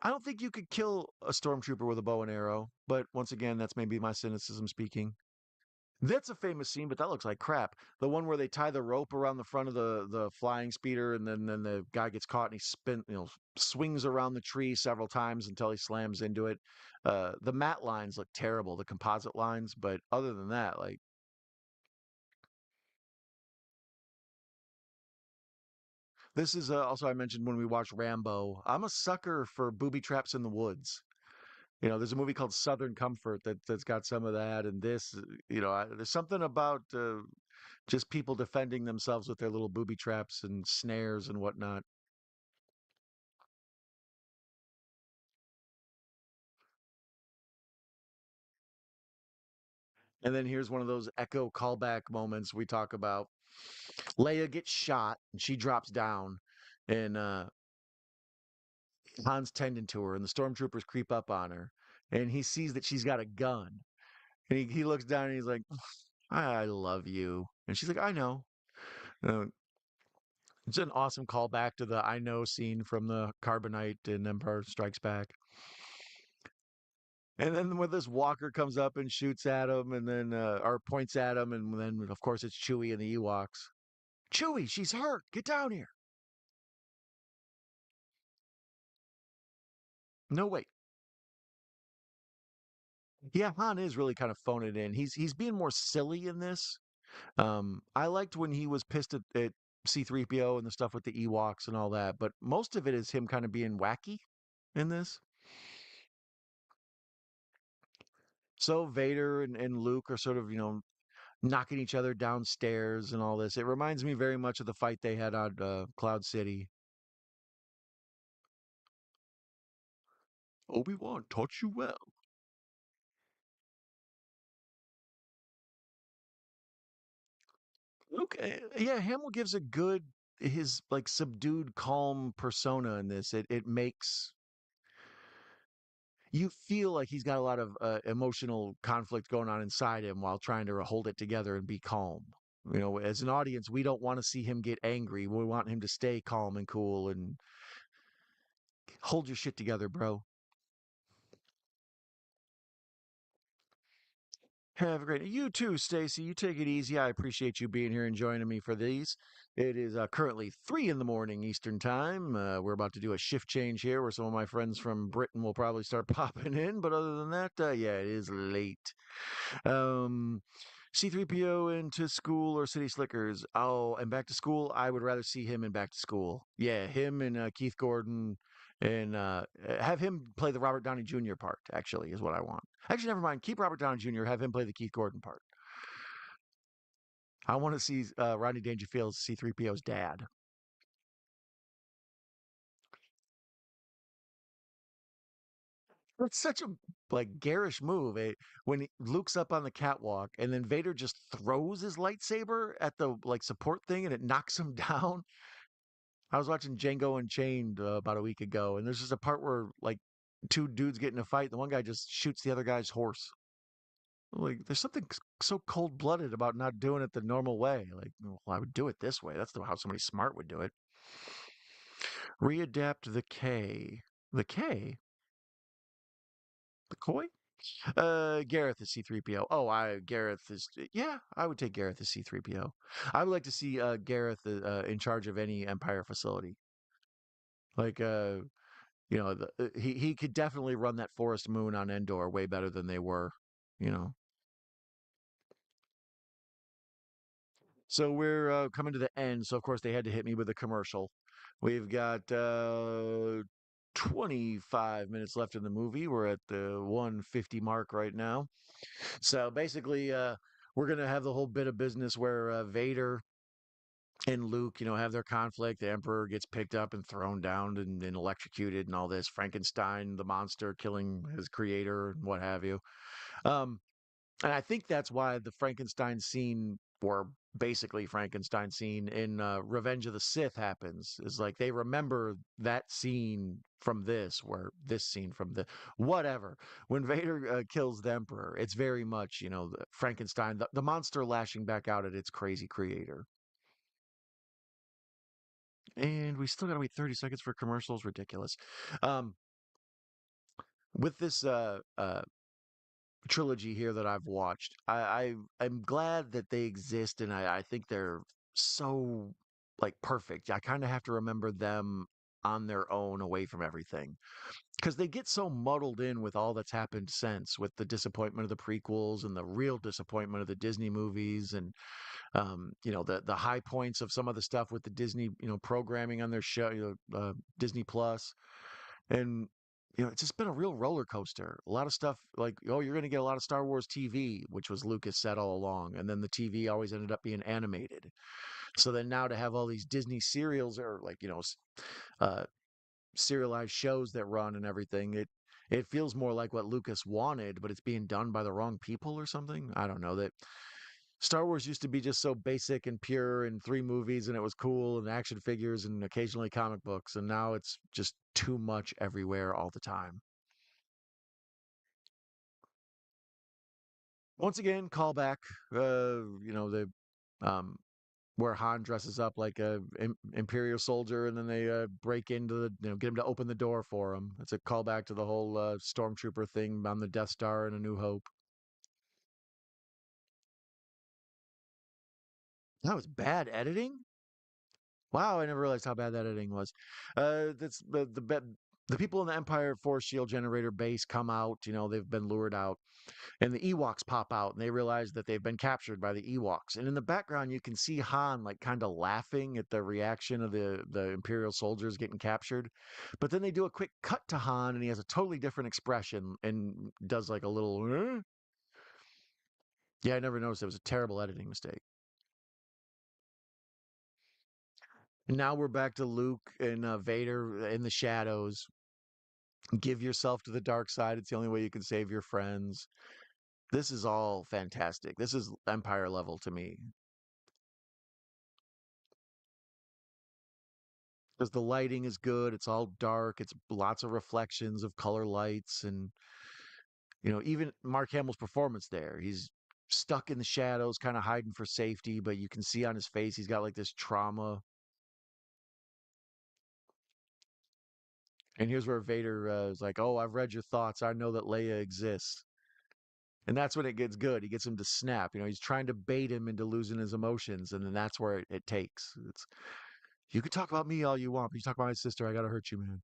I don't think you could kill a stormtrooper with a bow and arrow, but once again, that's maybe my cynicism speaking. That's a famous scene, but that looks like crap. The one where they tie the rope around the front of the flying speeder, and then the guy gets caught and he swings around the tree several times until he slams into it. The matte lines look terrible, the composite lines, but other than that, like this is also I mentioned when we watched Rambo. I'm a sucker for booby traps in the woods. There's a movie called Southern Comfort that's got some of that, and this, there's something about just people defending themselves with their little booby traps and snares and whatnot. And then here's one of those echo callback moments we talk about. Leia gets shot and she drops down, and Han's tending to her, and the stormtroopers creep up on her, and he sees that she's got a gun, and he looks down and he's like, "I love you," and she's like, "I know." Uh, it's an awesome callback to the "I know" scene from the Carbonite in Empire Strikes Back. And then when this walker comes up and shoots at him, and then or points at him, and then of course it's Chewie and the Ewoks. Chewie, she's hurt. Get down here. No, wait. Yeah, Han is really kind of phoning it in. He's being more silly in this. I liked when he was pissed at C-3PO and the stuff with the Ewoks and all that, but most of it is him kind of being wacky in this. So Vader and Luke are sort of, knocking each other downstairs and all this. It reminds me very much of the fight they had on Cloud City. Obi-Wan taught you well. Okay. Yeah, Hamill gives a good his like subdued, calm persona in this. It makes you feel like he's got a lot of emotional conflict going on inside him while trying to hold it together and be calm. As an audience, we don't want to see him get angry. We want him to stay calm and cool and hold your shit together, bro. Have a great You too, Stacy. You take it easy. I appreciate you being here and joining me for these. It is currently 3 in the morning Eastern time. We're about to do a shift change here where some of my friends from Britain will probably start popping in. But other than that, yeah, it is late. Um, C3PO into school or City Slickers? Oh, and Back to School? I would rather see him in Back to School. Yeah, him and Keith Gordon, and have him play the Robert Downey Jr. part, actually, is what I want. Actually, never mind. Keep Robert Downey Jr., have him play the Keith Gordon part. I want to see Rodney Dangerfield's C3PO's dad. It's such a garish move. When Luke's up on the catwalk and then Vader just throws his lightsaber at the support thing and it knocks him down. I was watching Django Unchained about a week ago, and there's just a part where two dudes get in a fight. The one guy just shoots the other guy's horse. Like, there's something so cold blooded about not doing it the normal way. Like, well, I would do it this way. That's how somebody smart would do it. Readapt the K. The K? The Koi? Gareth is C3PO. Oh, Gareth is, yeah, I would take Gareth as C3PO. I would like to see Gareth in charge of any Empire facility. Like, he could definitely run that Forest Moon on Endor way better than they were, you know. So we're coming to the end. So of course they had to hit me with a commercial. We've got 25 minutes left in the movie. We're at the 150 mark right now. So basically, we're gonna have the whole bit of business where Vader and Luke, have their conflict. The Emperor gets picked up and thrown down and electrocuted and all this. Frankenstein, the monster, killing his creator and what have you. Um, and I think that's why the Frankenstein scene, or basically Frankenstein scene in Revenge of the Sith happens. Is like they remember that scene from this, where this scene from the whatever. When Vader kills the Emperor, it's very much Frankenstein, the monster lashing back out at its crazy creator. And we still got to wait 30 seconds for commercials. Ridiculous. Um, with this trilogy here that I've watched, I'm glad that they exist, and I think they're so perfect. I kind of have to remember them on their own, away from everything, because they get so muddled in with all that's happened since, with the disappointment of the prequels and the real disappointment of the Disney movies, and the high points of some of the stuff with the Disney programming on their show, Disney Plus, and it's just been a real roller coaster. A lot of stuff like, oh, you're going to get a lot of Star Wars TV, which was Lucas said all along, and then the TV always ended up being animated. So then now to have all these Disney serials, or uh, serialized shows that run and everything, it feels more like what Lucas wanted, but it's being done by the wrong people or something. I don't know that. Star Wars used to be just so basic and pure in three movies and it was cool and action figures and occasionally comic books. And now it's just too much everywhere all the time. Once again, callback, the um, where Han dresses up like a Imperial soldier, and then they break into get him to open the door for him. It's a callback to the whole stormtrooper thing on the Death Star in A New Hope. That was bad editing. Wow, I never realized how bad that editing was. That's the people in the Empire Force Shield Generator base come out. They've been lured out, and the Ewoks pop out, and they realize that they've been captured by the Ewoks. And in the background, you can see Han like kind of laughing at the reaction of the Imperial soldiers getting captured. But then they do a quick cut to Han, and he has a totally different expression and does like a little. Yeah, I never noticed. It was a terrible editing mistake. And now we're back to Luke and Vader in the shadows. Give yourself to the dark side. It's the only way you can save your friends. This is all fantastic. This is Empire level to me. Because the lighting is good. It's all dark. It's lots of reflections of color lights. And, even Mark Hamill's performance there, he's stuck in the shadows, kind of hiding for safety, but you can see on his face he's got like this trauma. And here's where Vader is like, "Oh, I've read your thoughts. I know that Leia exists." And that's when it gets good. He gets him to snap. He's trying to bait him into losing his emotions, and then that's where it takes. It's you can talk about me all you want, but you talk about my sister, I gotta hurt you, man.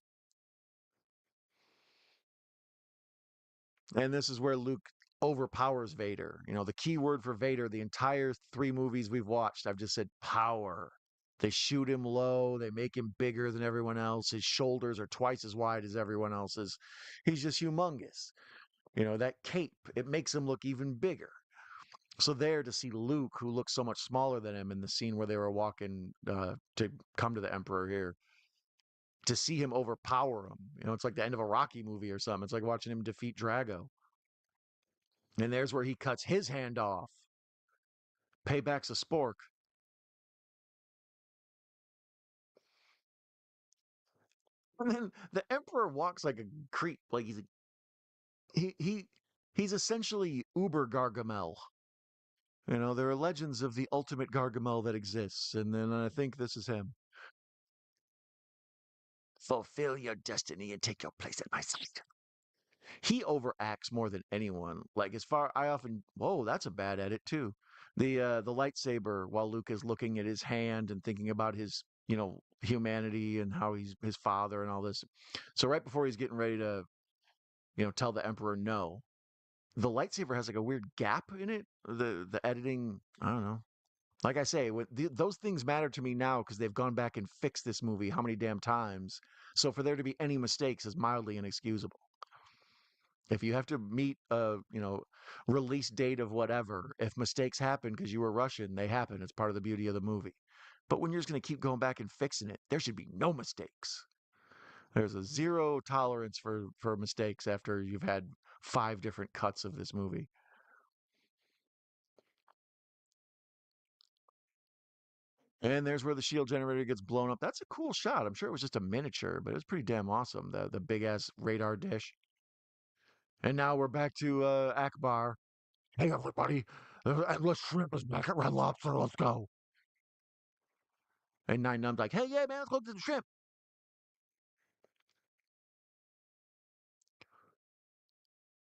And this is where Luke overpowers Vader. The key word for Vader, the entire three movies we've watched, I've just said power. They shoot him low, they make him bigger than everyone else. His shoulders are twice as wide as everyone else's. He's just humongous. That cape, it makes him look even bigger. So there to see Luke, who looks so much smaller than him in the scene where they were walking to come to the Emperor here, to see him overpower him, it's like the end of a Rocky movie or something. It's like watching him defeat Drago. And there's where he cuts his hand off. Payback's a spork. And then the Emperor walks like a creep, like he he's essentially Uber Gargamel. There are legends of the ultimate Gargamel that exists, and then I think this is him. Fulfill your destiny and take your place at my side. He overacts more than anyone. Like as far I often whoa, that's a bad edit too. The lightsaber while Luke is looking at his hand and thinking about his, humanity and how he's his father and all this. So right before he's getting ready to, tell the Emperor no, the lightsaber has like a weird gap in it. The editing, I don't know. Like I say, those things matter to me now because they've gone back and fixed this movie how many damn times. So for there to be any mistakes is mildly inexcusable. If you have to meet a, release date of whatever, if mistakes happen because you were Russian, they happen. It's part of the beauty of the movie. But when you're just going to keep going back and fixing it, there should be no mistakes. There's a zero tolerance for mistakes after you've had five different cuts of this movie. And there's where the shield generator gets blown up. That's a cool shot. I'm sure it was just a miniature, but it was pretty damn awesome. The big ass radar dish. And now we're back to Akbar. Hey everybody, Endless Shrimp is back at Red Lobster. Let's go. And Nine Numb's like, hey, yeah, man, let's go to the shrimp.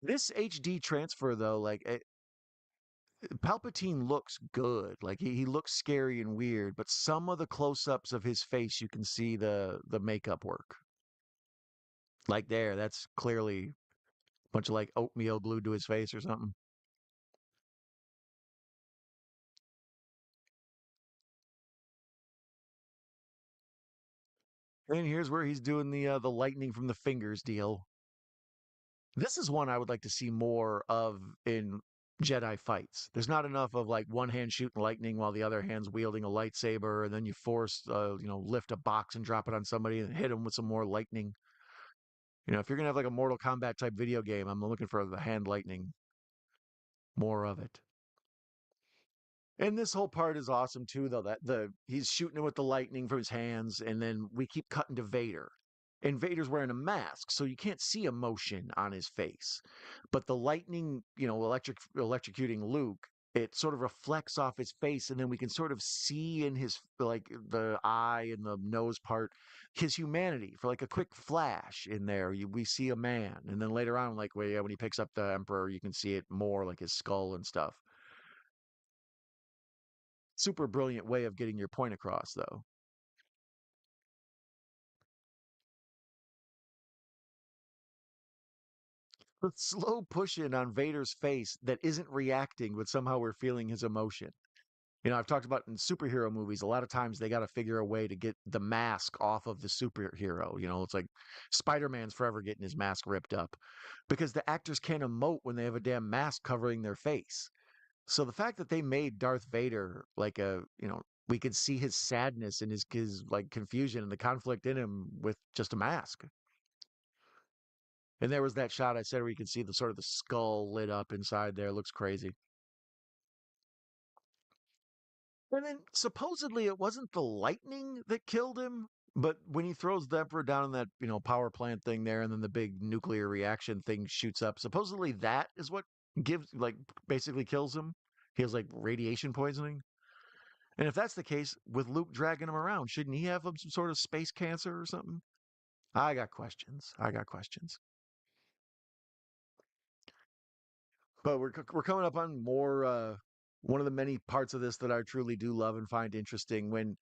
This HD transfer, though, like, Palpatine looks good. Like, he looks scary and weird, but some of the close ups of his face, you can see the makeup work. Like, there, that's clearly a bunch of like oatmeal glued to his face or something. And here's where he's doing the lightning from the fingers deal. This is one I would like to see more of in Jedi fights. There's not enough of like one hand shooting lightning while the other hand's wielding a lightsaber, and then you force, lift a box and drop it on somebody and hit them with some more lightning. If you're gonna have like a Mortal Kombat type video game, I'm looking for the hand lightning, more of it. And this whole part is awesome too, though. That the he's shooting him with the lightning from his hands, and then we keep cutting to Vader. And Vader's wearing a mask, so you can't see emotion on his face. But the lightning, electrocuting Luke, it sort of reflects off his face, and then we can sort of see in his like the eye and the nose part his humanity for like a quick flash in there. We see a man, and then later on, like when he picks up the Emperor, you can see it more like his skull and stuff. Super brilliant way of getting your point across, though. The slow push in on Vader's face that isn't reacting, but somehow we're feeling his emotion. I've talked about in superhero movies, a lot of times they got to figure a way to get the mask off of the superhero. It's like Spider Man's forever getting his mask ripped up because the actors can't emote when they have a damn mask covering their face. So the fact that they made Darth Vader like we could see his sadness and his like confusion and the conflict in him with just a mask. And there was that shot I said where you can see the sort of the skull lit up inside there. Looks crazy. And then supposedly it wasn't the lightning that killed him, but when he throws the Emperor down in that, power plant thing there, and then the big nuclear reaction thing shoots up, supposedly that is what gives, like, basically kills him. He has, like, radiation poisoning. And if that's the case, with Luke dragging him around, shouldn't he have some sort of space cancer or something? I got questions. I got questions. But we're coming up on more one of the many parts of this that I truly do love and find interesting when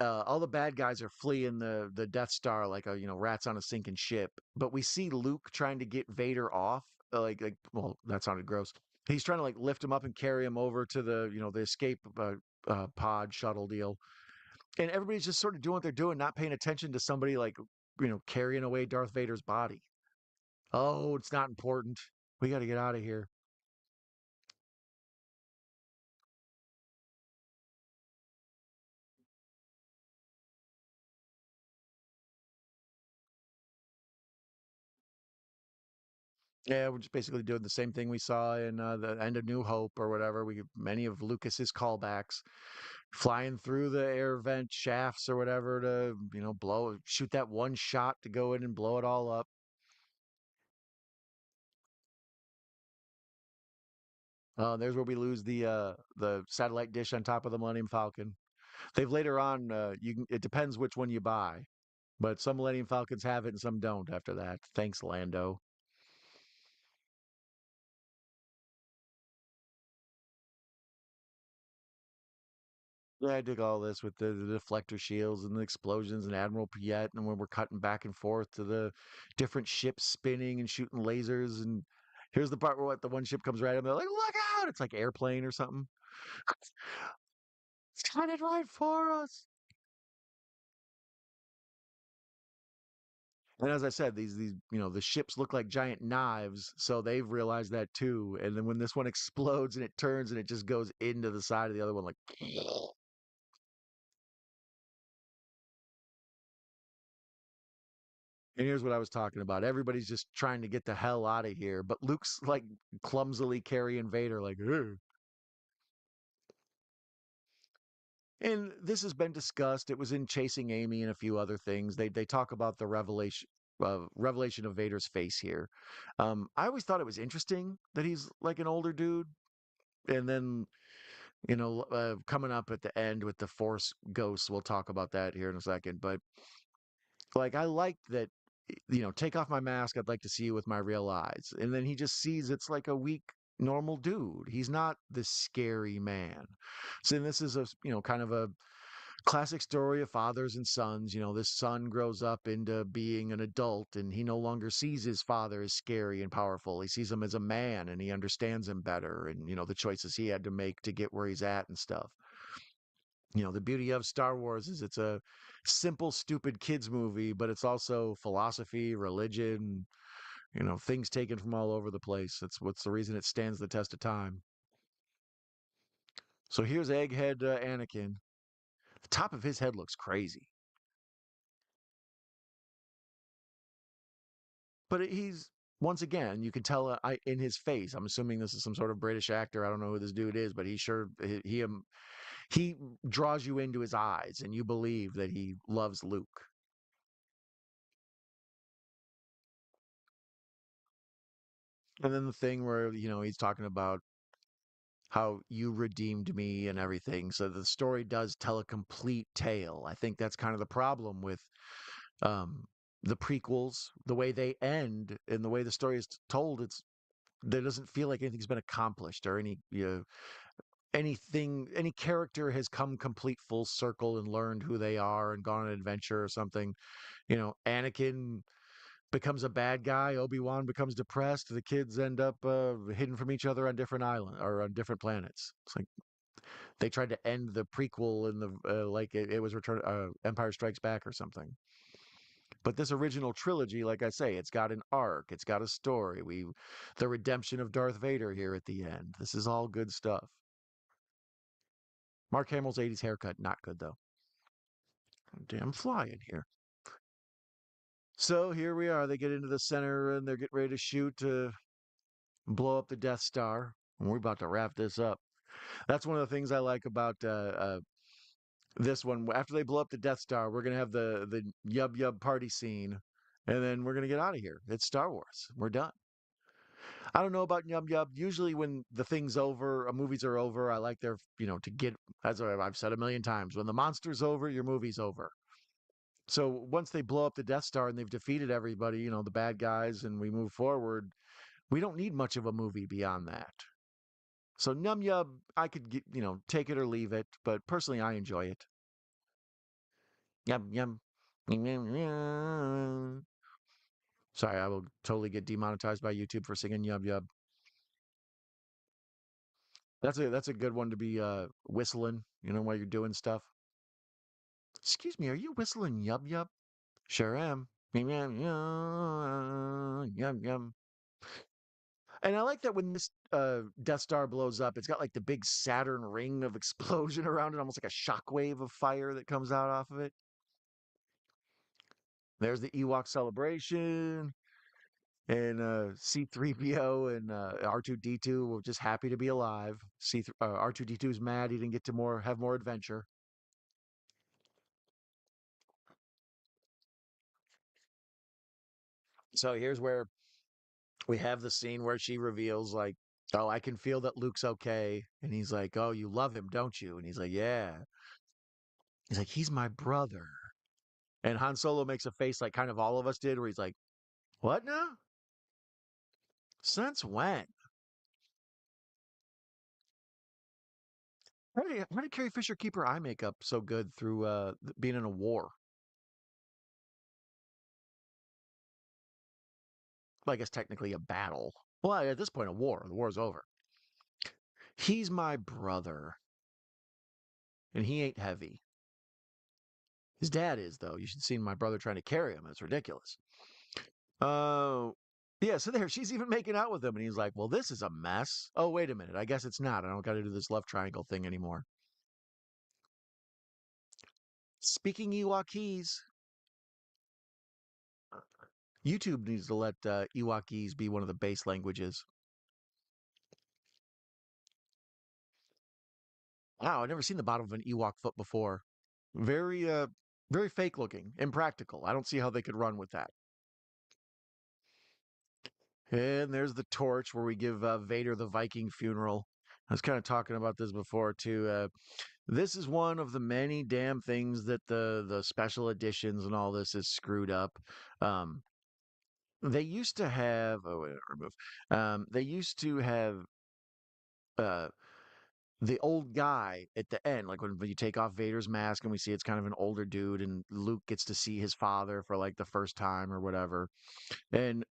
all the bad guys are fleeing the Death Star like a rats on a sinking ship. But we see Luke trying to get Vader off. Well, that sounded gross. He's trying to like lift him up and carry him over to the escape pod shuttle deal, and everybody's just sort of doing what they're doing, not paying attention to somebody like carrying away Darth Vader's body. Oh, it's not important. We got to get out of here. Yeah, we're just basically doing the same thing we saw in the end of New Hope or whatever. We many of Lucas's callbacks, flying through the air vent shafts or whatever to shoot that one shot to go in and blow it all up. There's where we lose the satellite dish on top of the Millennium Falcon. They've later on it depends which one you buy, but some Millennium Falcons have it and some don't after that. Thanks, Lando. Yeah, I dig all this with the deflector shields and the explosions and Admiral Piet, and when we're cutting back and forth to the different ships spinning and shooting lasers. And here's the part where the one ship comes right up, and they're like, "Look out!" It's like airplane or something. It's headed right for us. And as I said, these the ships look like giant knives, so they've realized that too. And then when this one explodes and it turns and it just goes into the side of the other one, like. And here's what I was talking about. Everybody's just trying to get the hell out of here, but Luke's like clumsily carrying Vader, like, "Ugh." And this has been discussed. It was in Chasing Amy and a few other things. They talk about the revelation of Vader's face here. I always thought it was interesting that he's like an older dude, and then coming up at the end with the Force ghosts. We'll talk about that here in a second, but like I like that take off my mask, I'd like to see you with my real eyes. And then he just sees it's like a weak normal dude. He's not this scary man. So this is a kind of a classic story of fathers and sons. This son grows up into being an adult and he no longer sees his father as scary and powerful. He sees him as a man and he understands him better and the choices he had to make to get where he's at and stuff. The beauty of Star Wars is it's a simple, stupid kids movie, but it's also philosophy, religion, things taken from all over the place. That's what's the reason it stands the test of time. So here's Egghead Anakin. The top of his head looks crazy, but he's once again, you can tell in his face. I'm assuming this is some sort of British actor. I don't know who this dude is, but he draws you into his eyes, and you believe that he loves Luke. And then the thing where he's talking about how you redeemed me and everything. So the story does tell a complete tale. I think that's kind of the problem with um, the prequels, the way they end and the way the story is told. There doesn't feel like anything's been accomplished or any character has come complete full circle and learned who they are and gone on an adventure or something. Anakin becomes a bad guy, Obi-Wan becomes depressed, the kids end up hidden from each other on different islands or on different planets. It's like they tried to end the prequel in the like it was Return Empire Strikes Back or something. But this original trilogy, like I say, it's got an arc, it's got a story. The redemption of Darth Vader here at the end. This is all good stuff. Mark Hamill's 80s haircut, not good though. Damn fly in here. So here we are. They get into the center and they're getting ready to shoot to blow up the Death Star. And we're about to wrap this up. That's one of the things I like about this one. After they blow up the Death Star, we're gonna have the yub yub party scene, and then we're gonna get out of here. It's Star Wars. We're done. I don't know about yub yub. Usually, when the thing's over, movies are over. I like their to get, as I've said a million times, when the monster's over, your movie's over. So once they blow up the Death Star and they've defeated everybody, the bad guys, and we move forward, we don't need much of a movie beyond that. So Num Yub, I could take it or leave it, but personally, I enjoy it. Yum yum. Sorry, I will totally get demonetized by YouTube for singing Yub Yub. That's a good one to be whistling, while you're doing stuff. Excuse me, are you whistling Yub Yub? Sure am. Yum yum yum. And I like that when this Death Star blows up, it's got like the big Saturn ring of explosion around it, almost like a shockwave of fire that comes out off of it. There's the Ewok celebration, and C3PO and R2D2 were just happy to be alive. R2D2 is mad he didn't get to have more adventure. So here's where we have the scene where she reveals like, "Oh, I can feel that Luke's okay," and he's like, "Oh, you love him, don't you?" And he's like, "Yeah." He's like, "He's my brother." And Han Solo makes a face like kind of all of us did, where he's like, "What now? Since when?" How did Carrie Fisher keep her eye makeup so good through being in a war? Well, I guess technically a battle. Well, at this point, a war. The war's over. He's my brother, and he ain't heavy. His dad is, though. You should see my brother trying to carry him. It's ridiculous. Oh, yeah. So there, she's even making out with him, and he's like, "Well, this is a mess." Oh, wait a minute. I guess it's not. I don't got to do this love triangle thing anymore. Speaking Ewokese, YouTube needs to let Ewokese be one of the base languages. Wow, I've never seen the bottom of an Ewok foot before. Very, very fake looking, impractical. I don't see how they could run with that. And there's the torch where we give Vader the Viking funeral. I was kind of talking about this before too. This is one of the many damn things that the special editions and all this is screwed up. Um, they used to have. Oh wait, remove. They used to have. Uh, the old guy at the end, like when you take off Vader's mask and we see it's kind of an older dude, and Luke gets to see his father for like the first time or whatever. And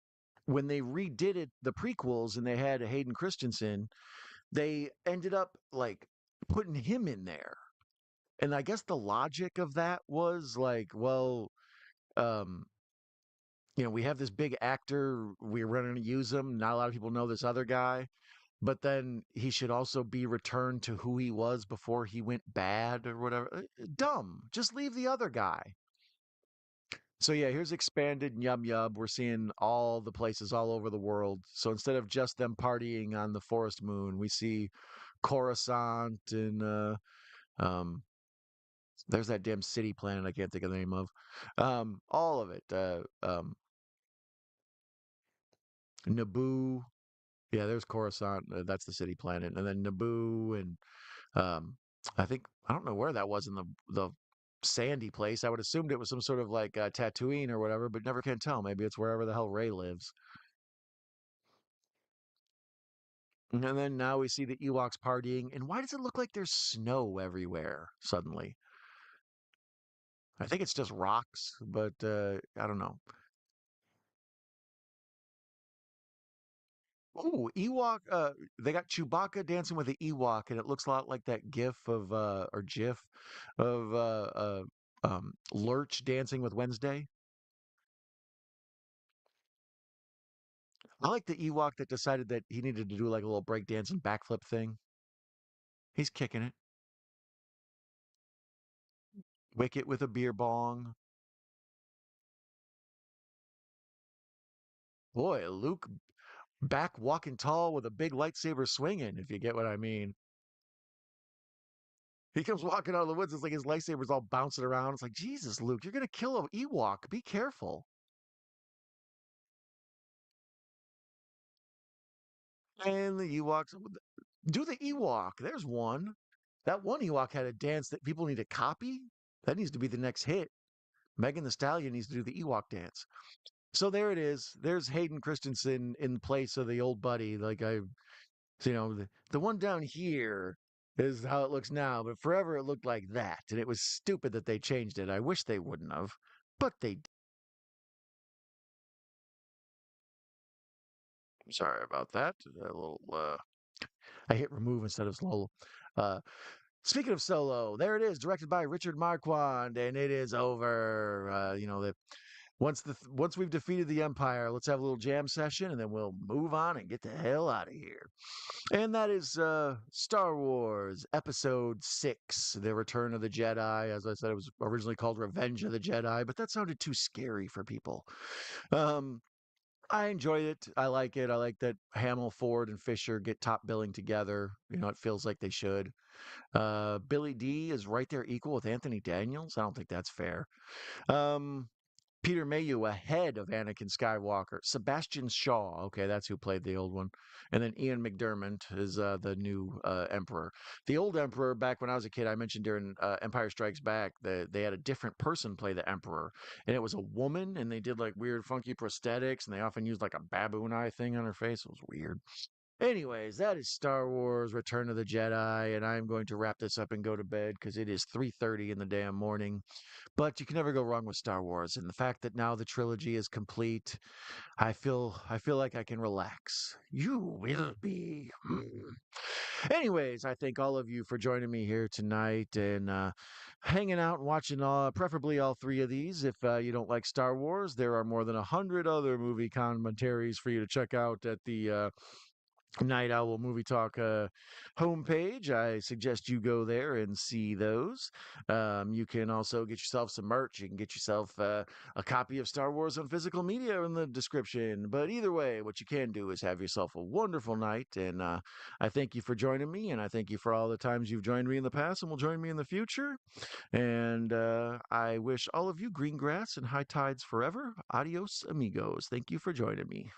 when they redid it, the prequels, and they had Hayden Christensen, they ended up like putting him in there. And I guess the logic of that was like, well, um, we have this big actor, we're going to use him. Not a lot of people know this other guy, but then he should also be returned to who he was before he went bad or whatever. Dumb. Just leave the other guy. So yeah, here's expanded Yum Yum. We're seeing all the places all over the world. So instead of just them partying on the forest moon, we see Coruscant and um there's that damn city planet I can't think of the name of. All of it. Naboo. Yeah, there's Coruscant. That's the city planet. And then Naboo and um I think I don't know where that was in the sandy place. I would assumed it was some sort of like Tatooine or whatever, but never can tell. Maybe it's wherever the hell Ray lives. And then now we see the Ewoks partying. And why does it look like there's snow everywhere suddenly? I think it's just rocks, but I don't know. Oh, Ewok! They got Chewbacca dancing with the Ewok, and it looks a lot like that GIF of or GIF of Lurch dancing with Wednesday. I like the Ewok that decided that he needed to do like a little breakdance and backflip thing. He's kicking it. Wicket with a beer bong. Boy, Luke back walking tall with a big lightsaber swinging, if you get what I mean. He comes walking out of the woods. It's like his lightsaber's all bouncing around. It's like, Jesus, Luke, you're going to kill an Ewok. Be careful. And the Ewoks do the Ewok. There's one. That one Ewok had a dance that people need to copy. That needs to be the next hit. Megan the Stallion needs to do the Ewok dance. So there it is. There's Hayden Christensen in place of the old buddy. The one down here is how it looks now, but forever it looked like that. And it was stupid that they changed it. I wish they wouldn't have, but they Sorry about that. I hit remove instead of solo. Uh, Speaking of Solo, there it is, directed by Richard Marquand, and it is over. Once we've defeated the Empire, let's have a little jam session, and then we'll move on and get the hell out of here. And that is Star Wars Episode 6, The Return of the Jedi. As I said, it was originally called Revenge of the Jedi, but that sounded too scary for people. Um, I enjoyed it. I like it. I like that Hamill, Ford, and Fisher get top billing together. It feels like they should. Billy D is right there equal with Anthony Daniels. I don't think that's fair. Um, Peter Mayhew ahead of Anakin Skywalker. Sebastian Shaw, okay, that's who played the old one. And then Ian McDermott is the new Emperor. The old Emperor, back when I was a kid, I mentioned during Empire Strikes Back that they had a different person play the Emperor. And it was a woman, and they did like weird, funky prosthetics, and they often used like a baboon eye thing on her face. It was weird. Anyways, that is Star Wars Return of the Jedi, and I'm going to wrap this up and go to bed because it is 3:30 in the damn morning. But you can never go wrong with Star Wars, and the fact that now the trilogy is complete, I feel like I can relax. You will be. Anyways, I thank all of you for joining me here tonight and hanging out and watching preferably all three of these. If you don't like Star Wars, there are more than 100 other movie commentaries for you to check out at the Night Owl Movie Talk homepage. I suggest you go there and see those. You can also get yourself some merch. You can get yourself a copy of Star Wars on physical media in the description. But either way, what you can do is have yourself a wonderful night. And I thank you for joining me. And I thank you for all the times you've joined me in the past and will join me in the future. And I wish all of you green grass and high tides forever. Adios, amigos. Thank you for joining me.